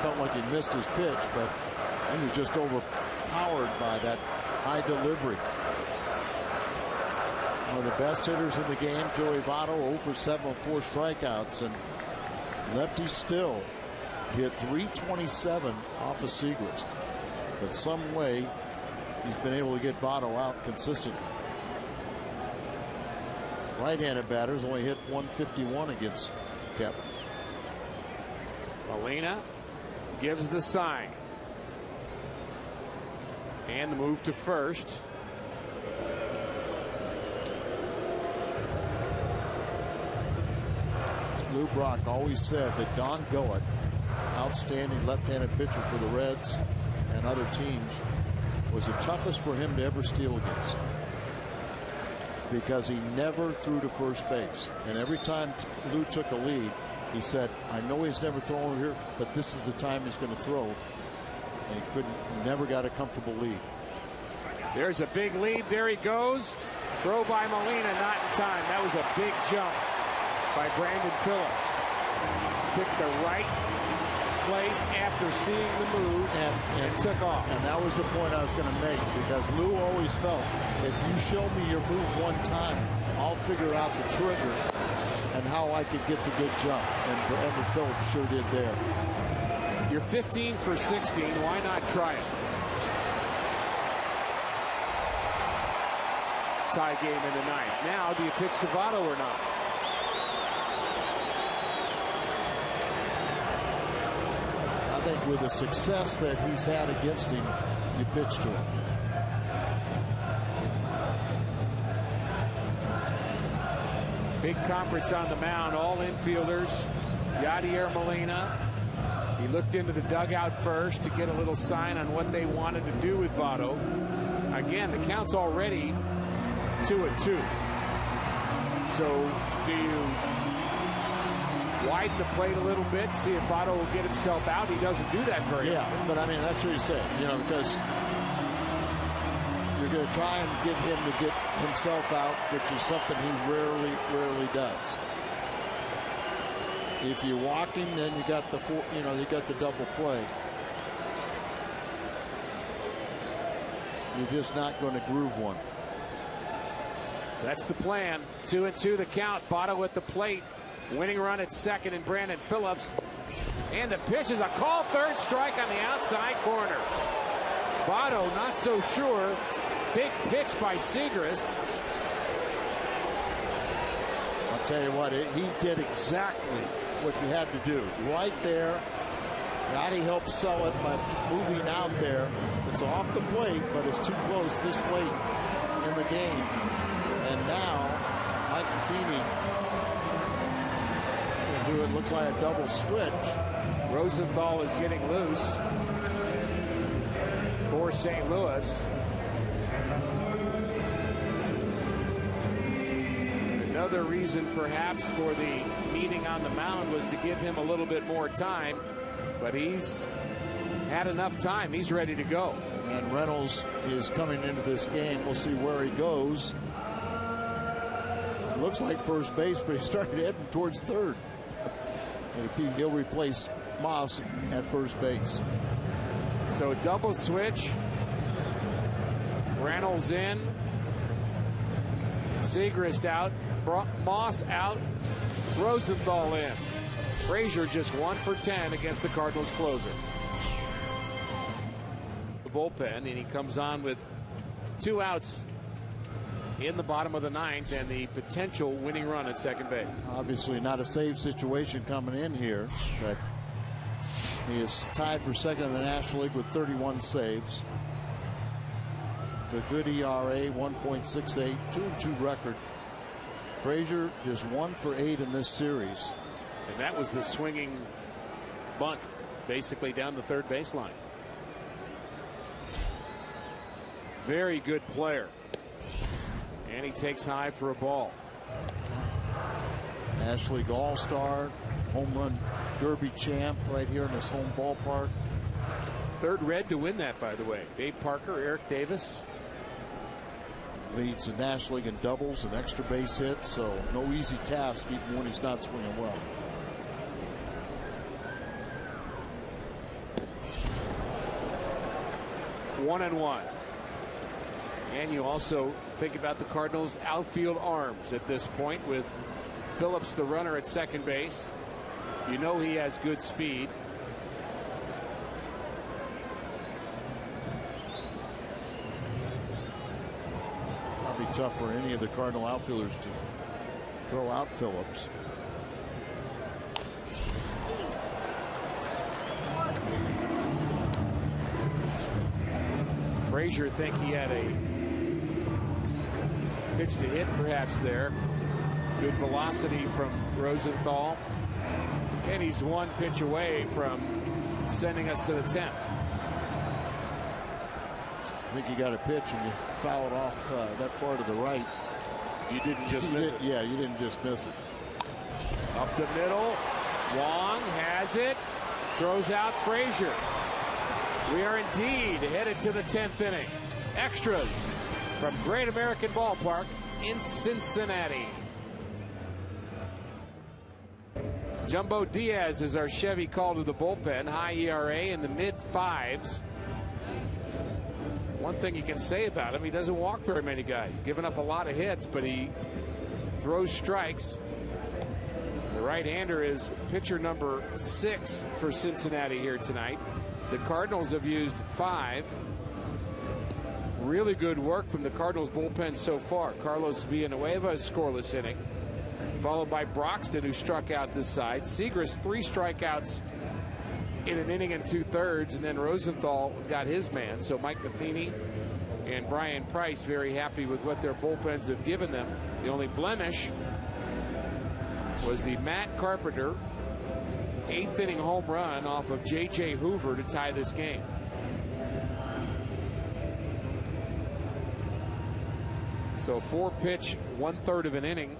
felt like he missed his pitch, but he was just overpowered by that high delivery. One of the best hitters in the game, Joey Votto, 0 for 7 on 4 strikeouts, and lefty still hit .327 off of Seagrass. But some way he's been able to get Votto out consistently. Right-handed batters only hit .151 against Kep. Molina gives the sign. And the move to first. Lou Brock always said that Don Gullett, outstanding left-handed pitcher for the Reds and other teams, was the toughest for him to ever steal against, because he never threw to first base. And every time Lou took a lead, he said, I know he's never thrown over here, but this is the time he's going to throw. And he never got a comfortable lead. There's a big lead. There he goes. Throw by Molina, not in time. That was a big jump by Brandon Phillips. Picked the right place after seeing the move and took off. And that was the point I was going to make, because Lou always felt, if you show me your move one time, I'll figure out the trigger and how I could get the good jump. And Brandon Phillips sure did there. You're 15 for 16. Why not try it? Tie game in the ninth. Now, do you pitch to Votto or not? I think with the success that he's had against him, you pitch to him. Big conference on the mound. All infielders. Yadier Molina. He looked into the dugout first to get a little sign on what they wanted to do with Votto. Again, the count's already 2-2. So do you widen the plate a little bit, see if Votto will get himself out? He doesn't do that very often. But I mean, that's what you say, because you're going to try and get him to get himself out, which is something he rarely does. If you walk him, then you got the you got the double play. You're just not going to groove one. That's the plan. 2-2 the count. Votto at the plate. Winning run at second and Brandon Phillips. And the pitch is a call, third strike on the outside corner. Votto not so sure. Big pitch by Seagrass. I'll tell you what, he did exactly what you had to do. Right there. Gotti helped sell it by moving out there. It's off the plate, but it's too close this late in the game. And now, Mike Matheny will do it. Looks like a double switch. Rosenthal is getting loose for St. Louis. Another reason perhaps for the meeting on the mound was to give him a little bit more time, but he's had enough time. He's ready to go. And Reynolds is coming into this game. We'll see where he goes. Looks like first base, but he started heading towards third. And he'll replace Moss at first base. So double switch. Reynolds in. Segrist out. Moss out. Rosenthal in. Frazier just 1 for 10 against the Cardinals closer. The bullpen, and he comes on with 2 outs in the bottom of the 9th and the potential winning run at second base. Obviously not a save situation coming in here, but he is tied for second in the National League with 31 saves. The good ERA, 1.68, 2-2 record. Frazier just 1 for 8 in this series. And that was the swinging bunt, basically down the third baseline. Very good player. And he takes high for a ball. National League All-Star, home run derby champ right here in his home ballpark. Third Red to win that, by the way. Dave Parker, Eric Davis. Leads the National League in doubles and extra base hits, so no easy task even when he's not swinging well. One and one. And you also think about the Cardinals' outfield arms at this point with Phillips, the runner, at second base. You know he has good speed. Probably tough for any of the Cardinal outfielders to throw out Phillips. Frazier think he had a pitch to hit perhaps there. Good velocity from Rosenthal. And he's 1 pitch away from sending us to the 10th. I think you got a pitch and you fouled off that part of the right. You didn't just miss it. Yeah, you didn't just miss it. Up the middle. Wong has it. Throws out Frazier. We are indeed headed to the 10th inning. Extras from Great American Ballpark in Cincinnati. Jumbo Diaz is our Chevy call to the bullpen. High ERA in the mid-5s. One thing you can say about him, he doesn't walk very many guys. Giving up a lot of hits, but he throws strikes. The right-hander is pitcher number 6 for Cincinnati here tonight. The Cardinals have used 5. Really good work from the Cardinals bullpen so far. Carlos Villanueva, a scoreless inning, followed by Broxton, who struck out this side. Segrist, 3 strikeouts in an inning and 2/3, and then Rosenthal got his man. So Mike Matheny and Brian Price very happy with what their bullpens have given them. The only blemish was the Matt Carpenter 8th inning home run off of J.J. Hoover to tie this game. So 4-pitch, 1/3 of an inning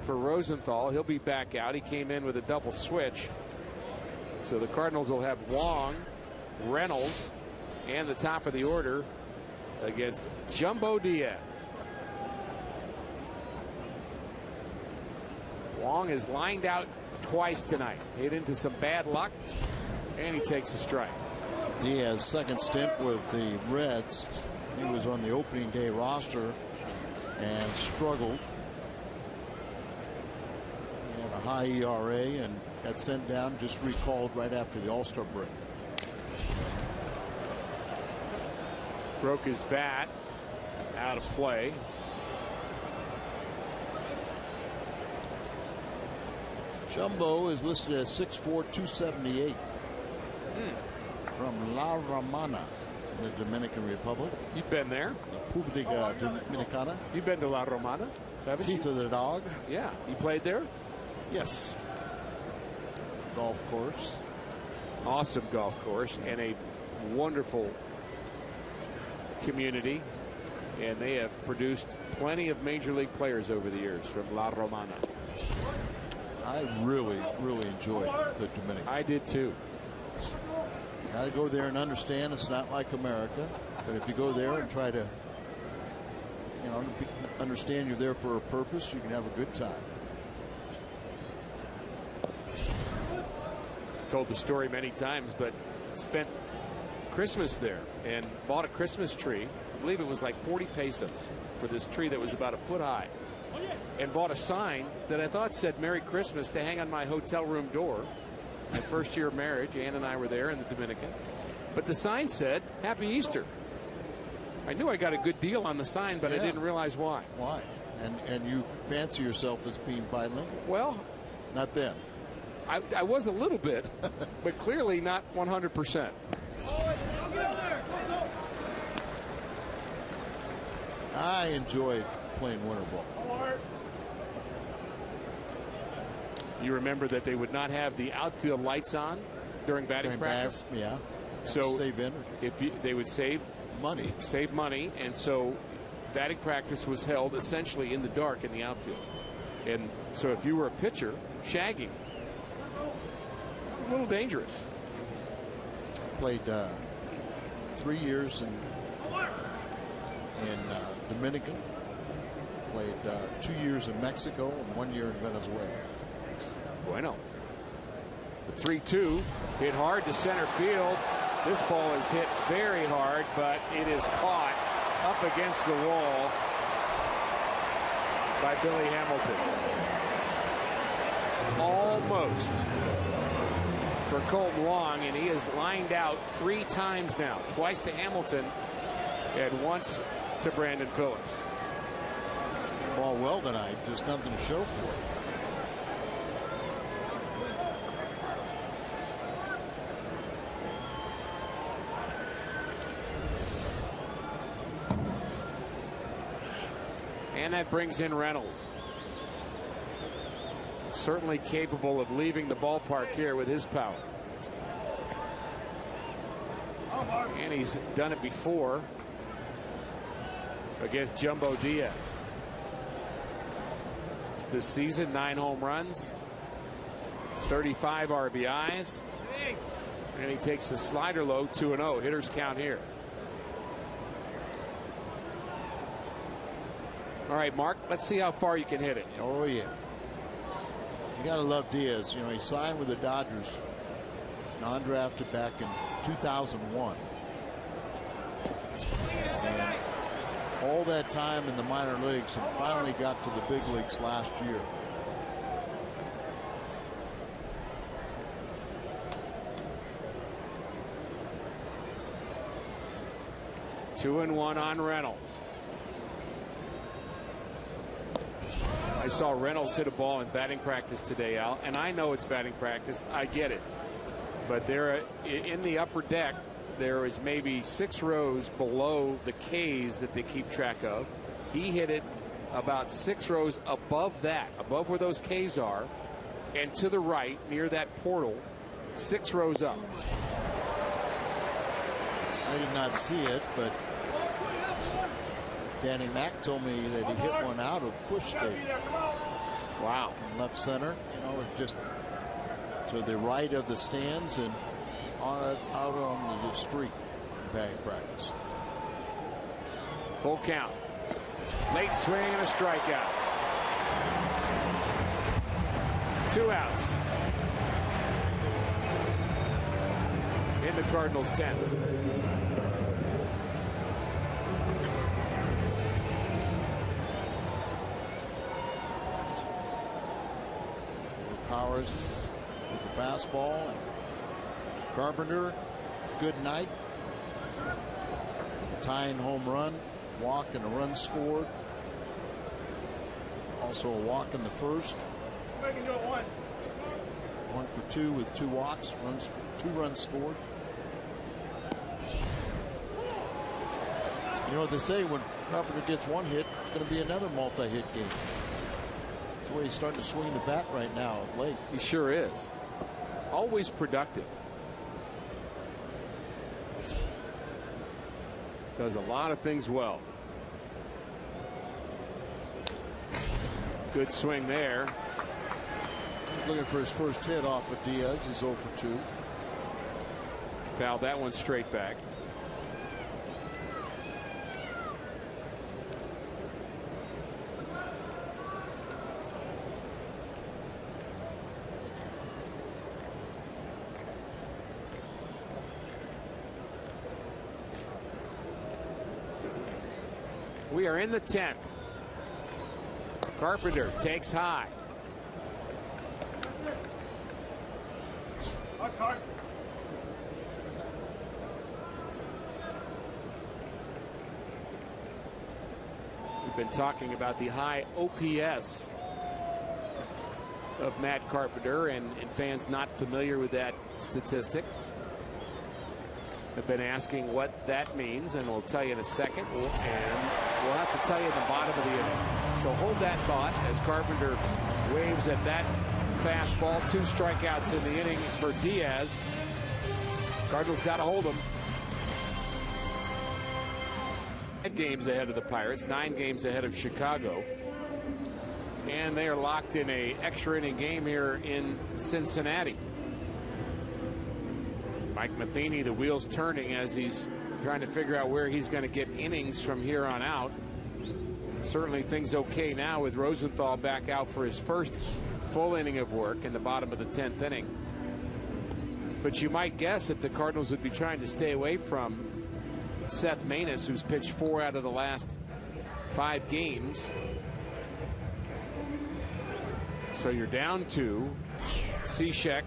for Rosenthal. He'll be back out. He came in with a double switch. So the Cardinals will have Wong, Reynolds, and the top of the order against Jumbo Diaz. Wong is lined out twice tonight. Hit into some bad luck, and he takes a strike. Diaz's second stint with the Reds. He was on the opening day roster and struggled. He had a high ERA and got sent down, just recalled right after the All-Star break. Broke his bat, out of play. Jumbo is listed as 6'4", 278 from La Romana in the Dominican Republic. You've been there. República Dominicana. You've been to La Romana, haven't you? Teeth of the dog. Yeah. You played there? Yes. Golf course. Awesome golf course and a wonderful community. And they have produced plenty of major league players over the years from La Romana. I really enjoyed the Dominican. I did too. Got to go there and understand it's not like America. But if you go there and try to, understand you're there for a purpose, you can have a good time. Told the story many times, but spent Christmas there and bought a Christmas tree believe it was like 40 pesos for this tree that was about a foot high, and bought a sign that I thought said Merry Christmas to hang on my hotel room door. My first year of marriage, Ann and I were there in the Dominican, but the sign said Happy Easter. I knew I got a good deal on the sign, but I didn't realize why. Why? And you fancy yourself as being bilingual? Well, not then. I was a little bit, but clearly not 100%. I enjoyed playing winter ball. You remember that they would not have the outfield lights on during batting practice? Yeah. So save energy. They would save money, and so batting practice was held essentially in the dark in the outfield. And so if you were a pitcher, shagging, a little dangerous. I played 3 years in Dominican. Played 2 years in Mexico and 1 year in Venezuela. Bueno. The 3-2 hit hard to center field. This ball is hit very hard, but it is caught up against the wall by Billy Hamilton. Almost for Colton Wong, and he has lined out 3 times now. Twice to Hamilton and once to Brandon Phillips. Ball well tonight, just nothing to show for it. And that brings in Reynolds. Certainly capable of leaving the ballpark here with his power. And he's done it before against Jumbo Diaz. This season, 9 home runs, 35 RBIs, and he takes the slider low, 2-0. Hitters count here. All right, Mark, let's see how far you can hit it. Oh, yeah. You got to love Diaz. You know, he signed with the Dodgers, non-drafted back in 2001. And all that time in the minor leagues and finally got to the big leagues last year. Two and one on Reynolds. I saw Reynolds hit a ball in batting practice today, Al, and I know it's batting practice. I get it. But there, in the upper deck, there is maybe 6 rows below the K's that they keep track of. He hit it about 6 rows above that, above where those K's are, and to the right, near that portal, 6 rows up. I did not see it, but Danny Mack told me that he hit one out of Busch Stadium. Wow. In left center, you know, just to the right of the stands and out on the street in batting practice. Full count. Late swing and a strikeout. 2 outs. In the Cardinals' 10. Powers with the fastball. And Carpenter, good night. A tying home run, walk and a run scored. Also a walk in the first. 1 for 2 with 2 walks, 2 runs scored. You know what they say, when Carpenter gets 1 hit, it's going to be another multi-hit game. That's the way he's starting to swing the bat right now of late. He sure is. Always productive. Does a lot of things well. Good swing there. He's looking for his first hit off of Diaz. He's 0 for 2. Fouled that one straight back. We are in the 10th. Carpenter takes high. We've been talking about the high OPS of Matt Carpenter, and fans not familiar with that statistic have been asking what that means, and we'll tell you in a second. And we'll have to tell you at the bottom of the inning. So hold that thought as Carpenter waves at that fastball. 2 strikeouts in the inning for Diaz. Cardinals got to hold him. 5 games ahead of the Pirates, 9 games ahead of Chicago. And they are locked in a extra inning game here in Cincinnati. Mike Matheny, the wheels turning as he's trying to figure out where he's going to get innings from here on out. Certainly things okay now with Rosenthal back out for his first full inning of work in the bottom of the 10th inning. But you might guess that the Cardinals would be trying to stay away from Seth Maness, who's pitched 4 out of the last 5 games. So you're down to Cishek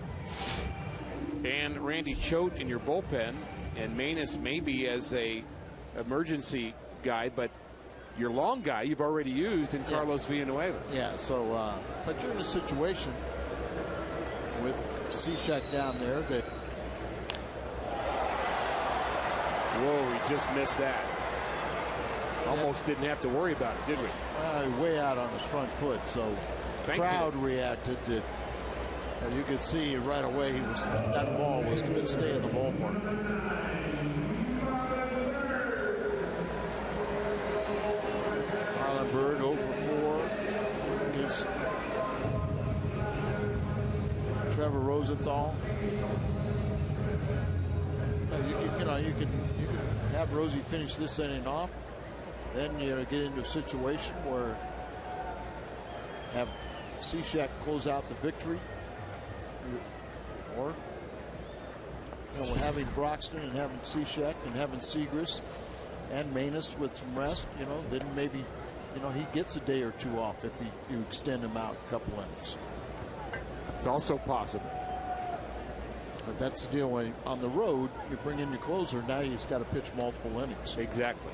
and Randy Choate in your bullpen, and Maness maybe as a emergency guy, but your long guy you've already used in Carlos Villanueva. Yeah, so but you're in a situation with Cishek down there that. Whoa, he just missed that. Almost didn't have to worry about it, did we? Well, way out on his front foot, so the crowd reacted. That you could see right away that ball was going to stay in the ballpark. Marlon Byrd 0 for 4 against Trevor Rosenthal. You can have Rosie finish this inning off, then get into a situation where have Cishek close out the victory, or having Broxton and having Cishek and having Segras and Maness with some rest, then maybe he gets a day or 2 off if you extend him out a couple innings. It's also possible. But that's the deal. When on the road you bring in your closer, now he's got to pitch multiple innings. Exactly.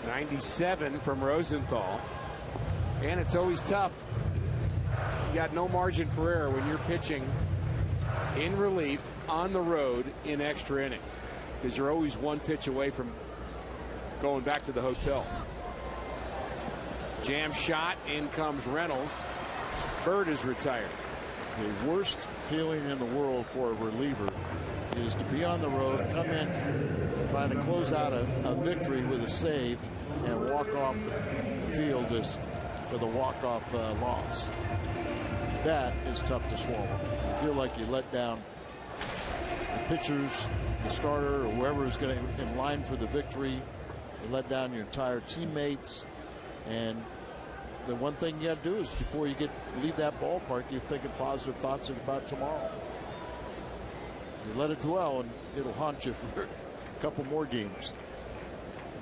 97 from Rosenthal, and it's always tough. You got no margin for error when you're pitching in relief on the road in extra innings, because you're always 1 pitch away from going back to the hotel. Jam shot, in comes Reynolds. Bird is retired. The worst feeling in the world for a reliever is to be on the road, come in trying to close out a victory with a save, and walk off the field with a walk-off loss. That is tough to swallow. You feel like you let down the pitchers, the starter, or whoever is going to in line for the victory. You let down your entire teammates, and the one thing you got to do is before you leave that ballpark, you're thinking positive thoughts about tomorrow. You let it dwell, and it'll haunt you for a couple more games.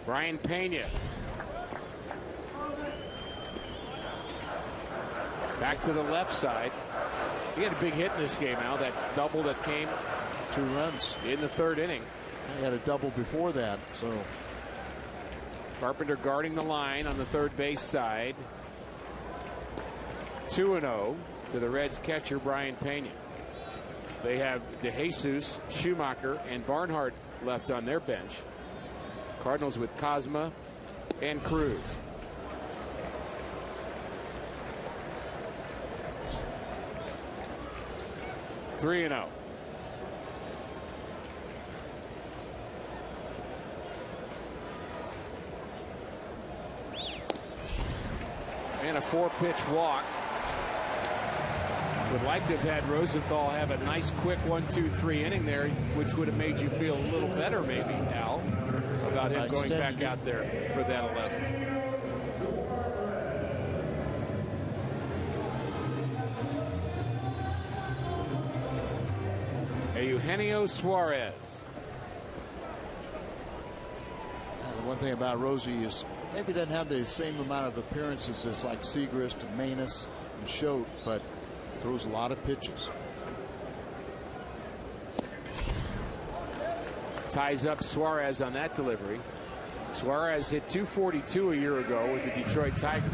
Brian Pena. Back to the left side. He had a big hit in this game, Al. That double that came 2 runs in the 3rd inning. He had a double before that. So Carpenter guarding the line on the 3rd base side. 2-0 to the Reds catcher Brian Pena. They have DeJesus, Schumacher, and Barnhart left on their bench. Cardinals with Cosma and Cruz. Three and 0. And a 4-pitch walk. Would like to have had Rosenthal have a nice quick 1-2-3 inning there, which would have made you feel a little better maybe, Al, about him going back out there for that 11. Eugenio Suarez. The One thing about Rosie is maybe doesn't have the same amount of appearances as like Segrist and Manus and Schote, but throws a lot of pitches. Ties up Suarez on that delivery. Suarez hit .242 a year ago with the Detroit Tigers.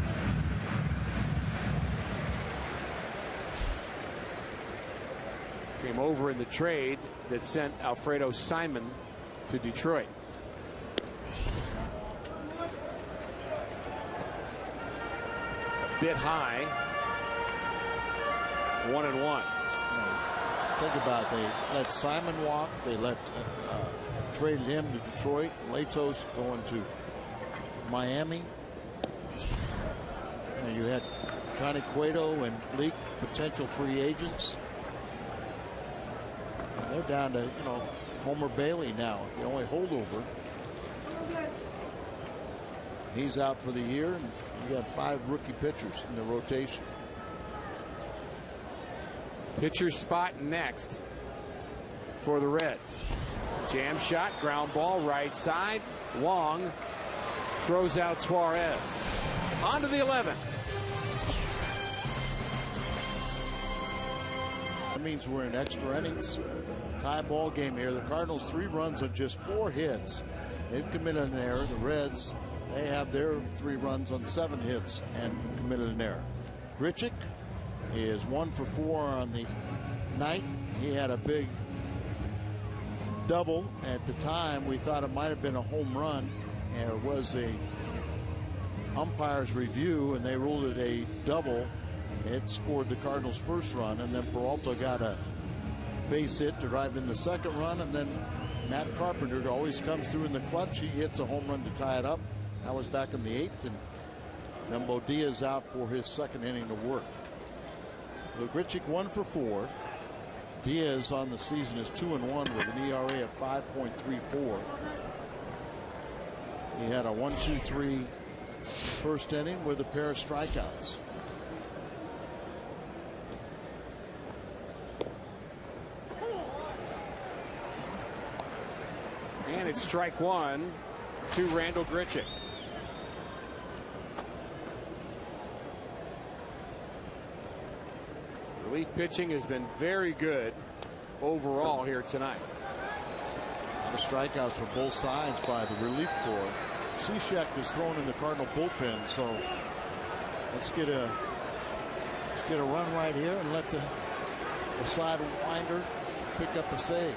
Came over in the trade that sent Alfredo Simon to Detroit. A bit high. 1-1. Think about it. They let Simon walk. They traded him to Detroit. Latos going to Miami. And you had Johnny Cueto and Leak potential free agents. And they're down to Homer Bailey now, the only holdover. He's out for the year, and you got 5 rookie pitchers in the rotation. Pitcher spot next for the Reds. Jam shot, ground ball, right side. Wong throws out Suarez. On to the 11th. That means we're in extra innings. Tie ball game here. The Cardinals 3 runs on just 4 hits. They've committed an error. The Reds, they have their 3 runs on 7 hits and committed an error. Grichuk is 1 for 4 on the night. He had a big double. At the time, we thought it might have been a home run. There was a umpire's review, and they ruled it a double. It scored the Cardinals' first run, and then Peralta got a base hit to drive in the second run, and then Matt Carpenter always comes through in the clutch. He hits a home run to tie it up. That was back in the 8th, and Jumbo Diaz out for his second inning of work. So Grichuk 1 for 4. Diaz on the season is 2-1 with an ERA of 5.34. He had a 1-2-3 first inning with a pair of strikeouts. And it's strike 1 to Randal Grichuk. Relief pitching has been very good overall here tonight. The strikeouts for both sides by the relief corps. Cishek is thrown in the Cardinal bullpen, so let's get a run right here and let the sidewinder pick up a save.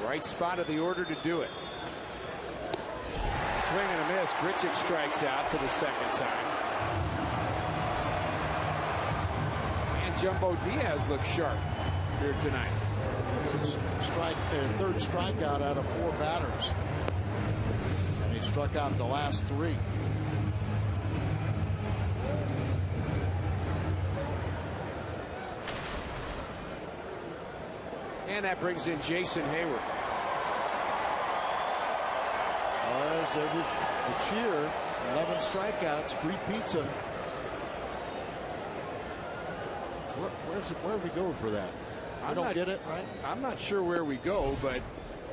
Right spot of the order to do it. Swing and a miss. Grichuk strikes out for the second time. And Jumbo Diaz looks sharp here tonight. Third strikeout out of 4 batters. And he struck out the last 3. And that brings in Jason Hayward. There's the cheer. 11 strikeouts, free pizza. Where do we go for that? I don't get it, right? I'm not sure where we go, but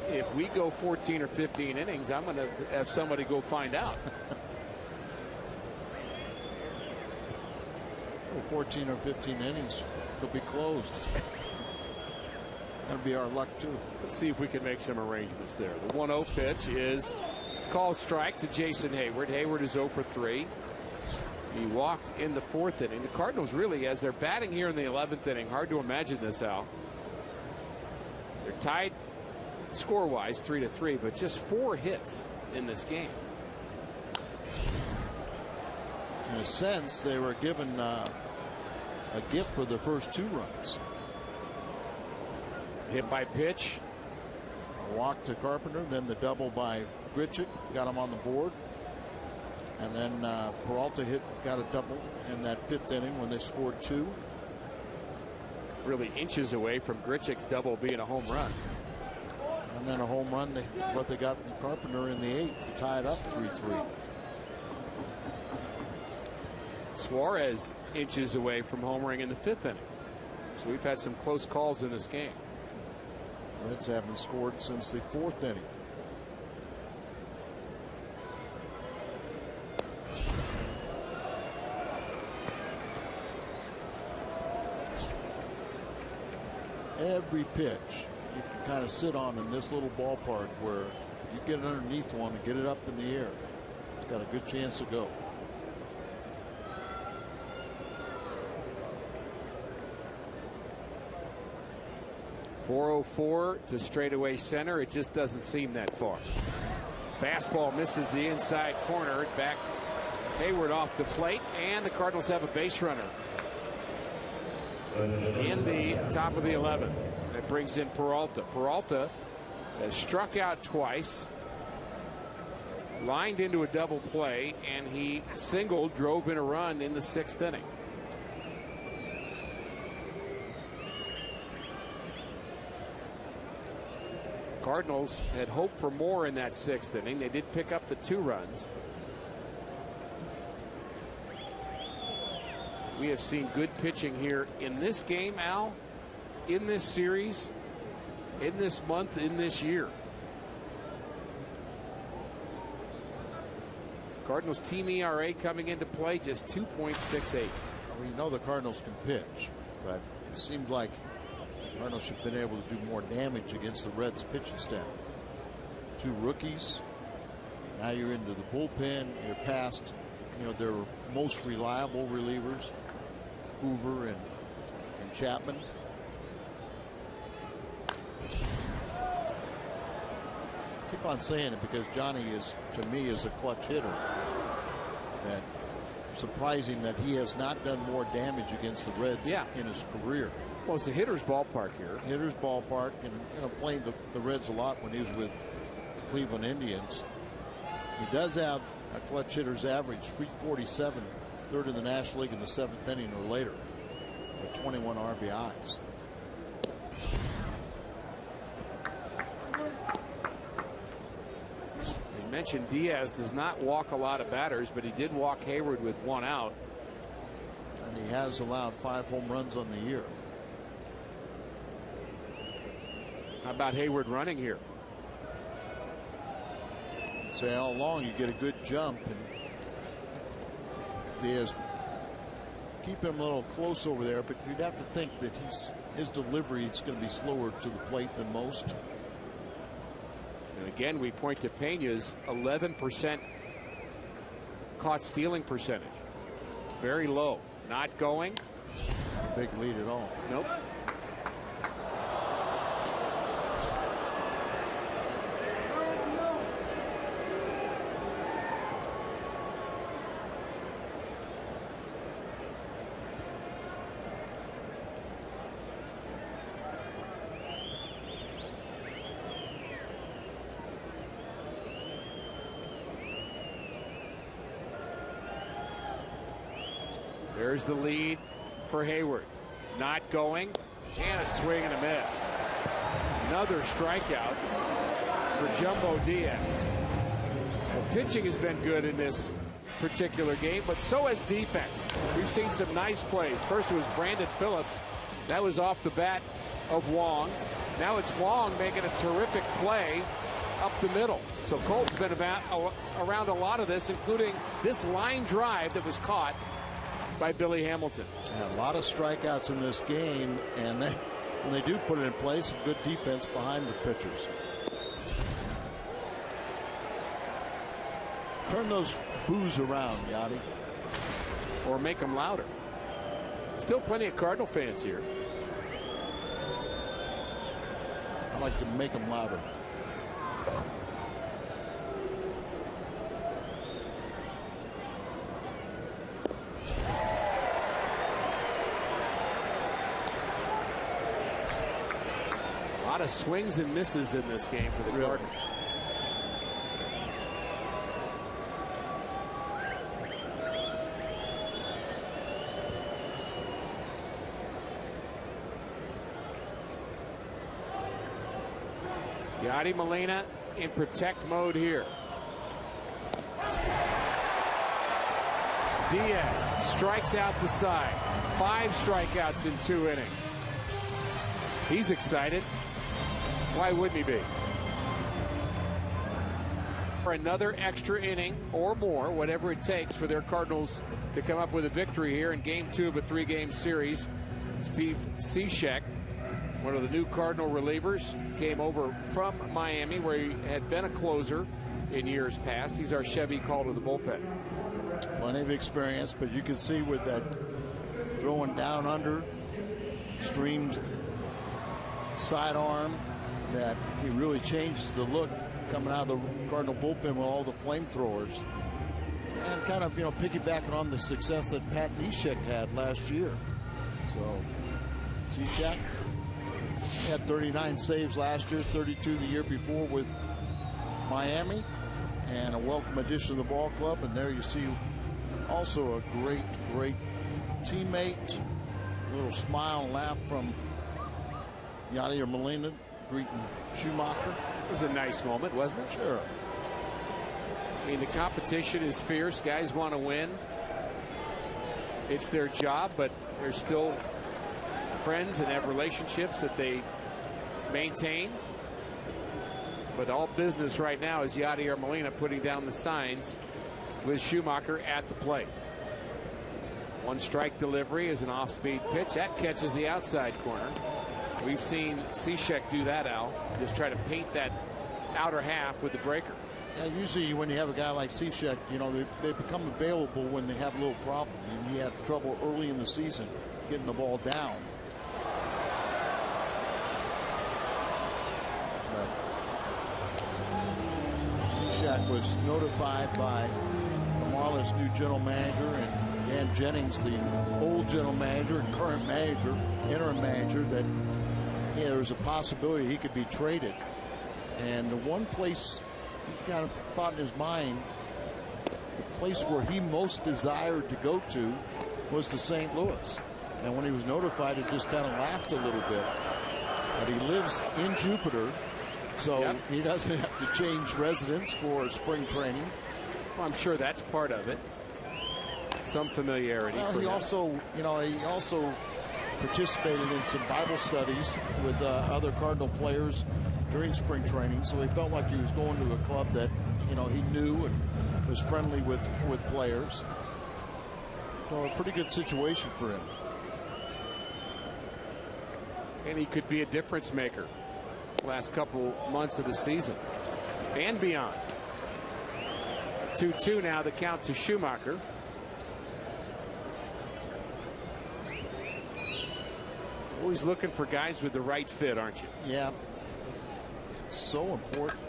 if we go 14 or 15 innings, I'm going to have somebody go find out. 14 or 15 innings, it'll be closed. That'll be our luck too. Let's see if we can make some arrangements there. The 1-0 pitch is called strike to Jason Hayward. Hayward is 0 for 3. He walked in the 4th inning. The Cardinals really, as they're batting here in the 11th inning, hard to imagine this, Al. They're tied score-wise 3-3, but just 4 hits in this game. In a sense, they were given a gift for the first 2 runs. Hit by pitch. A walk to Carpenter, then the double by Grichuk got him on the board. And then Peralta got a double in that 5th inning when they scored 2. Really inches away from Grichuk's double being a home run. And then a home run, what they got from Carpenter in the 8th to tie it up 3-3. Suarez inches away from homering in the 5th inning. So we've had some close calls in this game. Reds haven't scored since the 4th inning. every pitch you can kind of sit on in this little ballpark where you get underneath one and get it up in the air. It's got a good chance to go. .404 to straightaway center. It just doesn't seem that far. Fastball misses the inside corner. Back Hayward off the plate, and the Cardinals have a base runner in the top of the 11th. That brings in Peralta. Peralta has struck out twice, lined into a double play, and he singled, drove in a run in the 6th inning. Cardinals had hoped for more in that 6th inning. They did pick up the 2 runs. We have seen good pitching here in this game, Al, in this series, in this month, in this year. Cardinals team ERA coming into play just 2.68. We know the Cardinals can pitch, but it seemed like the Cardinals should have been able to do more damage against the Reds pitching staff. 2 rookies. Now you're into the bullpen. You're past, their most reliable relievers, Hoover and Chapman. I keep on saying it because Johnny is, to me, is a clutch hitter. And surprising that he has not done more damage against the Reds in his career. Well, it's a hitter's ballpark here. Hitter's ballpark, and playing the Reds a lot when he was with the Cleveland Indians. He does have a clutch hitter's average, 347, third in the National League in the 7th inning or later, with 21 RBIs. You mentioned Diaz does not walk a lot of batters, but he did walk Hayward with 1 out. And he has allowed 5 home runs on the year. How about Hayward running here? Say all along you get a good jump, and Diaz keep him a little close over there, but you'd have to think that his delivery is going to be slower to the plate than most. And again, we point to Pena's 11% caught stealing percentage. Very low. Not going. Big lead at all. Nope. There's the lead for Hayward. Not going. And a swing and a miss. Another strikeout for Jumbo Diaz. Well, pitching has been good in this particular game, but so has defense. We've seen some nice plays. First it was Brandon Phillips. That was off the bat of Wong. Now it's Wong making a terrific play up the middle. So Colt's been around a lot of this, including this line drive that was caught by Billy Hamilton. Yeah, a lot of strikeouts in this game, and then when they do put it in place, some good defense behind the pitchers. Turn those boos around, Yachty. Or make them louder. Still plenty of Cardinal fans here. I like to make them louder. A lot of swings and misses in this game for the Cardinals. Yadi Molina in protect mode here. Diaz strikes out the side. 5 strikeouts in 2 innings. He's excited. Why wouldn't he be? For another extra inning or more, whatever it takes for their Cardinals to come up with a victory here in game 2 of a 3-game series. Steve Cishek one of the new Cardinal relievers, came over from Miami, where he had been a closer in years past. He's our Chevy call to the bullpen. Plenty of experience, but you can see with that throwing down under, streamed sidearm, that he really changes the look coming out of the Cardinal bullpen with all the flamethrowers. And kind of, piggybacking on the success that Pat Neshek had last year. So, Cishek had 39 saves last year, 32 the year before with Miami, and a welcome addition to the ball club. And there you see also a great teammate. A little smile and laugh from Yadier Molina greeting Schumacher. It was a nice moment, wasn't it? Sure. I mean, the competition is fierce. Guys want to win. It's their job, but they're still friends and have relationships that they maintain. But all business right now is Yadier Molina putting down the signs with Schumacher at the plate. One strike delivery is an off-speed pitch. That catches the outside corner. We've seen Cishek do that, Al. Just try to paint that outer half with the breaker. Yeah, usually when you have a guy like Cishek, they become available when they have a little problem. And he had trouble early in the season getting the ball down. But Cishek was notified by the Marlins' new general manager and Dan Jennings, the old general manager and current manager, interim manager, that there was a possibility he could be traded. And the one place he kind of thought in his mind, the place where he most desired to go to was to St. Louis. And when he was notified, he just kind of laughed a little bit. But he lives in Jupiter, so he doesn't have to change residence for spring training. Well, I'm sure that's part of it. Some familiarity. Well, for he him. also participated in some Bible studies with other Cardinal players during spring training, so he felt like he was going to a club that he knew and was friendly with players. So a pretty good situation for him. And he could be a difference maker last couple months of the season and beyond. 2-2 now, the count to Schumacher. Always looking for guys with the right fit, aren't you? Yeah. So important.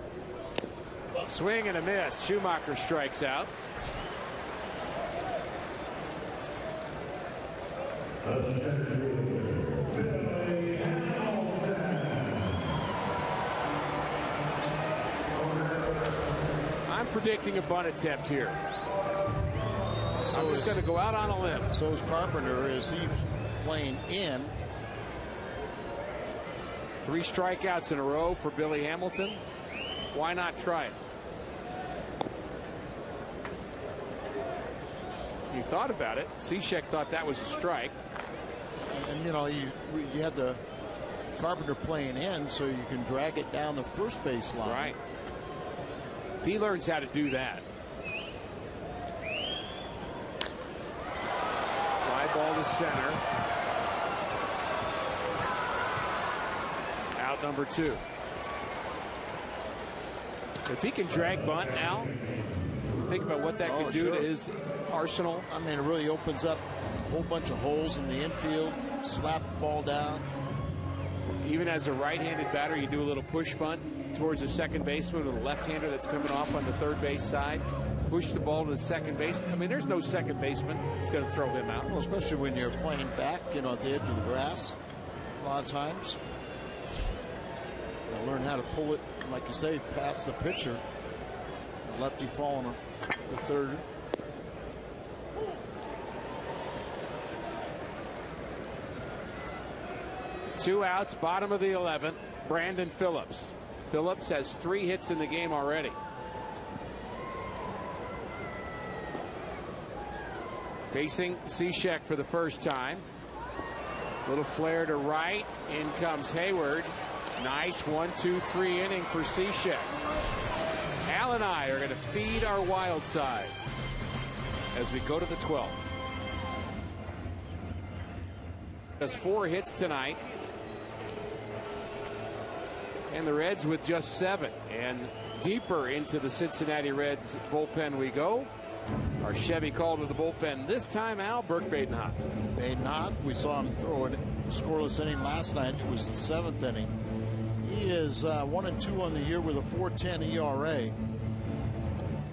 Swing and a miss. Schumacher strikes out. I'm predicting a bunt attempt here. So I'm just going to go out on a limb. So is Carpenter. Is he playing in? 3 strikeouts in a row for Billy Hamilton. Why not try it? He thought about it. Cishek thought that was a strike. And you have the Carpenter playing in, so you can drag it down the first base line. Right. If he learns how to do that. Fly ball to center. Out number 2. If he can drag bunt now, think about what that could do to his arsenal. I mean, it really opens up a whole bunch of holes in the infield. Slap the ball down. Even as a right-handed batter, you do a little push bunt towards the second baseman with a left-hander that's coming off on the third base side. Push the ball to the second base. I mean, there's no second baseman that's going to throw him out. Well, especially when you're playing back, at the edge of the grass. A lot of times. Learn how to pull it, like you say, past the pitcher. The lefty falling to third. Two outs, bottom of the 11th. Brandon Phillips. Phillips has 3 hits in the game already. Facing Cishek for the first time. Little flare to right. In comes Hayward. Nice 1-2-3 inning for Cishek. Al and I are going to feed our wild side as we go to the 12th. Has 4 hits tonight. And the Reds with just 7. And deeper into the Cincinnati Reds bullpen we go. Our Chevy call to the bullpen this time, Al, Burke Badenhop. Badenhop, we saw him throw a scoreless inning last night. It was the 7th inning. He is 1-2 on the year with a 4.10 ERA.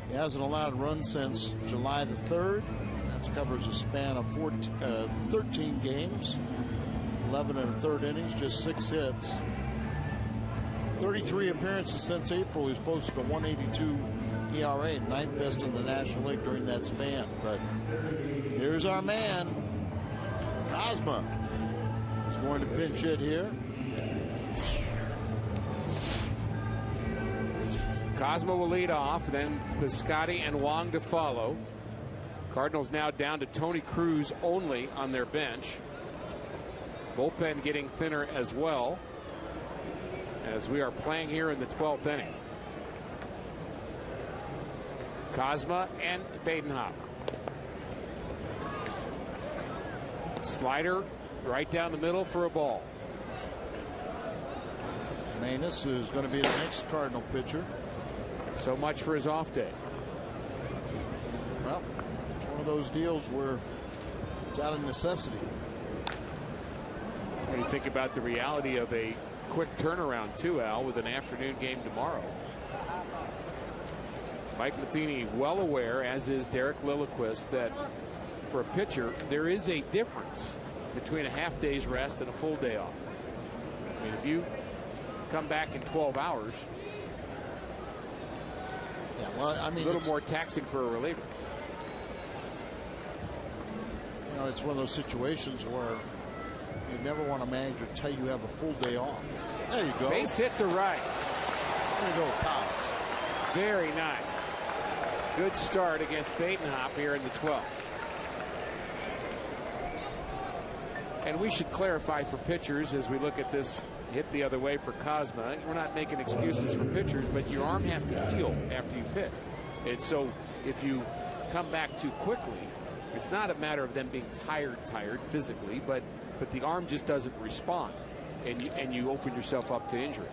He hasn't allowed a run since July the 3rd. That covers a span of 13 games, 11 1/3 innings, just 6 hits. 33 appearances since April. He's posted a 1.82 ERA, 9th best in the National League during that span. But here's our man, Cosma. He's going to pinch hit here. Cosma will lead off, then Piscotty and Wong to follow. Cardinals now down to Tony Cruz only on their bench. Bullpen getting thinner as well, as we are playing here in the 12th inning. Cosma and Badenhop. Slider right down the middle for a ball. Manus is going to be the next Cardinal pitcher. So much for his off day. Well, it's one of those deals where it's out of necessity. When you think about the reality of a quick turnaround too, Al, with an afternoon game tomorrow. Mike Matheny well aware, as is Derek Lilliquist, that for a pitcher there is a difference between a half day's rest and a full day off. I mean, if you come back in 12 hours, yeah, well, I mean, a little more taxing for a reliever. You know, it's one of those situations where you never want a manager to tell you have a full day off. There you go. Base hit to right. There you go, Collins. Very nice. Good start against Badenhop here in the 12th. And we should clarify for pitchers as we look at this hit the other way for Cosma. We're not making excuses for pitchers, but your arm has to heal after you pitch. And so if you come back too quickly, it's not a matter of them being tired physically, but the arm just doesn't respond, and you open yourself up to injury.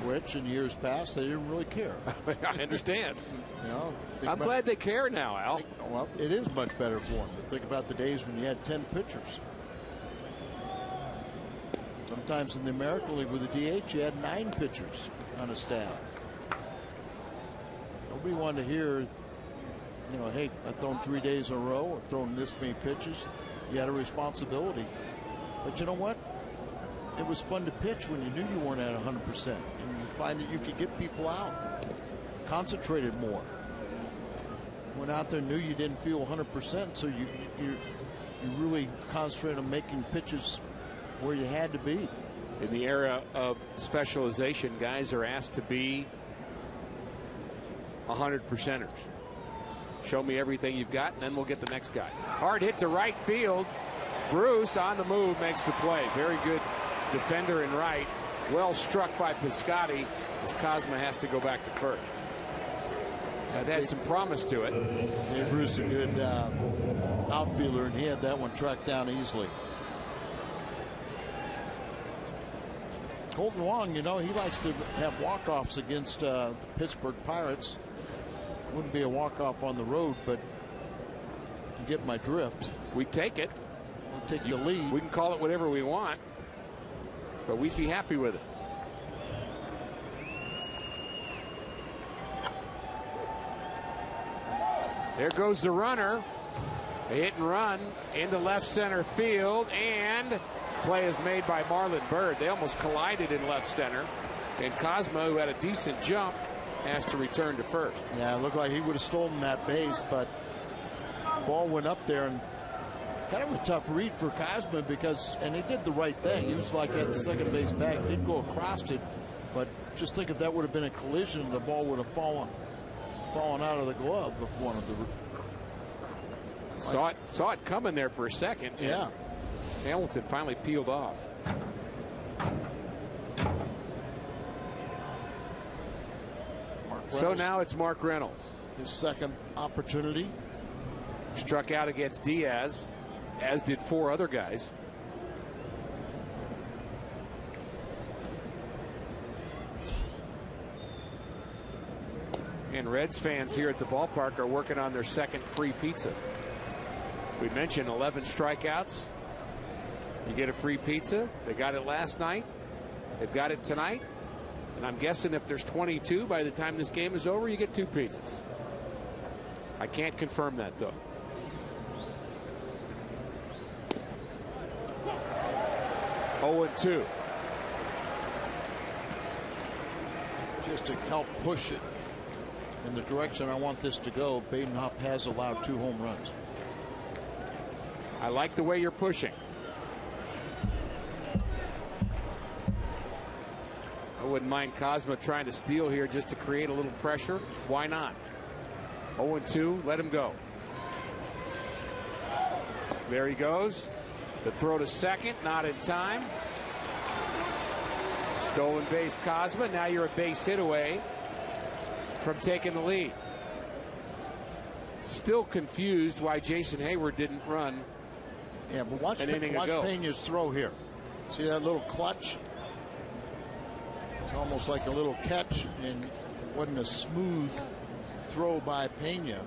Which in years past they didn't really care. I understand. You know, I'm glad they care now, Al. Well, it is much better for them. Think about the days when you had 10 pitchers. Sometimes in the American League with the DH, you had 9 pitchers on a staff. Nobody wanted to hear, you know, hey, I've thrown 3 days in a row, I've thrown this many pitches. You had a responsibility. But you know what? It was fun to pitch when you knew you weren't at 100%. And you find that you could get people out. Concentrated more. Went out there, knew you didn't feel 100%, so you really concentrated on making pitches where you had to be. In the era of specialization, guys are asked to be 100%ers. Show me everything you've got, and then we'll get the next guy. Hard hit to right field. Bruce on the move makes the play. Very good defender in right. Well struck by Piscotty as Cosma has to go back to first. That had some promise to it. Yeah, Bruce, a good outfielder, and he had that one tracked down easily. Colton Wong, you know, he likes to have walk-offs against the Pittsburgh Pirates. Wouldn't be a walk-off on the road, but you get my drift. We take it. We'll take the lead. We can call it whatever we want, but we'd be happy with it. There goes the runner. A hit and run into left center field, and play is made by Marlon Byrd. They almost collided in left center, and Cosma, who had a decent jump, has to return to first. Yeah, it looked like he would have stolen that base, but ball went up there, and kind of a tough read for Cosma because, and he did the right thing. He was like at the second base bag, didn't go across it, but just think if that would have been a collision, the ball would have fallen out of the glove of one of the. Saw it coming there for a second. Yeah. Hamilton finally peeled off. So now it's Mark Reynolds. His second opportunity. Struck out against Diaz, as did 4 other guys. And Reds fans here at the ballpark are working on their second free pizza. We mentioned 11 strikeouts. You get a free pizza. They got it last night. They've got it tonight. And I'm guessing if there's 22 by the time this game is over, you get 2 pizzas. I can't confirm that, though. Oh, 0-2. Just to help push it in the direction I want this to go, Badenhop has allowed 2 home runs. I like the way you're pushing. I wouldn't mind Kozma trying to steal here just to create a little pressure. Why not? 0-2, let him go. There he goes. The throw to second, not in time. Stolen base, Kozma. Now you're a base hit away from taking the lead. Still confused why Jason Hayward didn't run. Yeah, but watch Pena's throw here. See that little clutch? It's almost like a little catch, and it wasn't a smooth throw by Pena.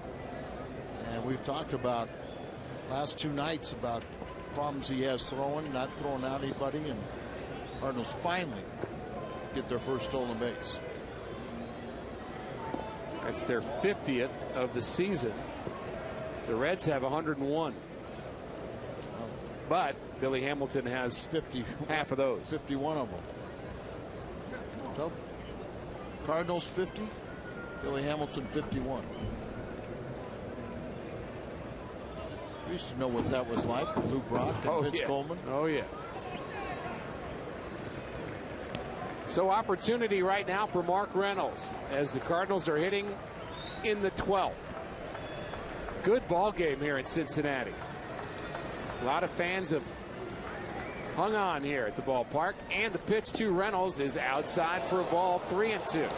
And we've talked about last 2 nights about problems he has throwing, not throwing out anybody, and Cardinals finally get their first stolen base. That's their 50th of the season. The Reds have 101. But Billy Hamilton has 50, half of those. 51 of them. So Cardinals 50, Billy Hamilton 51. We used to know what that was like. Lou Brock and Vince Coleman. Oh, yeah. So opportunity right now for Mark Reynolds as the Cardinals are hitting in the 12th. Good ball game here in Cincinnati. A lot of fans have hung on here at the ballpark, and the pitch to Reynolds is outside for a ball, 3-2.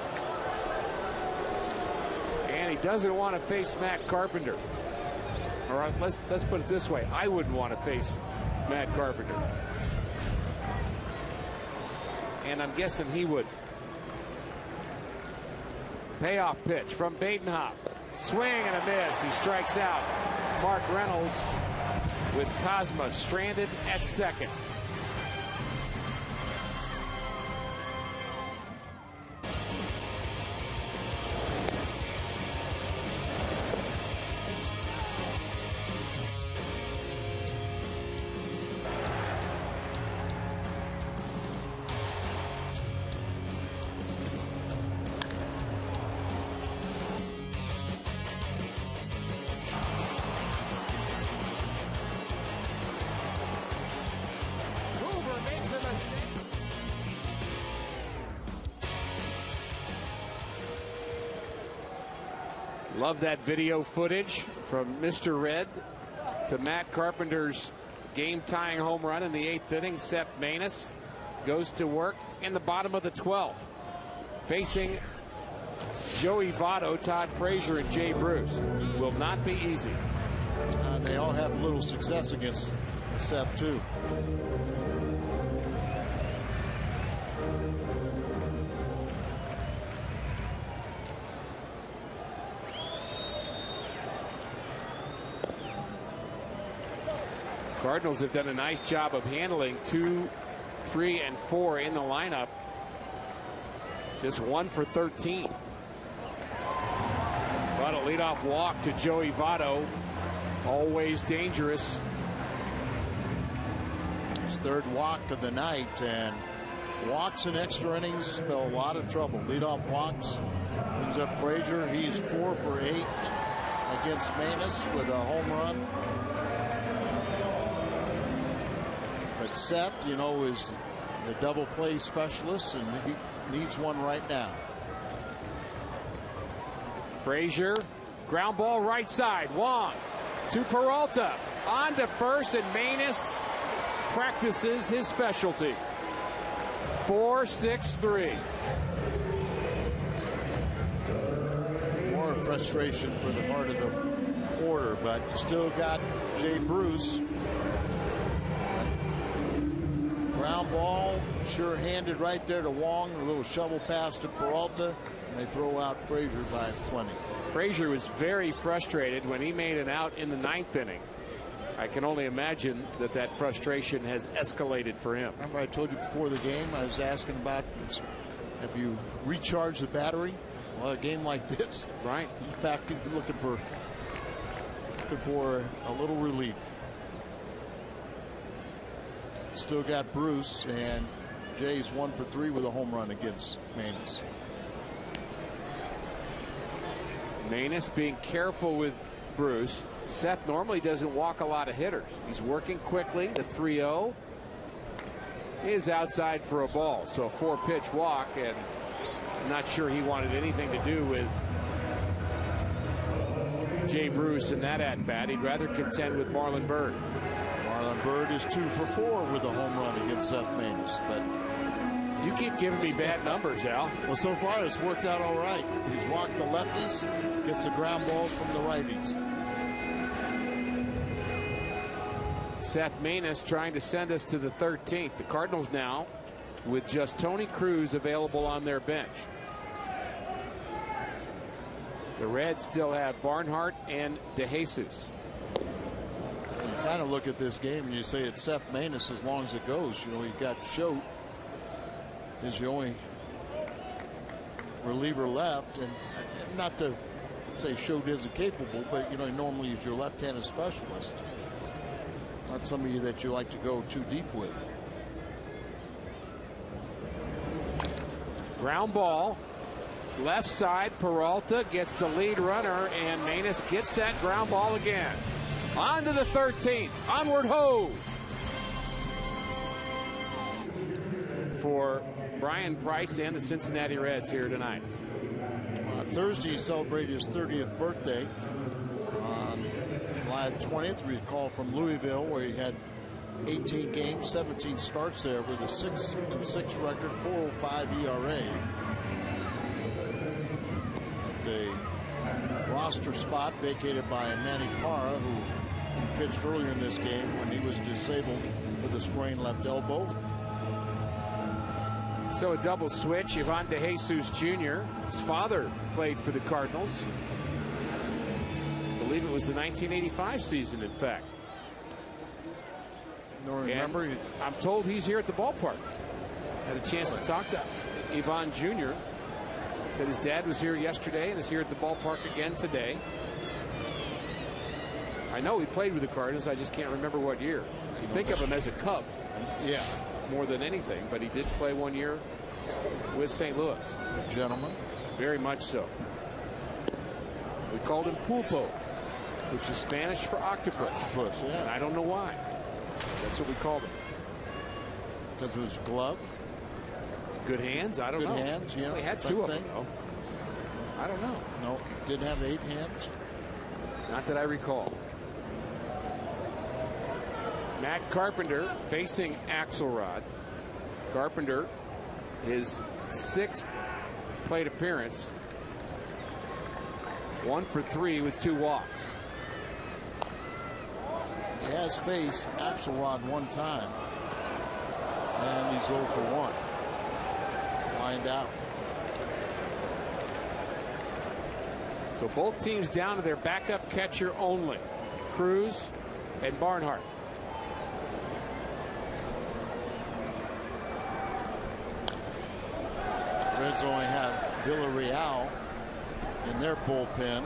And he doesn't want to face Matt Carpenter. All right, let's put it this way. I wouldn't want to face Matt Carpenter. And I'm guessing he would. Payoff pitch from Badenhop. Swing and a miss. He strikes out Mark Reynolds with Kozma stranded at second. Love that video footage from Mr. Red to Matt Carpenter's game-tying home run in the 8th inning. Seth Maness goes to work in the bottom of the 12th, facing Joey Votto, Todd Frazier, and Jay Bruce. Will not be easy. They all have little success against Seth, too. Cardinals have done a nice job of handling 2, 3, and 4 in the lineup. Just 1 for 13. But a leadoff walk to Joey Votto. Always dangerous. His 3rd walk of the night, and walks in extra innings spell a lot of trouble. Leadoff walks brings up Frazier. He's 4 for 8 against Maness with a home run. But Seth, you know, is the double play specialist, and he needs one right now. Frazier, ground ball right side. Wong to Peralta. On to first, and Maness practices his specialty. 4-6-3. More frustration for the part of the order, but still got Jay Bruce. Ground ball, sure-handed right there to Wong. A little shovel pass to Peralta. and they throw out Frazier by plenty. Frazier was very frustrated when he made an out in the 9th inning. I can only imagine that that frustration has escalated for him. Remember I told you before the game, I was asking about, have you recharged the battery? Well, a game like this, right? He's back looking for a little relief. Still got Bruce, and Jay's 1 for 3 with a home run against Manus. Manus being careful with Bruce. Seth normally doesn't walk a lot of hitters. He's working quickly. The 3-0 is outside for a ball. So a 4-pitch walk, and I'm not sure he wanted anything to do with Jay Bruce in that at-bat. He'd rather contend with Marlon Byrd. Marlon Byrd is 2 for 4 with a home run against Seth Manus, but you keep giving me bad numbers, Al. Well, so far it's worked out all right. He's walked the lefties, gets the ground balls from the righties. Seth Manus trying to send us to the 13th. The Cardinals now with just Tony Cruz available on their bench. The Reds still have Barnhart and DeJesus. You kind of look at this game and you say it's Seth Manus as long as it goes. You know, you got Choate is the only reliever left, and not to say Choate isn't capable, but you know, normally he's your left-handed specialist. Not somebody that you like to go too deep with. Ground ball. Left side, Peralta gets the lead runner, and Manus gets that ground ball again. On to the 13th. Onward ho! For Brian Price and the Cincinnati Reds here tonight. Thursday he celebrated his 30th birthday. On July 20th, we recall from Louisville, where he had 18 games, 17 starts there with a 6-6 record, 4.05 ERA. The roster spot vacated by Manny Parra, who pitched earlier in this game when he was disabled with a sprained left elbow. So a double switch. Ivan DeJesus Jr. His father played for the Cardinals. I believe it was the 1985 season, in fact. No, remember, I'm told he's here at the ballpark. Had a chance to talk to Ivan Jr. Said his dad was here yesterday and is here at the ballpark again today. I know he played with the Cardinals. I just can't remember what year. You think of him as a Cub. Yeah. More than anything, but he did play 1 year with St. Louis. A gentleman. Very much so. We called him Pulpo, which is Spanish for octopus. Octopus, yeah. And I don't know why. That's what we called him. Because of his glove? Good hands? I don't know. Good hands, yeah. He had 2 of them, though. I don't know. No, didn't have 8 hands. Not that I recall. Matt Carpenter facing Axelrod. Carpenter, his 6th plate appearance. 1 for 3 with 2 walks. He has faced Axelrod 1 time. And he's 0 for 1. Lined out. So both teams down to their backup catcher only. Cruz and Barnhart. Reds only have Villarreal in their bullpen,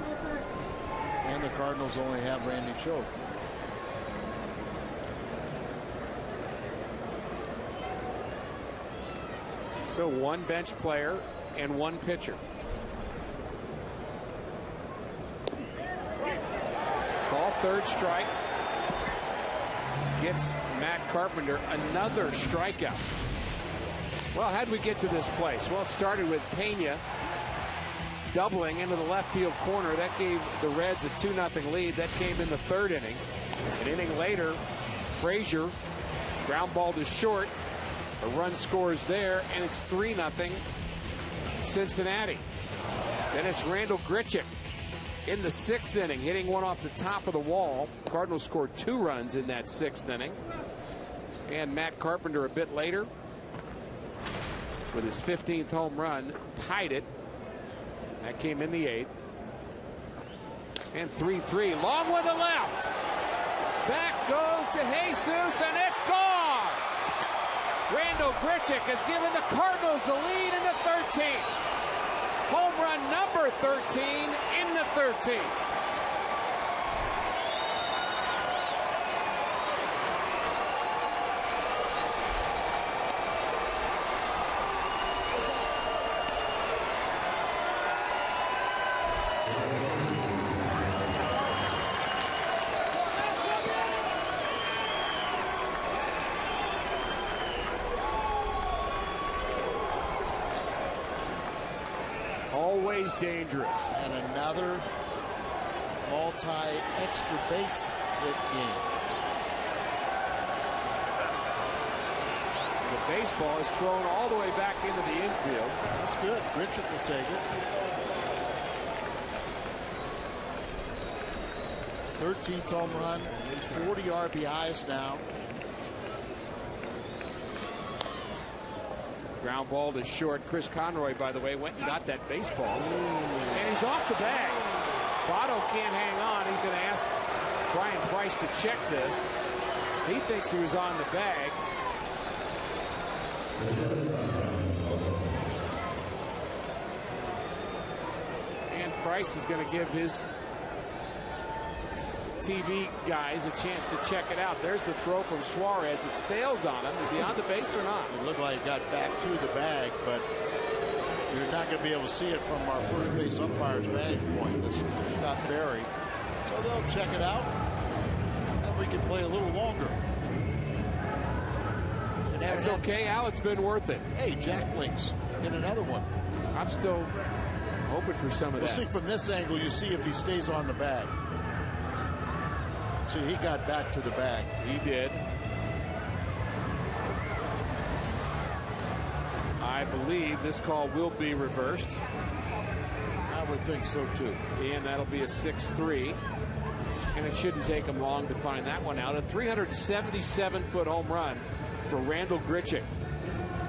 and the Cardinals only have Randy Choate. So 1 bench player and 1 pitcher. Call 3rd strike. Gets Matt Carpenter another strikeout. Well, how'd we get to this place? Well, it started with Pena doubling into the left field corner. That gave the Reds a 2-0 lead. That came in the 3rd inning. An inning later, Frazier ground ball to short. A run scores there, and it's 3-0 Cincinnati. Then it's Randall Grichuk in the 6th inning, hitting one off the top of the wall. Cardinals scored 2 runs in that 6th inning. And Matt Carpenter a bit later, with his 15th home run, tied it That came in the 8th. And 3-3. Long with the left. Back goes to Jesus, and it's gone. Randall Grichuk has given the Cardinals the lead in the 13th. Home run number 13 in the 13th. Always dangerous. And another multi-extra base hit game. The baseball is thrown all the way back into the infield. That's good. Grichuk will take it. His 13th home run. 40 RBIs now. Ground ball to short. Chris Conroy, by the way, went and got that baseball. And he's off the bag. Votto can't hang on. He's going to ask Brian Price to check this. He thinks he was on the bag. And Price is going to give his TV guys a chance to check it out. There's the throw from Suarez. It sails on him. Is he on the base or not? It looked like he got back to the bag, but you're not going to be able to see it from our first base umpire's vantage point. This is Scott Berry. So they'll check it out, and we can play a little longer. That's okay, Al. It's been worth it. Hey, Jack Blinks, get another one. I'm still hoping for some of that. We'll see from this angle. You see if he stays on the bag. See, he got back to the bag. He did. I believe this call will be reversed. I would think so, too. And that'll be a 6-3. And it shouldn't take him long to find that one out. A 377-foot home run for Randall Grichuk.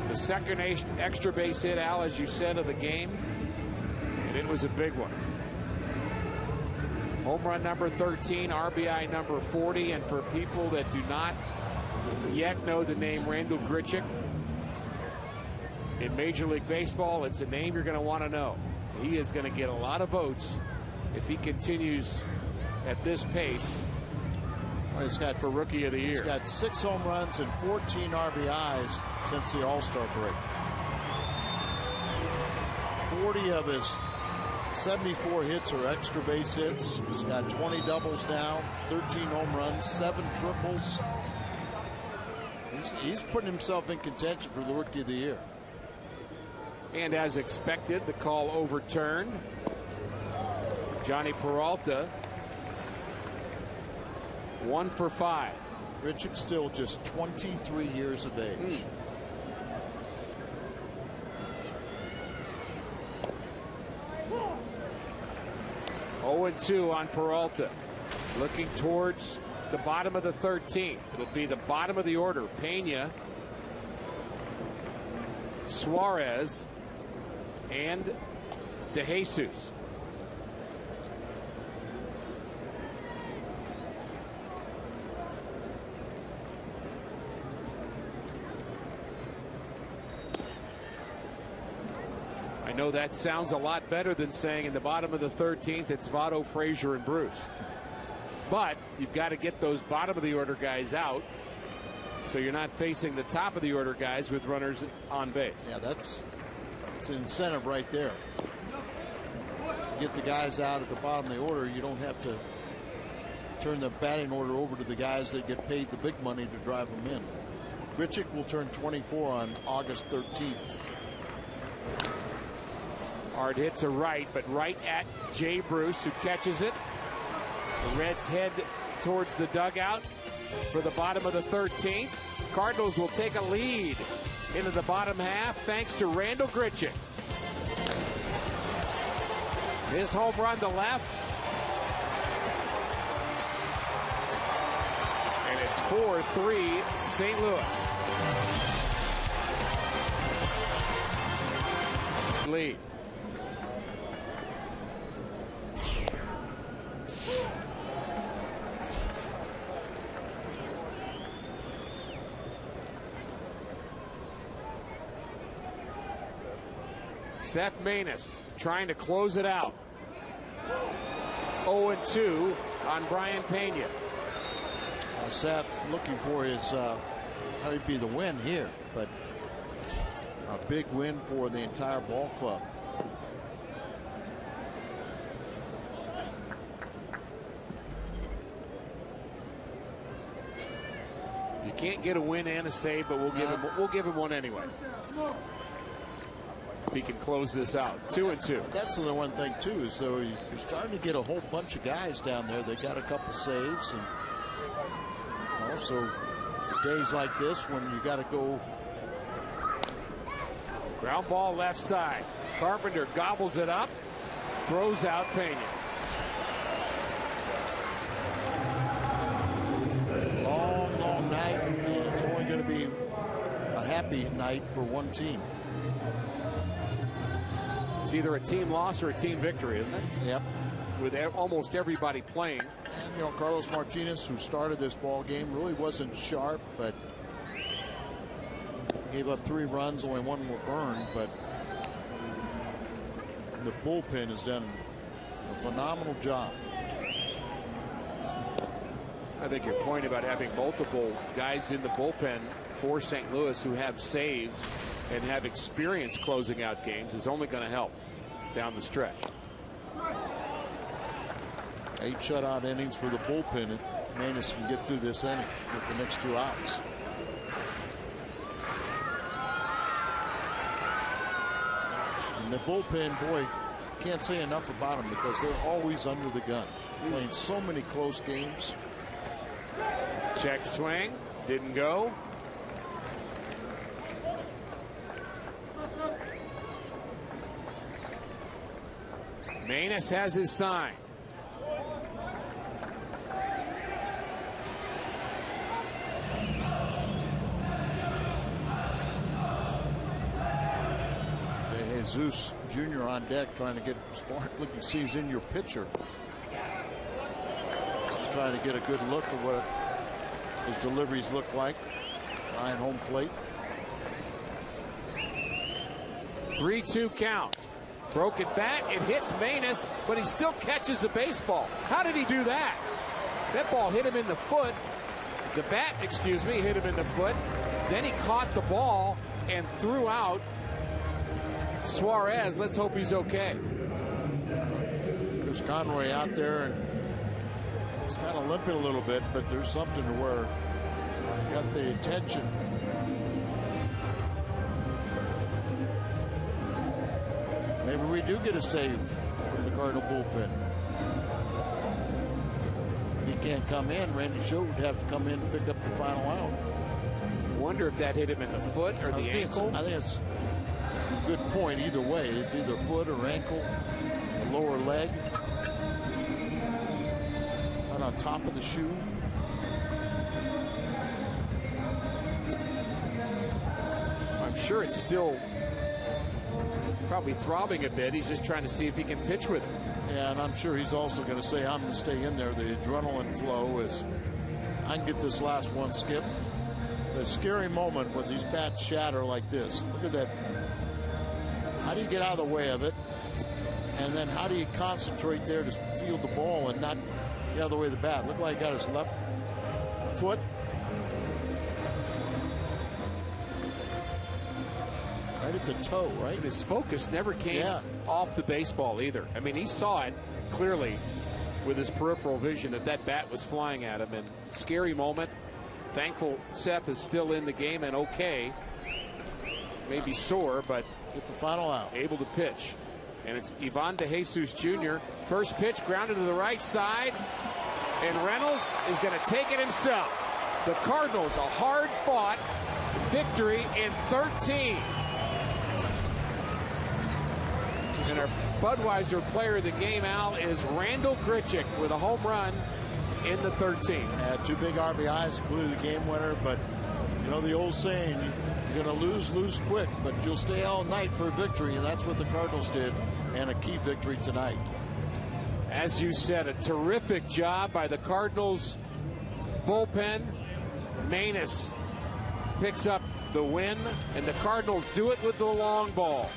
The second extra base hit, Al, as you said, of the game. And it was a big one. Home run number 13, RBI number 40, and for people that do not yet know the name Randall Grichuk, in Major League Baseball, it's a name you're going to want to know. He is going to get a lot of votes if he continues at this pace for Rookie of the Year. He's got 6 home runs and 14 RBIs since the All-Star break. 40 of his 74 hits are extra base hits. He's got 20 doubles now, 13 home runs, 7 triples. He's putting himself in contention for the Rookie of the Year. And as expected, the call overturned. Johnny Peralta, 1 for 5. Grichuk still just 23 years of age. 0-2 on Peralta. Looking towards the bottom of the 13th. It'll be the bottom of the order. Pena, Suarez, and DeJesus. I know that sounds a lot better than saying in the bottom of the 13th it's Votto, Frazier, and Bruce. But you've got to get those bottom of the order guys out so you're not facing the top of the order guys with runners on base. Yeah, that's an incentive right there. Get the guys out at the bottom of the order. You don't have to turn the batting order over to the guys that get paid the big money to drive them in. Grichuk will turn 24 on August 13th. Hard hit to right, but right at Jay Bruce, who catches it. The Reds head towards the dugout for the bottom of the 13th. Cardinals will take a lead into the bottom half thanks to Randall Grichuk. His home run to left. And it's 4-3 St. Louis. Lead. Seth Maness trying to close it out. 0-2 on Brian Pena. Seth looking for his probably be the win here, but a big win for the entire ball club. You can't get a win and a save, but we'll give him one anyway. He can close this out. 2-2. That's the one thing too, is though you're starting to get a whole bunch of guys down there. They got a couple saves, and also days like this when you got to go. Ground ball left side. Carpenter gobbles it up, throws out Pena. Long night. It's only going to be a happy night for one team. It's either a team loss or a team victory, isn't it? Yep. With almost everybody playing. And Carlos Martinez, who started this ball game, really wasn't sharp, but gave up 3 runs, only 1 were earned. But the bullpen has done a phenomenal job. I think your point about having multiple guys in the bullpen for St. Louis who have saves and have experience closing out games is only going to help down the stretch. 8 shutout innings for the bullpen if Maness can get through this inning with the next 2 outs. And the bullpen, boy, can't say enough about them because they're always under the gun, playing so many close games. Check swing, didn't go. Maness has his sign. Jesus Jr. on deck trying to get smart. Look, you see he's in your pitcher. He's trying to get a good look at what his deliveries look like behind home plate. 3-2 count. Broken bat, it hits Maness, but he still catches the baseball. How did he do that? That ball hit him in the foot. The bat, excuse me, hit him in the foot. Then he caught the ball and threw out Suarez. Let's hope he's okay. There's Conroy out there, and he's kind of limping a little bit, but there's something to where he got the attention. Maybe we do get a save from the Cardinal bullpen. If he can't come in, Randy Schutt would have to come in and pick up the final out. Wonder if that hit him in the foot or the ankle. I think it's a good point either way. It's either foot or ankle, or lower leg, right on top of the shoe. I'm sure it's still probably throbbing a bit. He's just trying to see if he can pitch with it. Yeah, and I'm sure he's also going to say, I'm going to stay in there. The adrenaline flow is, I can get this last one skip. The scary moment when these bats shatter like this. Look at that. How do you get out of the way of it? And then how do you concentrate there to field the ball and not get out of the way of the bat? Look like he got his left foot. Right at the toe, right? His focus never came off the baseball either. I mean, he saw it clearly with his peripheral vision that bat was flying at him. And scary moment. Thankful Seth is still in the game and okay. Maybe sore, but get the final out. Able to pitch. And it's Ivan DeJesus Jr. First pitch grounded to the right side. And Reynolds is going to take it himself. The Cardinals, a hard-fought victory in 13. And our Budweiser player of the game, Al, is Randall Grichuk with a home run in the 13th. Yeah, 2 big RBIs, including the game winner. But you know the old saying, you're going to lose quick, but you'll stay all night for a victory, and that's what the Cardinals did, and a key victory tonight. As you said, a terrific job by the Cardinals bullpen. Maness picks up the win, and the Cardinals do it with the long ball.